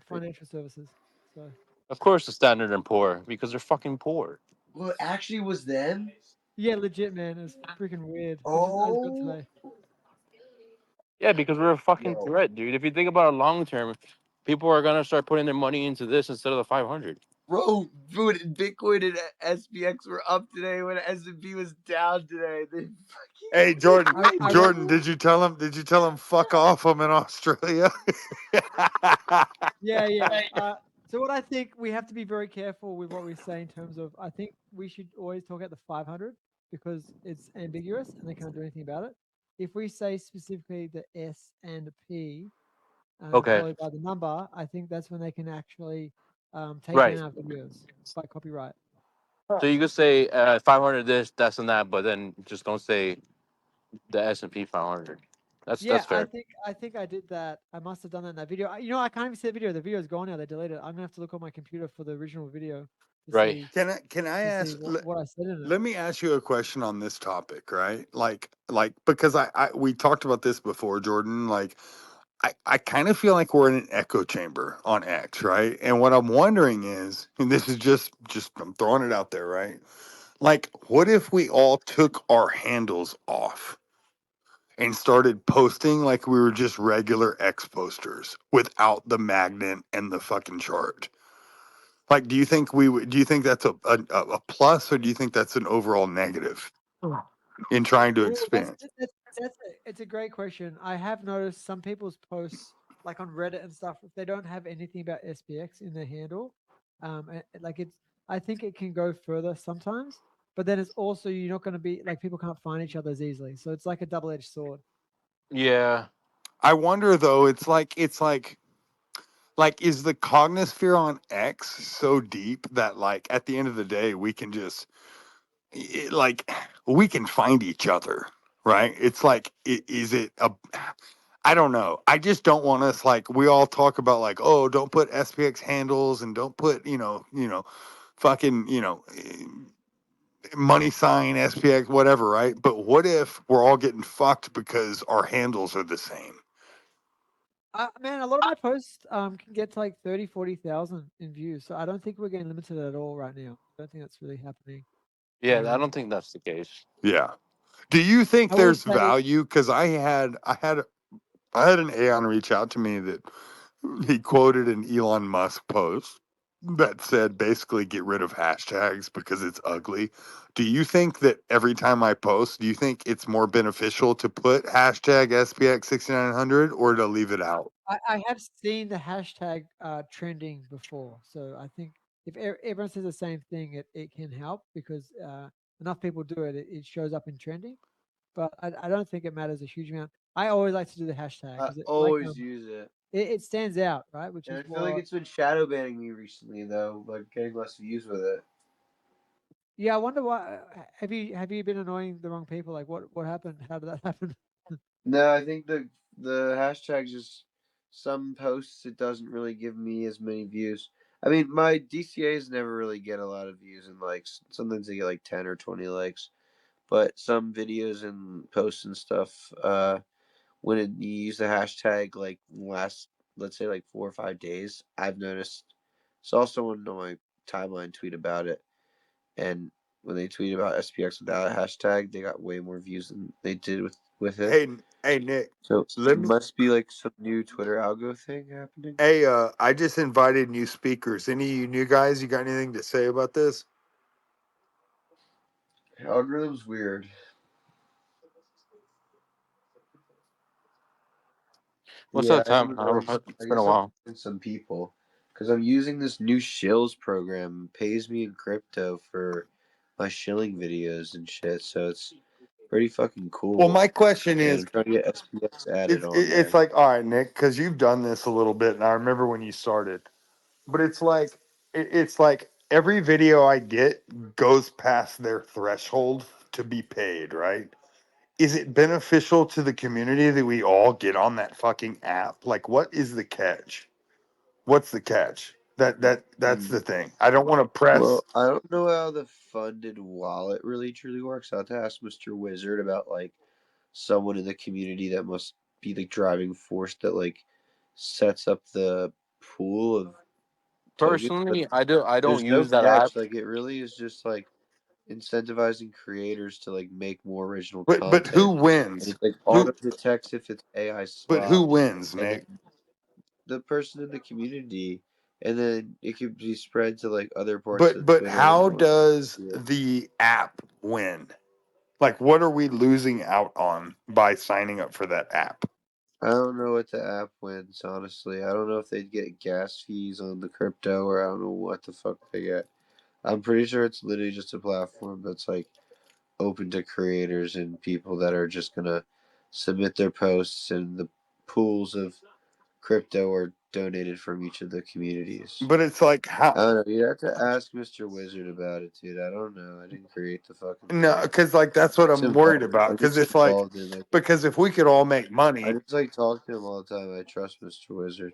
financial services. So Of course, the Standard and Poor because they're fucking poor. Well, it actually was them. yeah, legit, man. It's freaking weird. I just got today. Yeah, because we're a fucking Yo. threat, dude. If you think about it long term, people are gonna start putting their money into this instead of the 500. Bro, dude, Bitcoin and SPX were up today when S&P was down today. They fucking Hey, Jordan. I Jordan, did you tell him? Did you tell him fuck off? I'm in Australia. Yeah, yeah. So what I think we have to be very careful with what we say in terms of. I think we should always talk about the 500 because it's ambiguous and they can't do anything about it. If we say specifically the S and P, Okay. followed by the number, I think that's when they can actually take Right. down our videos by copyright. So you could say 500 this, that's, and that, but then just don't say the S&P 500. That's Yeah, fair. I think I did that. I must have done that in that video. I can't even see the video. The video is gone now. They deleted it. I'm gonna have to look on my computer for the original video to Right. see Can I to see ask? what I said in it. Let me ask you a question on this topic, right? Like because I we talked about this before, Jordan. Like, I kind of feel like we're in an echo chamber on X, right? And what I'm wondering is, and this is just I'm throwing it out there, right? Like, what if we all took our handles off and started posting like we were just regular X posters without the magnet and the fucking chart? Like, do you think we would? Do you think that's a plus, or do you think that's an overall negative in trying to Well, expand? it's a great question. I have noticed some people's posts, like on Reddit and stuff, if they don't have anything about SPX in their handle, like I think it can go further sometimes. But then it's also you're not going to be like people can't find each other as easily, so it's like a double-edged sword. Yeah. I wonder though. Like is the cognosphere on X so deep that like at the end of the day we can just like we can find each other, right? It's like is it a I don't know. I just don't want us like we all talk about like, oh, don't put SPX handles and don't put, fucking, money sign SPX whatever, right? But what if we're all getting fucked because our handles are the same? Man, a lot of my posts can get to like 30, 40,000 in views, so I don't think we're getting limited at all right now. I don't think that's really happening. Yeah, I don't think that's the case. Yeah. Do you think I will there's say, value? Because I had an Aeon reach out to me that he quoted an Elon Musk post that said basically get rid of hashtags because it's ugly. Do you think that every time I post, do you think it's more beneficial to put hashtag SPX6900 or to leave it out? I have seen the hashtag trending before, so I think if everyone says the same thing, it can help because enough people do it, it shows up in trending. But I don't think it matters a huge amount. I always like to do the hashtag I because it like always use it. it stands out, right? Which And is I feel like what. it's been shadow banning me recently though, like getting less views with it. Yeah, I wonder why. Have you been annoying the wrong people? Like what happened? How did that happen? No, I think the hashtag just some posts it doesn't really give me as many views. I mean, my DCAs never really get a lot of views and likes. Sometimes they get like 10 or 20 likes. But some videos and posts and stuff, when you use the hashtag like last, let's say like 4 or 5 days, I've noticed. Saw someone on my timeline tweet about it, and when they tweet about SPX without a hashtag, they got way more views than they did with it. Hey, hey, Nick, So let it me. must be like some new Twitter algo thing happening. Hey, I just invited new speakers. Any of you new guys, you got anything to say about this? Algorithm's weird. What's Yeah, up, Tom? I It's been a guess I'm while. in some people because I'm using this new Shills program. It pays me in crypto for my shilling videos and shit. So it's pretty fucking Well, cool. my question And is, I'm trying to get SPX added it's on it's there. like, all right, Nick, because you've done this a little bit, and I remember when you started. But it's like it's like every video I get goes past their threshold to be paid, right? Is it beneficial to the community that we all get on that fucking app? Like, what is the catch? What's the catch? That's Hmm. the thing. I don't want to press. Well, I don't know how the funded wallet really truly works. I'll have to ask Mr. Wizard about like someone in the community that must be the driving force that like sets up the pool of tokens. But Personally, I don't there's no use that app. catch. Like it really is just like incentivizing creators to like make more original But who content, and wins? it like auto Who detects if it's AI but who slop, wins, and Nick? then the person in the community, and then it could be spread to like other parts of But Twitter and how whatnot. does Yeah. the app win? Like, what are we losing out on by signing up for that app? I don't know what the app wins, honestly. I don't know if they'd get gas fees on the crypto, or I don't know what the fuck they get. I'm pretty sure it's literally just a platform that's like open to creators and people that are just gonna submit their posts, and the pools of crypto are donated from each of the communities. But it's like I how don't know. You have to ask Mr. Wizard about it, dude. I don't know. I didn't create the fucking no, thing. because like that's what It's I'm worried involved. about. I'm Because just it's like involved in it. because if we could all make I money, just like talk to him all the time. I trust Mr. Wizard.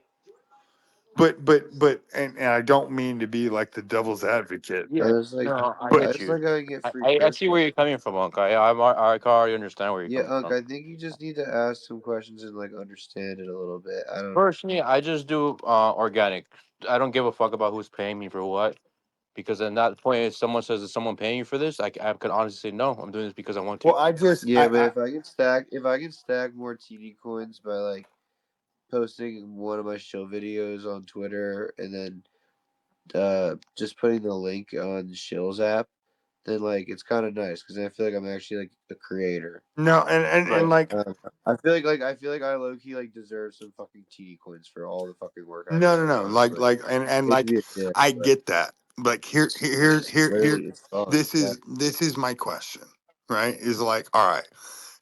and I don't mean to be like the devil's advocate, Yeah, I was like, no, I but I get just you. like how I get free I see where crypto. you're coming from, Unc. I can already understand where you're Yeah, coming Unc, from. I think you just need to ask some questions and like understand it a little bit. I don't. Personally, I just do organic. I don't give a fuck about who's paying me for what. Because at that point, if someone says, "Is someone paying you for this?" I could honestly say, "No, I'm doing this because I want to." well, I just Yeah, but if I can stack more TD coins by like posting one of my show videos on Twitter and then just putting the link on Shill's app, then like it's kind of nice because I feel like I'm actually like a creator. no, and Like like I feel like I low key like deserve some fucking TD coins for all the fucking work I no, put no, in. no, Honestly, and hate to like be a dick, I but get that. Like here, literally it's fun. Like, this is my question, right? Is like, all right,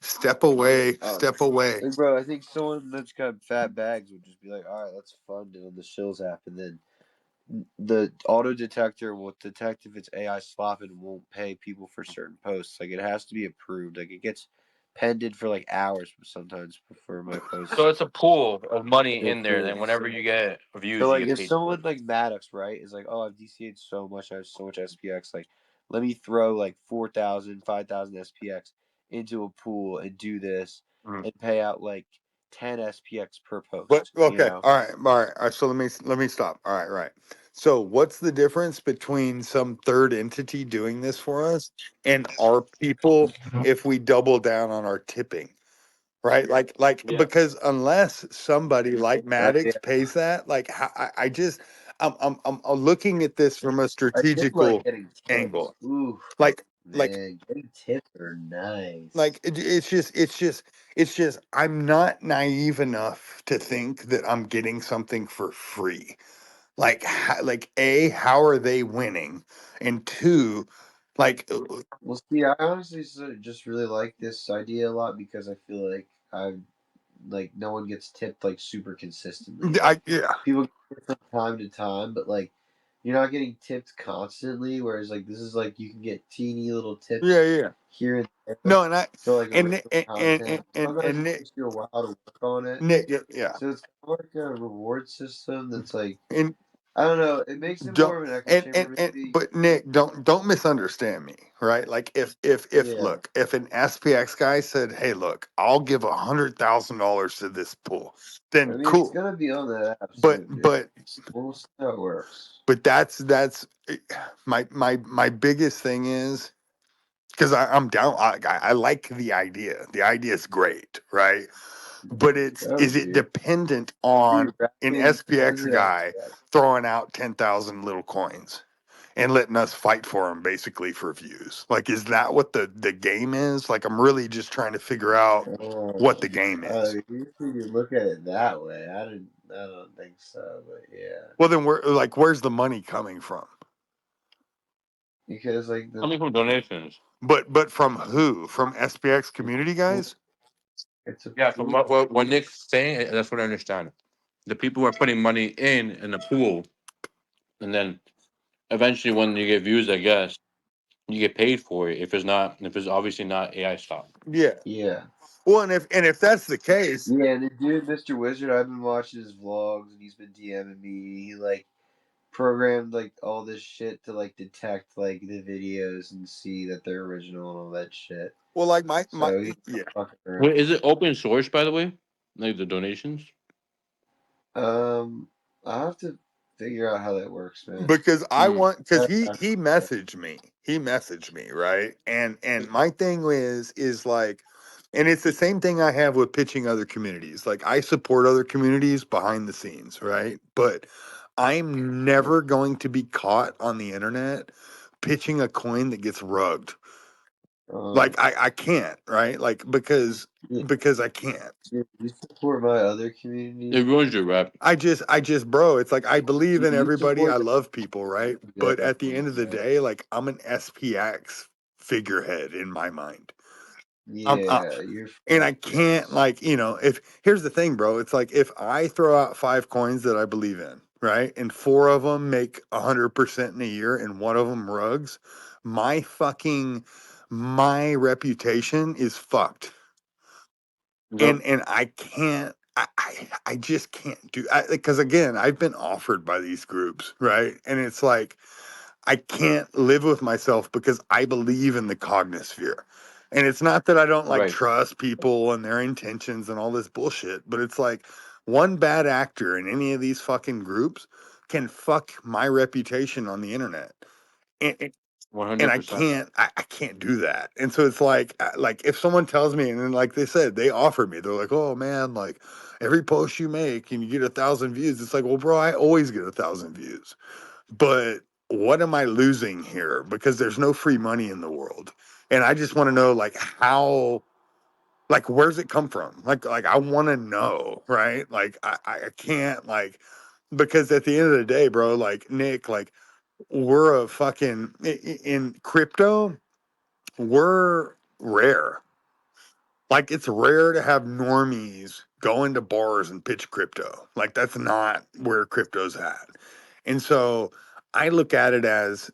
step away, I don't know. step away. Like, bro, I think someone that's got fat bags would just be like, all right, let's fund it on the Shills app, and then the auto detector will detect if it's AI slop and won't pay people for certain posts. Like, it has to be approved. Like, it gets pended for like hours sometimes before my posts So it's a pool of money get in there. Then approved. whenever you get So views, you like get if paid for someone it. like Maddox, right, is like, oh, I've DCA'd so much, I have so much SPX, like let me throw like 4,000, 5,000 SPX into a pool and do this Mm. and pay out like 10 SPX per But post, you okay, know? all right. So let me stop. All right, right. So what's the difference between some third entity doing this for us and our people if we double down on our tipping? Right, like Yeah. because unless somebody like Yeah. Maddox pays that, like I just I'm looking at this from a I did like strategical getting tips. angle. Ooh, Like man, getting tips are nice. it's just I'm not naive enough to think that I'm getting something for free. Like like a, how are they winning, and two, like Well, see, I honestly just really like this idea a lot because I feel like like no one gets tipped like super consistently. Like yeah, people get tipped from time to time, but like you're not getting tipped constantly. Whereas like this is like you can get teeny little yeah, tips yeah. here and there No, and I for like and original content. Sometimes and it Nick, takes you a while to work on it, Nick, yeah, so it's kind of like a reward system that's like and I don't know. It makes it don't more of an echo chamber, and maybe. but Nick, don't misunderstand me, right? Like if Yeah, look, if an SPX guy said, "Hey, look, I'll give $100,000 to this pool," I then mean it's cool. gonna be on that app But soon, dude. but We'll see how it works. but that's my biggest thing is because I'm down. I like the idea. The idea is great, right? But Go, is it dude. dependent Dude, on an rapping SPX is guy throwing out 10,000 little coins and letting us fight for them basically for views? Like, is that what the game is? Like, I'm really just trying to figure out what the game is. Usually you look at it that way. I don't think so, but yeah, Well, then where's the money coming from? because like Coming from donations. But from who? From SPX community guys? it's a Yeah, from pool. what Nick's saying, that's what I understand. The people who are putting money in the pool, and then eventually when you get views, I guess you get paid for it. If it's obviously not AI stop. Yeah. Yeah, Well, and if that's the case, yeah. And the dude, Mr. Wizard, I've been watching his vlogs, and he's been DMing me. He like programmed like all this shit to like detect like the videos and see that they're original and all that shit. well, like my So he's yeah. fucking around. Wait, is it open source by the way? Like the donations? Um, I have to figure out how that works, man. Because I Mm. want because Yeah. he messaged me. He messaged me, right? And my thing is like and it's the same thing I have with pitching other communities. Like I support other communities behind the scenes, right? But I'm never going to be caught on the internet pitching a coin that gets rugged. Like I can't, right? Like Yeah, because I can't. you support my other It community. ruins your rep. I just, bro, it's like I believe in You everybody. I support love people, right? the But other at the end of the community, right? day, like I'm an SPX figurehead in my mind. I'm Yeah, you're and fucking I can't nuts. like, if here's the thing, bro, it's like if I throw out 5 coins that I believe in, right? And 4 of them make 100% in a year and one of them rugs, my reputation is fucked. Yep. And I can't I just can't do, because again, I've been offered by these groups, right? And it's like, I can't live with myself because I believe in the cognosphere. And it's not that I don't like Right. trust people and their intentions and all this bullshit, but it's like one bad actor in any of these fucking groups can fuck my reputation on the internet. And, One and hundred I percent. can't, I can't do that. And so it's like if someone tells me, and then like they said, they offered me, they're like, oh man, like every post you make and you get 1,000 views. It's like, well, bro, I always get 1,000 views, but what am I losing here? Because there's no free money in the world. And I just want to know, like, how, like, where's it come from? Like I want to know, right? Like I can't, like, because at the end of the day, bro, like Nick, like we're a fucking in crypto, we're rare. Like it's rare to have normies go into bars and pitch crypto. Like that's not where crypto's at. And so I look at it as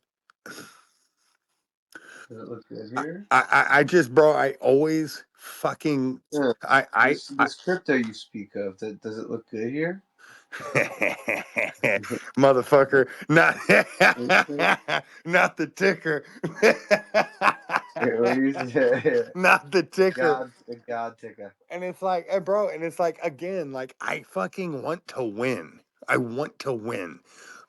Does it look good here? I just, bro, I always fucking Yeah. I This crypto you speak of, does it look good here? motherfucker, not Okay. not the ticker. What do you say? Not the ticker. The God ticker. And it's like, bro, and it's like, again, like I fucking want to win. I want to win.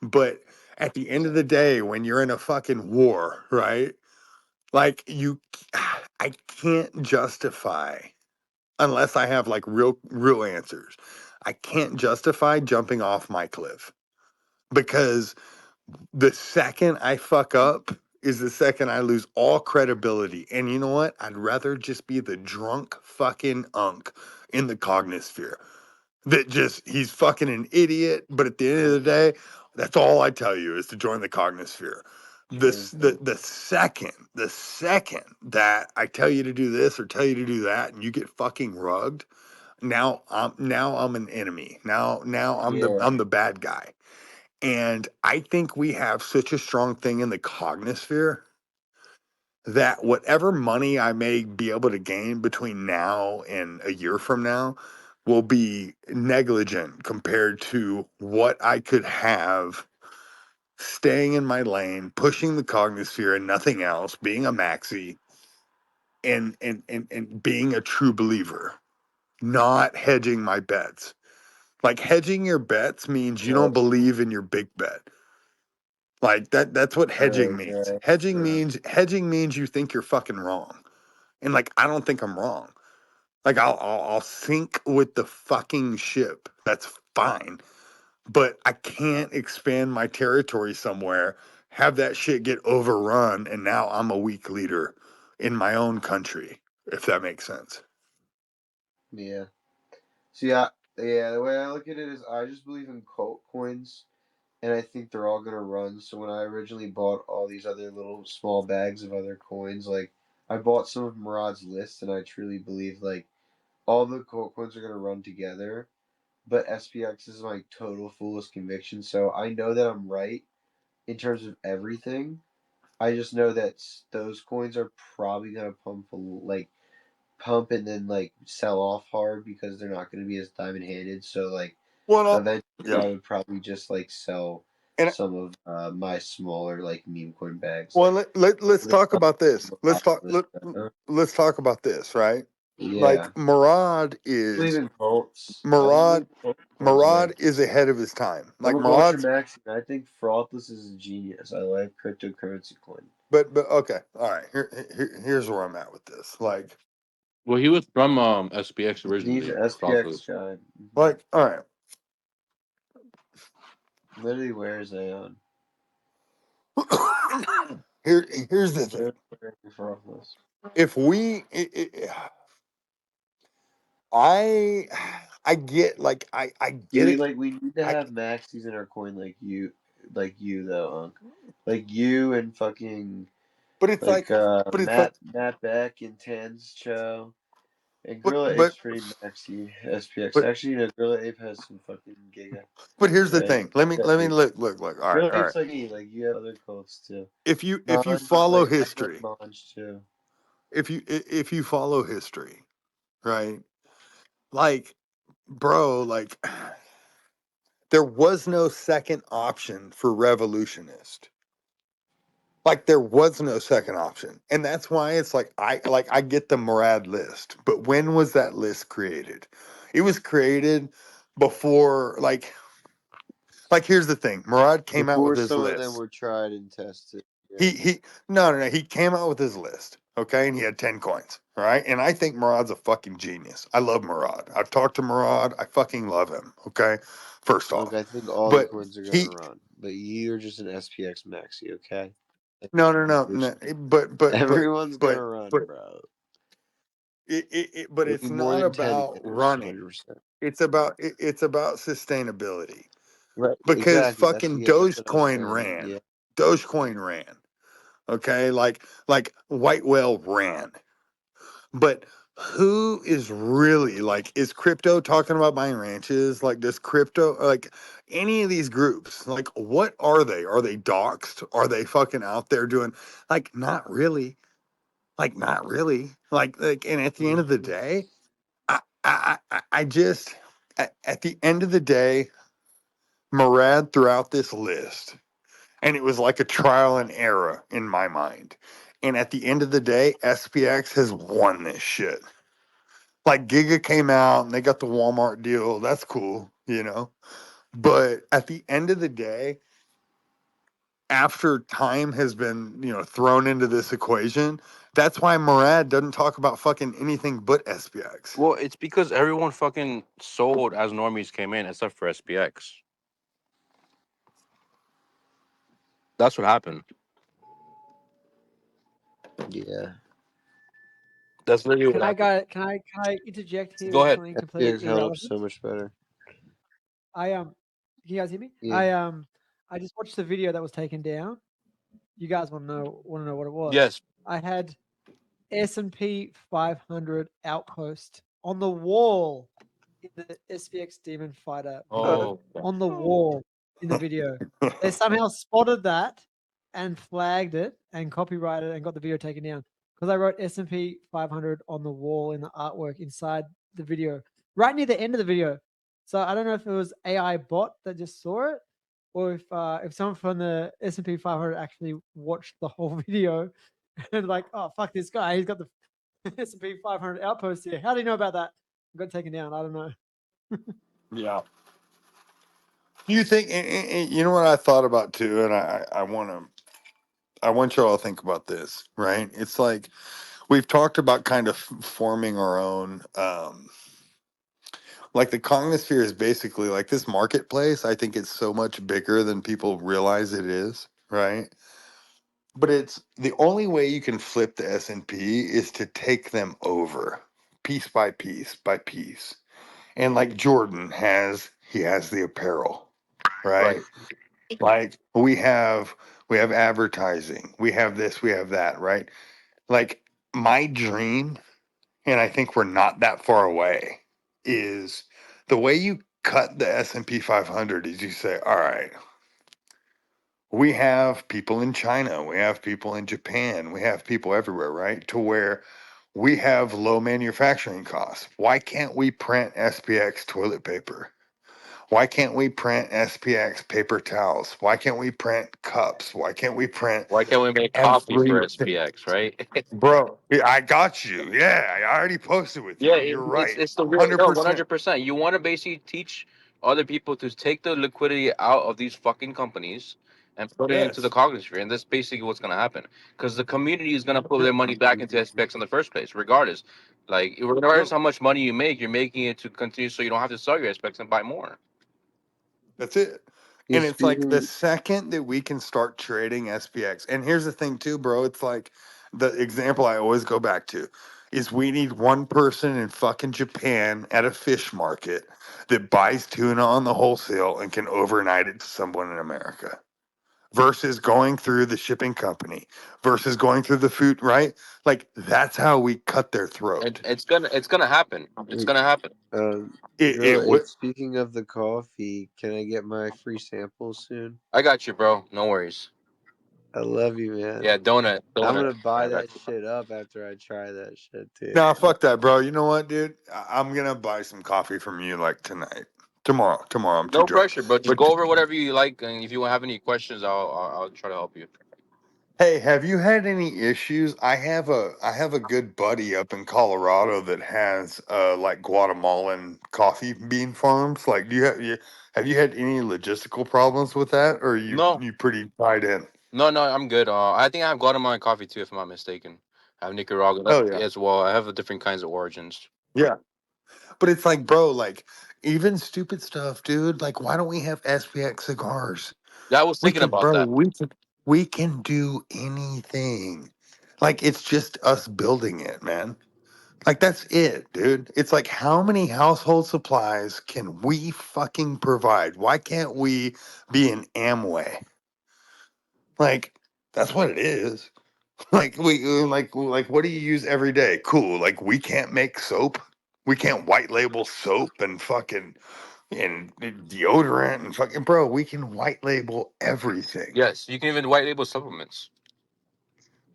But at the end of the day, when you're in a fucking war, right? Like I can't justify, unless I have like real answers. I can't justify jumping off my cliff, because the second I fuck up is the second I lose all credibility. And you know what? I'd rather just be the drunk fucking unk in the cognosphere that just, he's fucking an idiot, but at the end of the day, that's all I tell you is to join the cognosphere. The second that I tell you to do this or tell you to do that and you get fucking rugged, now I'm an enemy. Now Yeah. I'm the bad guy. And I think we have such a strong thing in the cognosphere that whatever money I may be able to gain between now and a year from now will be negligent compared to what I could have staying in my lane, pushing the cognosphere and nothing else, being a maxi, and being a true believer, not hedging my bets. Like hedging your bets means you Right. don't believe in your big bet. Like that's what hedging means. Right. Hedging means you think you're fucking wrong. And like I don't think I'm wrong. Like I'll sink with the fucking ship. That's fine. But I can't expand my territory somewhere, have that shit get overrun, and now I'm a weak leader in my own country, if that makes sense. Yeah. See, the way I look at it is I just believe in cult coins, and I think they're all gonna run. So when I originally bought all these other little small bags of other coins, like I bought some of Murad's list, and I truly believe like all the cult coins are gonna run together. But SPX is my total fullest conviction, so I know that I'm right in terms of everything. I just know that those coins are probably gonna pump and then like sell off hard because they're not going to be as diamond handed. So like Well, no, eventually yeah. I would probably just like sell And some of my smaller like meme coin bags. well, let's But it's talk not about this. a lot of this, Let's talk about this, right? yeah. Like Murad I believe is in cults. I just believe Murad in cult coins, man. Murad is ahead of his time. I'm Like a culture Murad's, maxi, and I think Frothless is a genius. I like cryptocurrency coin. but okay, all right. Here's where I'm at with this. Well, he was from SPX He's originally. an SPX Frostless. guy. All right. Literally wears Aeon. Here's the thing. Frothless. If we, I get, like I Yeah, get it. we need to I have maxis in our coin like you though, Unc. Like you and fucking but it's like, but it's like, Matt Beck and Tans Cho and but Gorilla but Ape's pretty maxi SPX. but Actually, Gorilla Ape has some fucking giga, but here's the right? thing. Let me look. All right, Gorilla all right. Ape's like me. Like you have other cults too. If you Monge is follow like I like history, Monge too. if you follow history, right? Like bro, like there was no second option for revolutionist. Like there was no second option. And that's why it's like I get the Murad list, but when was that list created? It was created before like here's the thing. Murad came out with Before his some of them list. were tried and tested. Yeah. He no, he came out with his list, okay, and he had 10 coins, all right? And I think Murad's a fucking genius. I love Murad. I've talked to Murad. I fucking love him, okay? First Look, off. I think all the But coins are gonna he run, but you're just an SPX maxi, okay? no, Everyone's gonna but run, but bro. but It'll be it's more not than 10 about winners, running. 100%. It's about sustainability. Right, Because exactly. That's fucking what I was Dogecoin saying. ran. Yeah. Dogecoin ran. Okay? Like White Whale ran. But who is really like is crypto talking about buying ranches? Like does crypto like any of these groups, like what are they? Are they doxxed? Are they fucking out there doing like not really? Like not really. Like and at the end of the day, I just at the end of the day, Murad threw out this list and it was like a trial and error in my mind. And at the end of the day, SPX has won this shit. Like Giga came out and they got the Walmart deal. That's cool, you know. But at the end of the day, after time has been, thrown into this equation, that's why Murad doesn't talk about fucking anything but SPX. Well, it's because everyone fucking sold as normies came in, except for SPX. That's what happened. Yeah. That's literally what Can I happened. go? Can I interject here Go with ahead. something completely SPX held up irrelevant? so much better. Can you guys hear me? Yeah. I just watched the video that was taken down. You guys want to know what it was? Yes. I had S&P 500 outpost on the wall in the SPX Demon Fighter video. Oh. On the wall in the video. They somehow spotted that and flagged it and copyrighted it and got the video taken down because I wrote S&P 500 on the wall in the artwork inside the video, right near the end of the video. So I don't know if it was AI bot that just saw it, or if someone from the S&P 500 actually watched the whole video and like, oh fuck this guy, he's got the S&P 500 outpost here. How do you know about that? Got taken down. I don't know. Yeah. You think, and you know what I thought about too, and I want y'all to think about this, right? It's like we've talked about kind of forming our own, like the Cognosphere is basically like this marketplace. I think it's so much bigger than people realize it is, right? But it's the only way you can flip the S&P is to take them over piece by piece by piece. And like Jordan he has the apparel, right? Right. Like we have advertising, we have this, we have that, right? Like my dream, and I think we're not that far away, is the way you cut the S&P 500 is you say, all right, we have people in China, we have people in Japan, we have people everywhere, right? To where we have low manufacturing costs. Why can't we print SPX toilet paper? Why can't we print SPX paper towels? Why can't we print cups? Why can't we print Why can't we make coffee for everything? SPX, right? Bro, yeah, I got you. Yeah, I already posted with Yeah, you. You're right. it's the real no, 100%. 100%. You want to basically teach other people to take the liquidity out of these fucking companies and put it into the Yes. Cognisphere, and that's basically what's gonna happen. Because the community is gonna put Yep. their money back into SPX in the first place, regardless. Like regardless Yep. how much money you make, you're making it to continue, so you don't have to sell your SPX and buy more. That's it. Yeah, And it's like the speaking second that we can start trading SPX, and here's the thing too, bro. It's like the example I always go back to is we need one person in fucking Japan at a fish market that buys tuna on the wholesale and can overnight it to someone in America versus going through the shipping company versus going through the food, right? Like that's how we cut their And throat. it's gonna happen. It's gonna happen. It Joel, would. speaking of the coffee, can I get my free samples soon? I got you, bro. No worries. I love you, man. Yeah, donut. I'm gonna buy Yeah, that shit up after I try that shit, dude. Nah, fuck that, bro. You know what, dude? I'm gonna buy some coffee from you like tonight, tomorrow. Tomorrow, I'm too no drunk. pressure, bro. Just But go over whatever you like, and if you have any questions, I'll try to help you. hey, have you had any issues? I have a good buddy up in Colorado that has like Guatemalan coffee bean farms. Like, have you had any logistical problems with that, or are No, you pretty tied in? no, I'm good. I think I have Guatemalan coffee too, if I'm not mistaken. I have Nicaragua Oh yeah, as well. I have different kinds of origins. yeah. But it's like, bro, like even stupid stuff, dude. Like, why don't we have SPX cigars? Yeah, I was We thinking can, about bro. that. We can do anything. Like, it's just us building it, man. Like, that's it, dude. It's like, how many household supplies can we fucking provide? Why can't we be an Amway? Like, that's what it is. Like, like what do you use every day? Cool. Like, we can't make soap. We can't white label soap and fucking and deodorant and fucking, bro. We can white label everything. Yes, you can even white label supplements.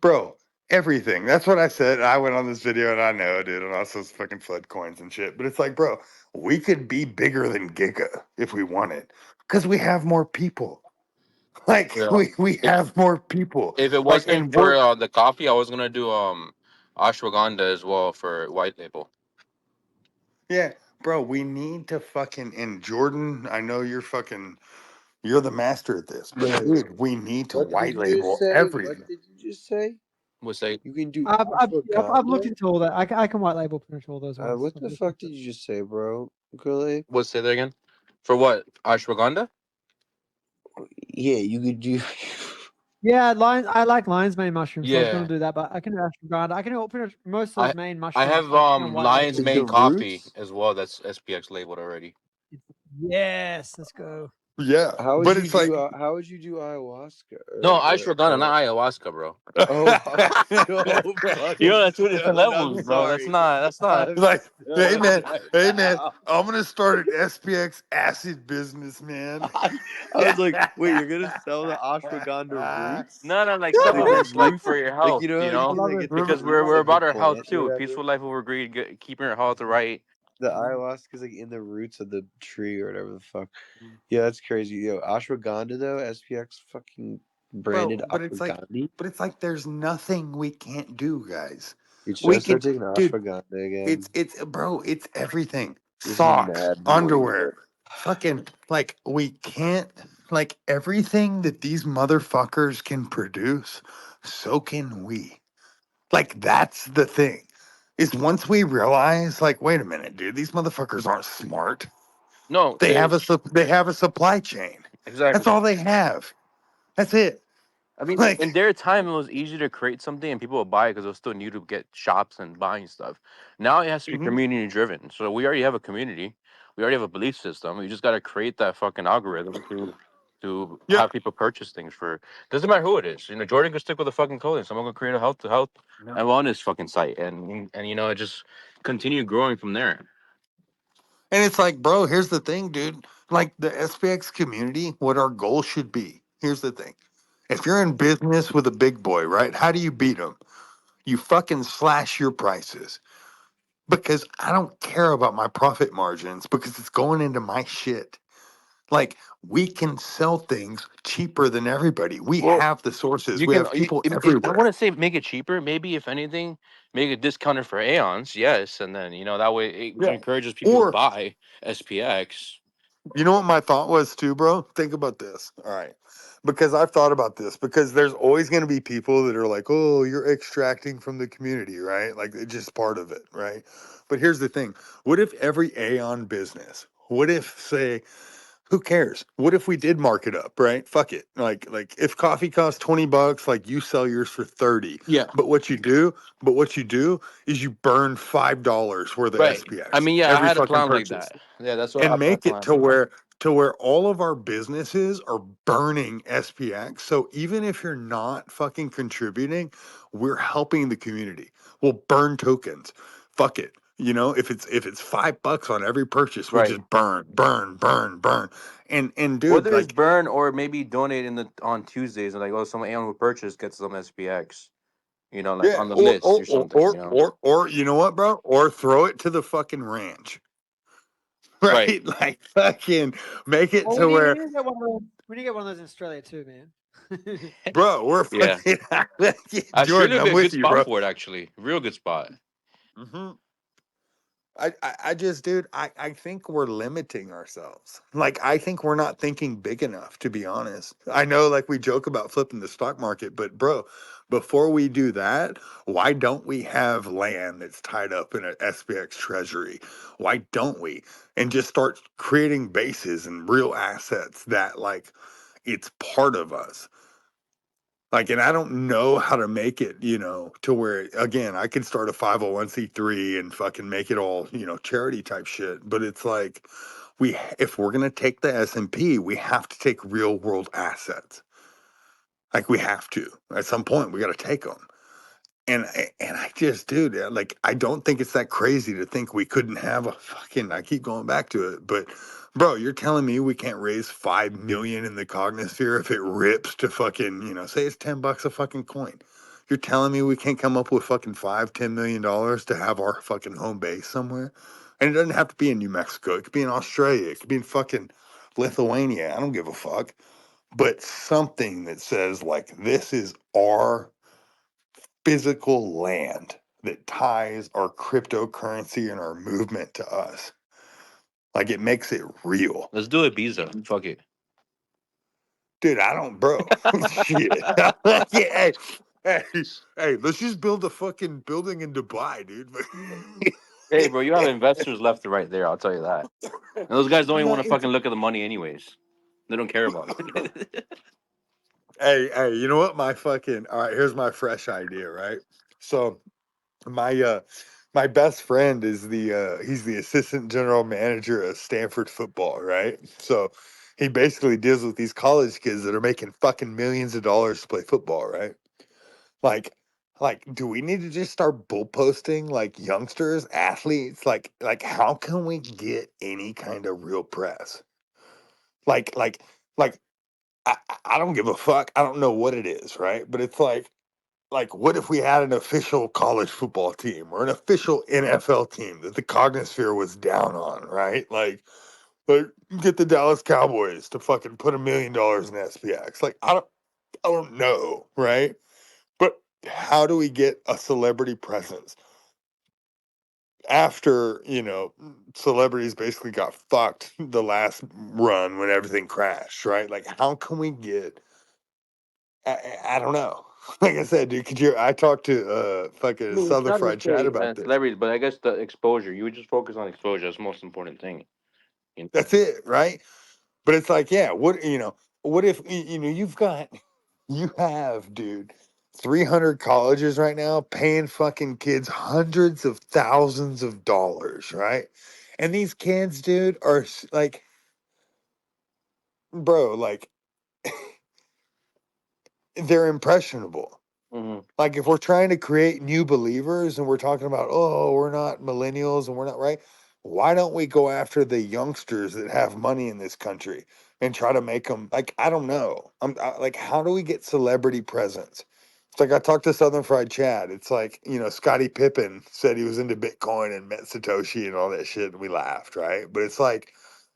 Bro, everything. That's what I said. I went on this video and I know, dude, and also fucking flood coins and shit. But it's like, bro, we could be bigger than Giga if we wanted, because we have more people. Like Yeah. we have more people. If it Like, wasn't and for we're the coffee, I was gonna do ashwagandha as well for white label. yeah, bro. We need to fucking, and Jordan. I know you're the master at this, but Wait, dude, we need to what did white you just label say? What everything. did you just say? Was say You can do I've looked ashwagandha? into all that. I can white label pretty much all those ones. What I've the looked fuck into did it. you just say, bro? Kool-Aid? say that again. For what? Ashwagandha? Yeah, you could do. Yeah, I like lion's mane mushrooms, so I was going Yeah. to do that, but I can do ashwagandha. I can do pretty much most of I those main I mushrooms. have I can white lion's label. Like the mane coffee roots? as well. That's SPX labeled already. Yes, let's go. Yeah, but it's like, How would you do ayahuasca No, or ashwagandha, not ayahuasca, bro. oh, I'm so Yo, fucking that's two different stoned. I'm levels, bro. That's sorry. not. That's not. I'm like, hey stoned man, right hey man, now. I'm gonna start an SPX acid business, man. I was like, wait, you're gonna sell the ashwagandha roots? No, like Like the supplements, like roots, for your like health, you know you how you I know, can love like it. get the because roots we're of the about our health plant or too. whatever. Peaceful life over greed, keeping our health right. The ayahuasca is like in the roots of the tree or whatever the fuck. Yeah, that's crazy. Yo, ashwagandha though, SPX fucking branded Bro, ashwagandha. but it's like there's nothing we can't do, guys. You should We I start can, taking dude. ashwagandha again. It's bro. It's everything. This is Socks, mad boring. underwear, fucking like we can't like everything that these motherfuckers can produce. So can we. Like, that's the thing. Is once we realize, like, wait a minute, dude, these motherfuckers aren't smart. No, They have a supply chain. That's exactly. all they have. That's it. I mean, in Like, their time, it was easy to create something and people would buy it because it was still new to get shops and buying stuff. Now it has to be mhm. community driven. So we already have a community. We already have a belief system. We just got to create that fucking algorithm to Yeah. have people purchase things for. Doesn't matter who it is. You know, Jordan could stick with the fucking clothing. Someone could create a health Yeah. and wellness fucking site, and you know, it just continue growing from there. And it's like, bro, here's the thing, dude. Like the SPX community, what our goal should be. Here's the thing. If you're in business with a big boy, right? How do you beat them? You fucking slash your prices. Because I don't care about my profit margins because it's going into my shit. Like, we can sell things cheaper than everybody. We Well, have the sources. you We can. have people I everywhere. want to say make it cheaper. Maybe if anything, make it discounted for Aeons. Yes, and then you know that way it Yeah. encourages people to Or, buy SPX. you know what my thought was too, bro? Think about this. All right. Because I've thought about this because there's always going to be people that are like, "Oh, you're extracting from the community," right? Like it's just part of it, right? But here's the thing. What if every Aeon business, what if say who cares? What if we did mark it up, right? Fuck it. Like if coffee costs $20, like you sell yours for 30. Yeah, But what you do is you burn $5 worth of right. I SPX mean, yeah, I every had a fucking plan like purchase that. Yeah, that's what and I make it planned. to where all of our businesses are burning SPX. So even if you're not fucking contributing, we're helping the community. We'll burn tokens. Fuck it. You know, if it's $5 on every purchase, we Right. just burn, burn, burn, burn. And dude, Whether it's like, burn or maybe donate on Tuesdays and like, oh, anyone who purchased gets some SPX, like yeah, on the list or something, or you know what, bro? Or throw it to the fucking ranch. Right. Right? Like fucking make it Oh, to we where, need to get one of those. We need to get one of those in Australia too, man. bro, we're Yeah. fucking Australia Jordan, would be I'm a good with you, spot bro. for it, actually. Real good spot. Hmm. I just, dude, I think we're limiting ourselves. Like, I think we're not thinking big enough, to be honest. I know, like, we joke about flipping the stock market, but, bro, before we do that, why don't we have land that's tied up in an SPX treasury? Why don't we? And just start creating bases and real assets that, like, it's part of us. Like, and I don't know how to make it, to where, again, I could start a 501(c)(3) and fucking make it all, charity type shit. But it's like, if we're gonna take the S&P, we have to take real world assets. Like, we have to. At some point, we got to take them. And I just, dude, like, I don't think it's that crazy to think we couldn't have a fucking. I keep going back to it, but bro, you're telling me we can't raise 5 million in the cognosphere if it rips to fucking, say it's $10 a fucking coin. You're telling me we can't come up with fucking $5-10 million to have our fucking home base somewhere, and it doesn't have to be in New Mexico. It could be in Australia. It could be in fucking Lithuania. I don't give a fuck. But something that says like this is our physical land that ties our cryptocurrency and our movement to us. Like, it makes it real. Let's do it, Ibiza. Fuck it. Dude, I don't, bro. Shit. Yeah, hey, hey, hey, let's just build a fucking building in Dubai, dude. Hey, bro, you have investors left and right there. I'll tell you that. And those guys don't even No, want to it's, fucking look at the money, anyways. They don't care about it. hey, you know what? All right, here's my fresh idea, right? So, my my best friend is he's the assistant general manager of Stanford football, right? So he basically deals with these college kids that are making fucking millions of dollars to play football, right? Like do we need to just start bull posting like youngsters, athletes? Like how can we get any kind of real press? Like like like I don't give a fuck. I don't know what it is, right? But it's like what if we had an official college football team or an official NFL team that the cognosphere was down on, right? Like get the Dallas Cowboys to fucking put $1 million in SPX. Like I don't know, right? But how do we get a celebrity presence after, celebrities basically got fucked the last run when everything crashed, right? Like how can we get I don't know. Like I said, dude, I talked to I fucking mean, it's Southern not Fried Chat necessarily about this. celebrities, but I guess the exposure. You would just focus on exposure. That's the most important thing. That's it, right? But it's like, yeah, what if you have, dude, 300 colleges right now paying fucking kids hundreds of thousands of dollars, right? And these kids, dude, are like, bro, like they're impressionable. Hmm. Like if we're trying to create new believers and we're talking about, oh, we're not millennials and we're not right, why don't we go after the youngsters that have money in this country and try to make them like, I don't know. Like, how do we get celebrity presence? It's like I talked to Southern Fried Chad. It's like, Scottie Pippen said he was into Bitcoin and met Satoshi and all that shit, and we laughed, right? But it's like,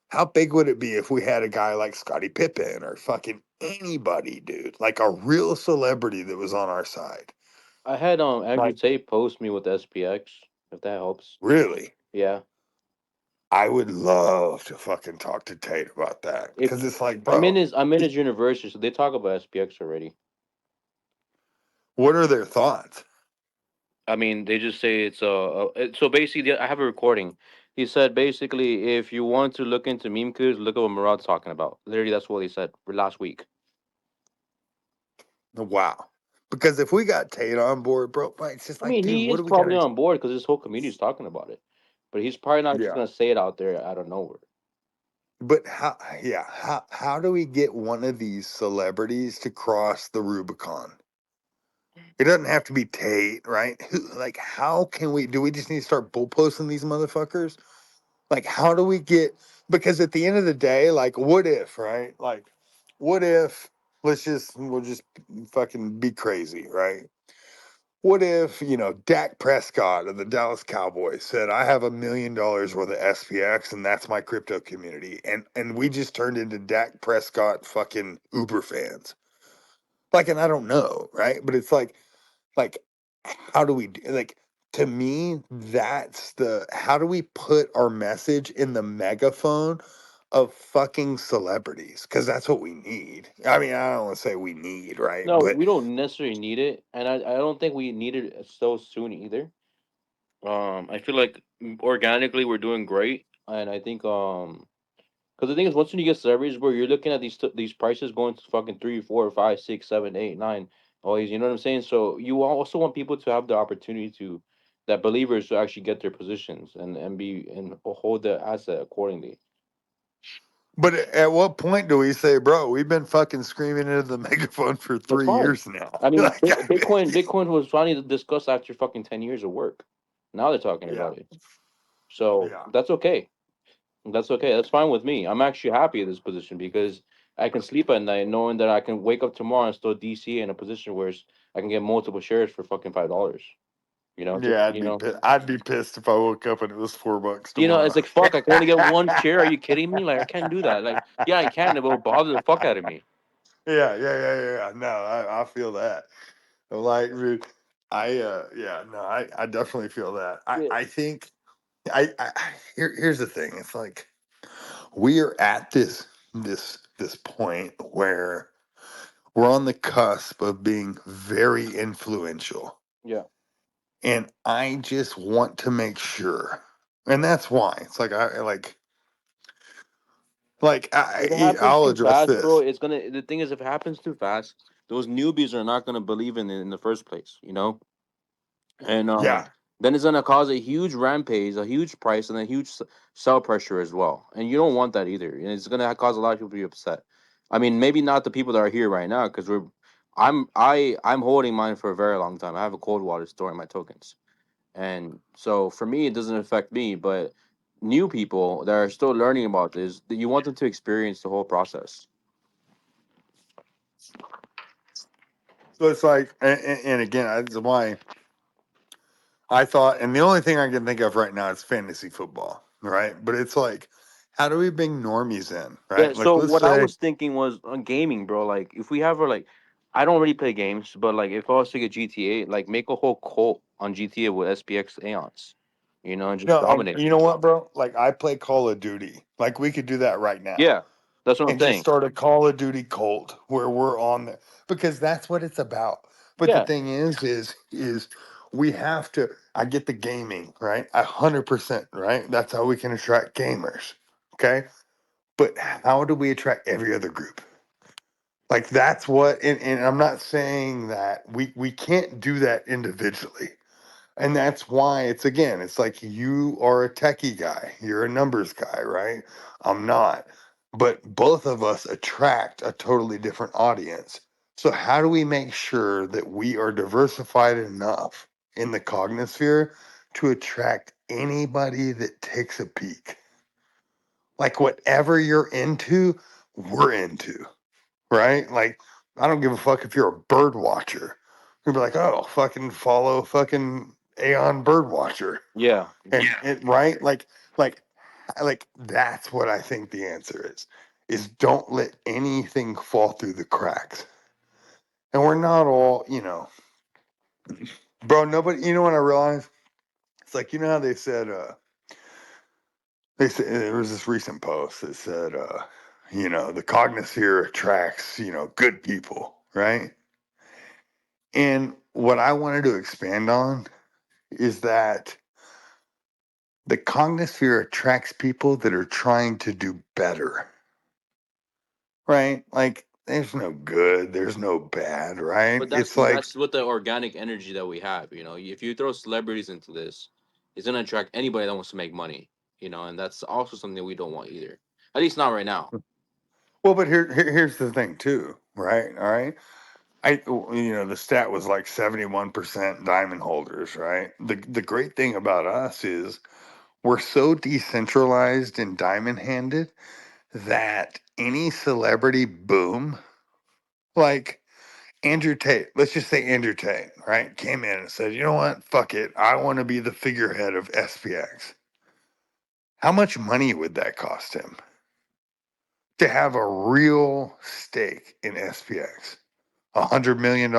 how big would it be if we had a guy like Scottie Pippen or fucking anybody, dude? Like a real celebrity that was on our side. I had Andrew Like, Tate post me with SPX, if that helps. really? Yeah. I would love to fucking talk to Tate about that If because it's like, I'm in bro, his university, so they talk about SPX already. what are their thoughts? I mean, they just say so basically, I have a recording. He said basically, if you want to look into meme codes, look at what Murad's talking about. Literally, that's what he said for last week. Wow. Because if we got Tate on board, bro, like, it's just I like, mean, dude, he what is do we probably got? on board because this whole community is talking about it. But he's probably not just Yeah. gonna say it out there out of nowhere. But how do we get one of these celebrities to cross the Rubicon? It doesn't have to be Tate, right? Like, how can we? Do we just need to start bull posting these motherfuckers? Like, how do we get? Because at the end of the day, like, what if, right? Like, what if? We'll just fucking be crazy, right? What if, Dak Prescott of the Dallas Cowboys said, I have $1 million worth of SPX and that's my crypto community. And we just turned into Dak Prescott fucking Uber fans. Like, and I don't know, right? But it's like, how do we like, to me, that's how do we put our message in the megaphone of fucking celebrities? Because that's what we need. I mean, I don't want to say we need, right? No, But we don't necessarily need it, and I don't think we need it so soon either. I feel like organically we're doing great, and I think because the thing is, once when you get celebrities, where you're looking at these prices going to fucking 3, 4, 5, 6, 7, 8, 9, always, you know what I'm saying? So you also want people to have the opportunity to, that believers to actually get their positions and hold the asset accordingly. But at what point do we say, bro, we've been fucking screaming into the megaphone for That's 3 fine. years now? I mean, Like, Bitcoin was finally discussed after fucking 10 years of work. Now they're talking yeah, about it. So yeah. that's okay. That's okay. That's fine with me. I'm actually happy in this position because I can sleep at night knowing that I can wake up tomorrow and still DC in a position where I can get multiple shares for fucking $5. You know, just Yeah, I'd be pissed if I woke up and it was $4 it's tomorrow. like fuck. I can only get one share. Are you kidding me? Like I can't do that. Like yeah, I can. It will bother the fuck out of me. Yeah. No, I feel that. Like, dude, yeah, no, I definitely feel that. Yeah. I think, here's the thing. It's like we are at this point where we're on the cusp of being very influential. Yeah. And I just want to make sure. And that's why. It's like If it happens I'll too address fast, bro, this. it's gonna. The thing is, if it happens too fast, those newbies are not gonna believe in it in the first place. You know. And Yeah. then it's gonna cause a huge rampage, a huge price, and a huge sell pressure as well. And you don't want that either. And it's gonna cause a lot of people to be upset. I mean, maybe not the people that are here right now, because I'm holding mine for a very long time. I have a cold water storing my tokens, and so for me, it doesn't affect me. But new people that are still learning about this, you want them to experience the whole process. So it's like, and again, that's why I thought, and the only thing I can think of right now is fantasy football, right? But it's like, how do we bring normies in, Yeah, right? Like, so let's what I say, was thinking was on gaming, bro. Like, if we have I don't really play games, but like, if I was to get GTA, like, make a whole cult on GTA with SPX Aeons, and just no, and dominate. you know what, bro? Like, I play Call of Duty. Like, we could do that right now. Yeah, that's what I'm And just saying. start a Call of Duty cult where we're on there because that's what it's about. But the Yeah, thing is we have to. I get the gaming right, 100% right. That's how we can attract gamers. Okay, but how do we attract every other group? Like that's what, and I'm not saying that we can't do that individually. And that's why it's like you are a techie guy, you're a numbers guy, right? I'm not. But both of us attract a totally different audience. So how do we make sure that we are diversified enough in the cognosphere to attract anybody that takes a peek? Like whatever you're into, we're into, right? Like I don't give a fuck if you're a bird watcher. You'd be like, oh, fucking follow fucking Aeon bird watcher, yeah, and it right, like that's what I think the answer is don't let anything fall through the cracks. And we're not all, bro. Nobody, you know what I realized? It's like how they said there was this recent post that said, the cognosphere attracts, good people, right? And what I wanted to expand on is that the cognosphere attracts people that are trying to do better, right? Like, there's no good, there's no bad, right? but It's like, that's what the organic energy that we have. If you throw celebrities into this, it's gonna attract anybody that wants to make money. And that's also something we don't want either. At least not right now. well, but here's the thing, too, right? All right. The stat was like 71% diamond holders, right? The great thing about us is we're so decentralized and diamond handed that any celebrity boom, like Andrew Tate, let's just say Andrew Tate, right, came in and said, you know what, fuck it, I want to be the figurehead of SPX. How much money would that cost him to have a real stake in SPX? $100 million?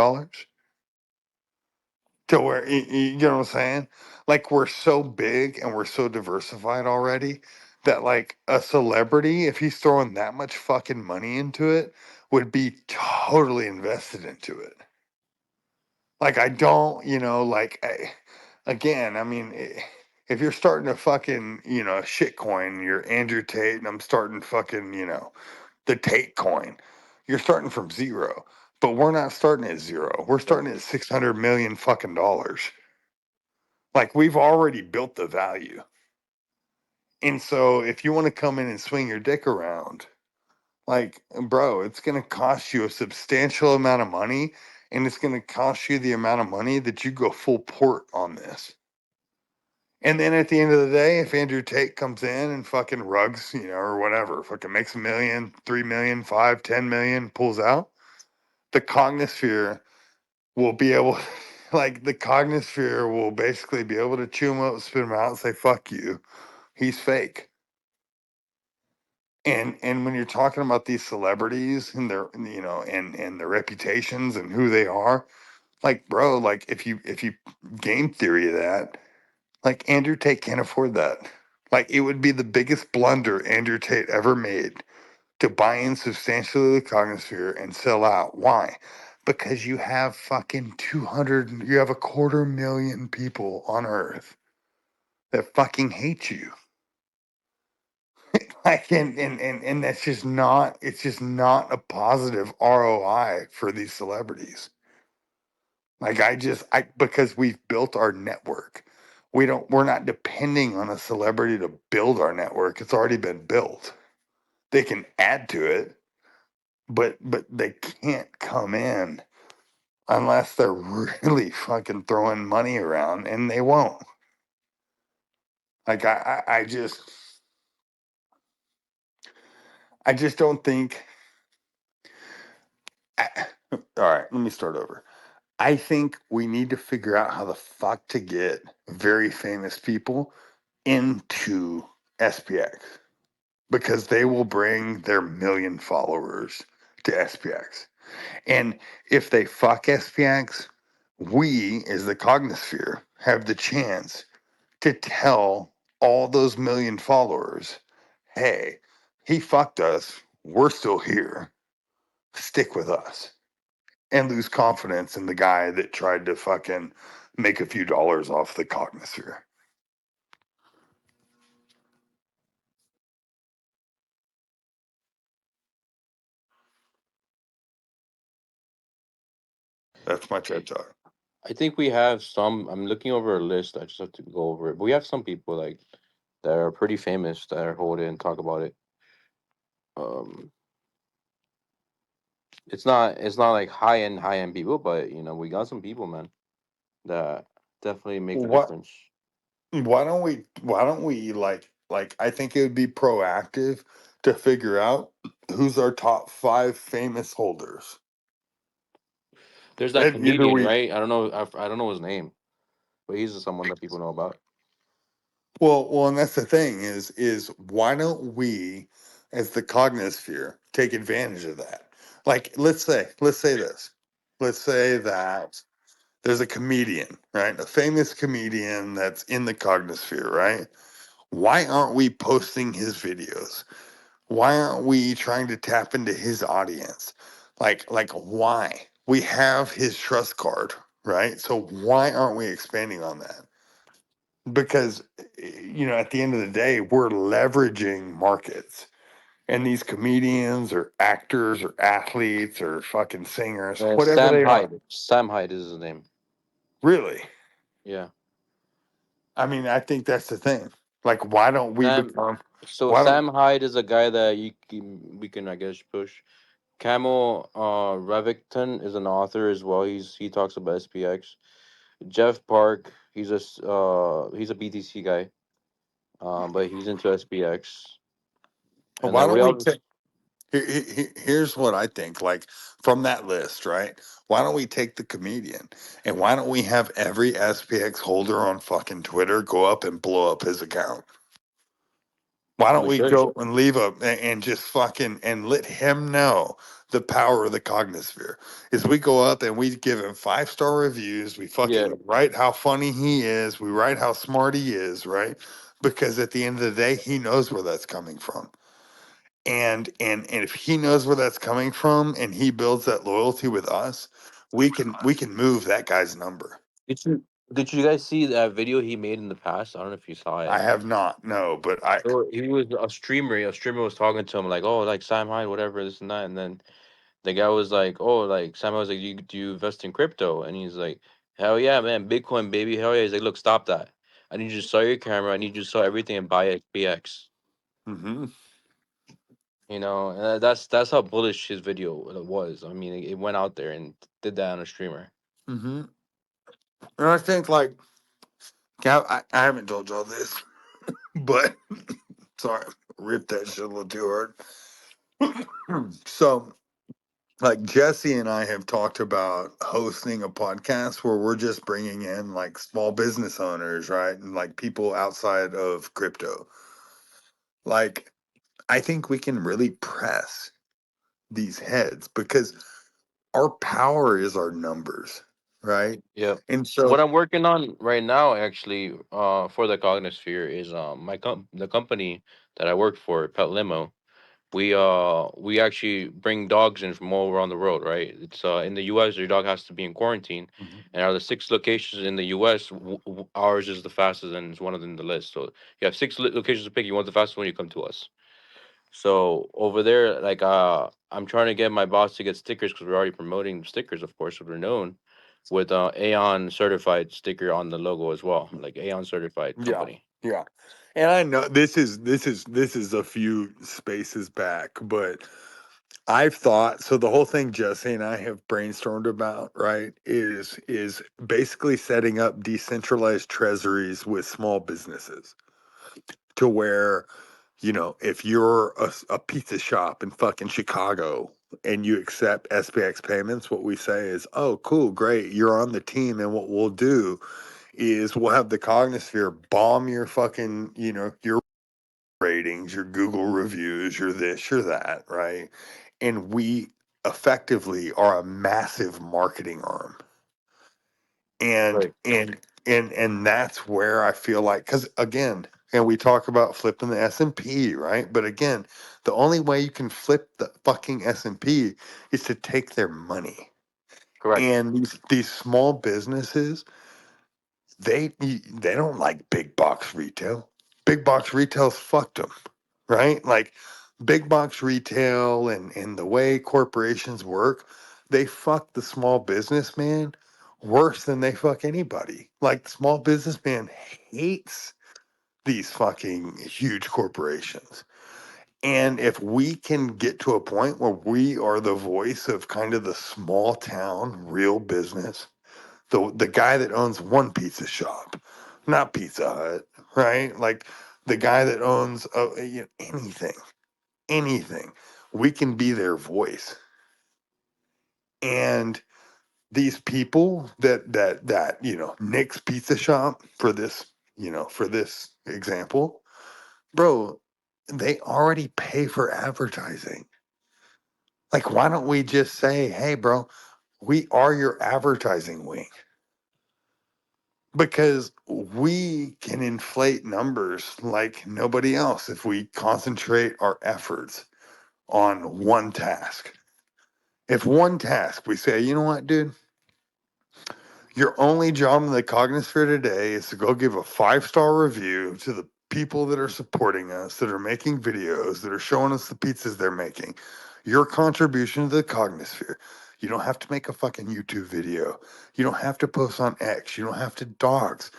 To where you know what I'm saying? Like we're so big and we're so diversified already that like a celebrity, if he's throwing that much fucking money into it, would be totally invested into it. Like I don't, again, I mean, if you're starting to fucking, shit coin, you're Andrew Tate, and I'm starting fucking, the Tate coin, you're starting from zero. But we're not starting at zero. We're starting at 600 million fucking dollars. Like we've already built the value. And so if you want to come in and swing your dick around, like, bro, it's going to cost you a substantial amount of money. And it's going to cost you the amount of money that you go full port on this. And then at the end of the day, if Andrew Tate comes in and fucking rugs, or whatever, fucking makes $1 million, 3 million, 5, 10 million, pulls out, the cognosphere will be able, like, the cognosphere will basically be able to chew him up, spit him out, and say, fuck you. He's fake. And when you're talking about these celebrities and their, and their reputations and who they are, like, bro, like if you game theory that, like Andrew Tate can't afford that. Like it would be the biggest blunder Andrew Tate ever made to buy in substantially the cognosphere and sell out. Why? Because you have fucking 200, you have 250,000 people on Earth that fucking hate you. Like and that's just not, it's just not a positive ROI for these celebrities. Like because we've built our network. We're not depending on a celebrity to build our network. It's already been built. They can add to it, but they can't come in unless they're really fucking throwing money around, and they won't. Like I just don't think. All right, let me start over. I think we need to figure out how the fuck to get very famous people into SPX because they will bring their million followers to SPX. And if they fuck SPX, we as the Cognosphere have the chance to tell all those million followers, hey, he fucked us. We're still here. Stick with us. And lose confidence in the guy that tried to fucking make a few dollars off the Cognosphere. That's my TED talk. I think we have some. I'm looking over a list. I just have to go over it. But we have some people like that are pretty famous that are hold it and talk about it. Um, it's not like high end people, but we got some people, man, that definitely make a What? difference. Why don't we like I think it would be proactive to figure out who's our top 5 famous holders. There's that And either comedian, we right? I don't know. I don't know his name, but he's someone that people know about. well, and that's the thing is why don't we as the Cognosphere take advantage of that? Like let's say this. Let's say that there's a comedian, right? A famous comedian that's in the Cognosphere, right? Why aren't we posting his videos? Why aren't we trying to tap into his audience? Like why? We have his trust card, right? So why aren't we expanding on that? Because at the end of the day, we're leveraging markets. And these comedians or actors or athletes or fucking singers, whatever Sam they are, Hyde. Sam Hyde is his name. really. Yeah. I mean, I think that's the thing. Like, why don't we Sam. become? So Why don't Sam Hyde is a guy that we can I guess push. Camel Revington is an author as well. He talks about SPX. Jeff Park, he's a BTC guy, but he's into SPX. And Why then don't we we all take? Here's what I think. Like from that list, right? Why don't we take the comedian and why don't we have every SPX holder on fucking Twitter go up and blow up his account? Why don't we we should. go and leave a and just fucking and let him know the power of the cognosphere? Is we go up and we give him 5-star reviews. We Yeah, fucking write how funny he is. We write how smart he is, right? Because at the end of the day, he knows where that's coming from. And if he knows where that's coming from and he builds that loyalty with us, we can move that guy's number. did you guys see that video he made in the past? I don't know if you saw I it. have not, no, but I So he was a streamer. A streamer was talking to him like, "Oh, like Sam Hyde, whatever, this and that." And then the guy was like, "Oh, like Sam Hyde was like, do you invest in crypto?" And he's like, "Hell yeah, man, Bitcoin, baby, hell yeah." He's like, "Look, stop that. I need you to sell your camera. I need you to sell everything and buy XPX." hmm You know, and that's how bullish his video was. I mean, it went out there and did that on a streamer. hmm And I think like I haven't told y'all this, but sorry, ripped that shit a little too hard. So like Jesse and I have talked about hosting a podcast where we're just bringing in like small business owners, right? And like people outside of crypto. Like I think we can really press these heads because our power is our numbers, right? Yeah. And What so, I'm working on right now, actually, for the Cognosphere is the company that I work for, Pet Limo. We actually bring dogs in from all around the world, right? It's in the U.S. Your dog has to be in quarantine, Mhm. and out of the 6 locations in the U.S., ours is the fastest and it's one of them in the list. So you have six locations to pick. You want the fastest one, you come to us. So over there, like I'm trying to get my boss to get stickers because we're already promoting stickers, of course, so we're known with Aon certified sticker on the logo as well, like Aon certified Yeah, company. yeah. And I know this is a few spaces back, but I've thought so the whole thing Jesse and I have brainstormed about, right, is basically setting up decentralized treasuries with small businesses to where, if you're a pizza shop in fucking Chicago and you accept SPX payments, what we say is, oh, cool, great, you're on the team. And what we'll do is we'll have the Cognosphere bomb your fucking, your ratings, your Google reviews, your this, your that, right? And we effectively are a massive marketing arm. And Right. and that's where I feel like because again, and we talk about flipping the S&P, right? But again, the only way you can flip the fucking S&P is to take their money. Correct. And these small businesses, they don't like big box retail. Big box retail's fucked them, right? Like big box retail and the way corporations work, they fuck the small businessman worse than they fuck anybody. Like the small businessman hates these fucking huge corporations. And if we can get to a point where we are the voice of kind of the small town real business, the guy that owns one pizza shop, not Pizza Hut, right? Like the guy that owns anything, we can be their voice. And these people that Nick's Pizza Shop for this example, bro, they already pay for advertising. Like, why don't we just say, hey, bro, we are your advertising wing? Because we can inflate numbers like nobody else if we concentrate our efforts on one task. If one task, we say, you know what, dude, your only job in the Cognosphere today is to go give a 5-star review to the people that are supporting us, that are making videos, that are showing us the pizzas they're making. Your contribution to the Cognosphere. You don't have to make a fucking YouTube video. You don't have to post on X. You don't have to dogs.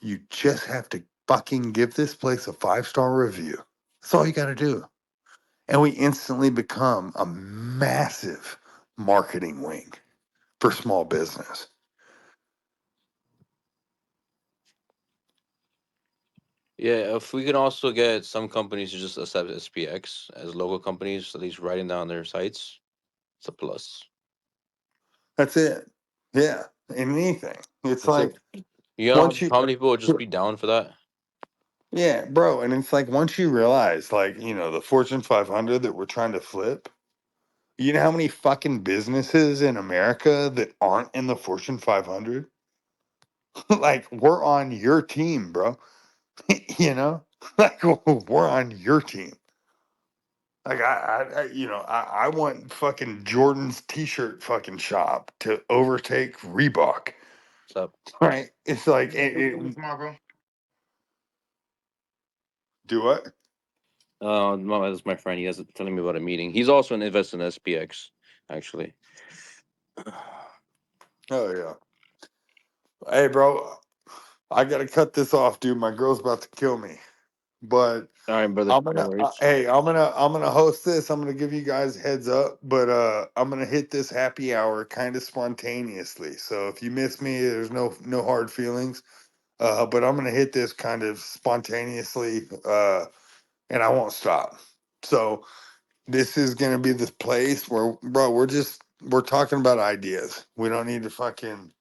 You just have to fucking give this place a 5-star review. That's all you got to do. and we instantly become a massive marketing wing for small business. Yeah, if we can also get some companies to just accept SPX as local companies, at least writing down their sites, it's a plus. That's it. Yeah, anything. It's That's like it. You know once you, how many people would just be down for that? yeah, bro, and it's like once you realize, like, the Fortune 500 that we're trying to flip. You know how many fucking businesses in America that aren't in the Fortune 500? Like, we're on your team, bro. you know, like we're on your team. Like I want fucking Jordan's t-shirt fucking shop to overtake Reebok. What's up? Right? It's like do what? No, that's my friend. He has telling me about a meeting. He's also an investor in SPX, actually. Oh yeah. Hey, bro, I gotta cut this off, dude. My girl's about to kill me. But All right, brother. I'm No gonna worries. hey, I'm gonna host this. I'm gonna give you guys heads up, but I'm gonna hit this happy hour kind of spontaneously. So if you miss me, there's no hard feelings. But I'm gonna hit this kind of spontaneously, and I won't stop. So this is gonna be the place where, bro, we're talking about ideas. We don't need to fucking.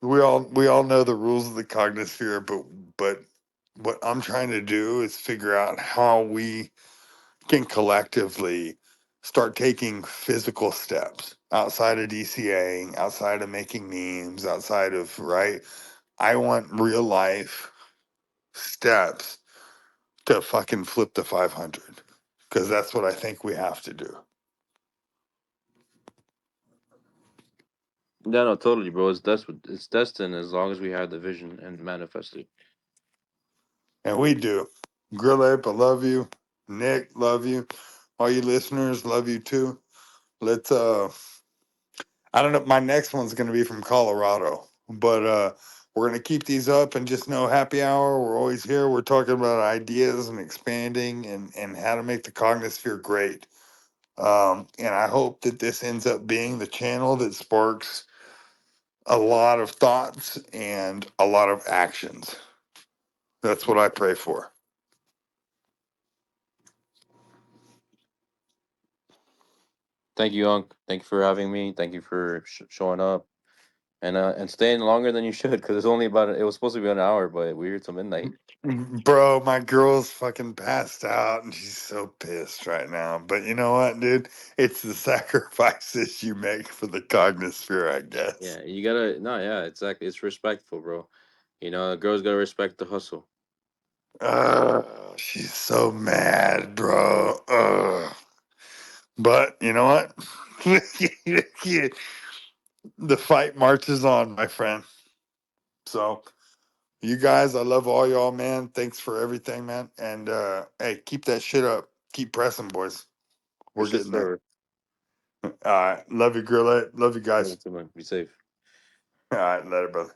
We all know the rules of the cognosphere, but what I'm trying to do is figure out how we can collectively start taking physical steps outside of DCAing, outside of making memes, outside of, right? I want real life steps to fucking flip the 500 because that's what I think we have to do. Yeah, no, totally, bro. It's destined as long as we have the vision and manifest it. And we do. Grill Ape, I love you. Nick, love you. All you listeners, love you too. Let's I don't know. My next one's going to be from Colorado, but we're going to keep these up and just know happy hour. We're always here. We're talking about ideas and expanding and how to make the cognosphere great. And I hope that this ends up being the channel that sparks a lot of thoughts and a lot of actions. That's what I pray for. Thank you, Unc. Thank you for having me. Thank you for showing up and staying longer than you should because it's only about it was supposed to be an hour, but we're here till midnight. Bro, my girl's fucking passed out and she's so pissed right now. But you know what, dude? It's the sacrifices you make for the cognosphere, I guess. Yeah, you gotta no, yeah, exactly. It's respectful, bro. You know, a girl's gotta respect the hustle. She's so mad, bro. But you know what? The fight marches on, my friend. So, you guys, I love all y'all, man. Thanks for everything, man. And hey, keep that shit up. Keep pressing, boys. We're Persist getting there. forever. All right. Love you, girl. Love you Love you guys. too, man. Be safe. All right. Later, brother.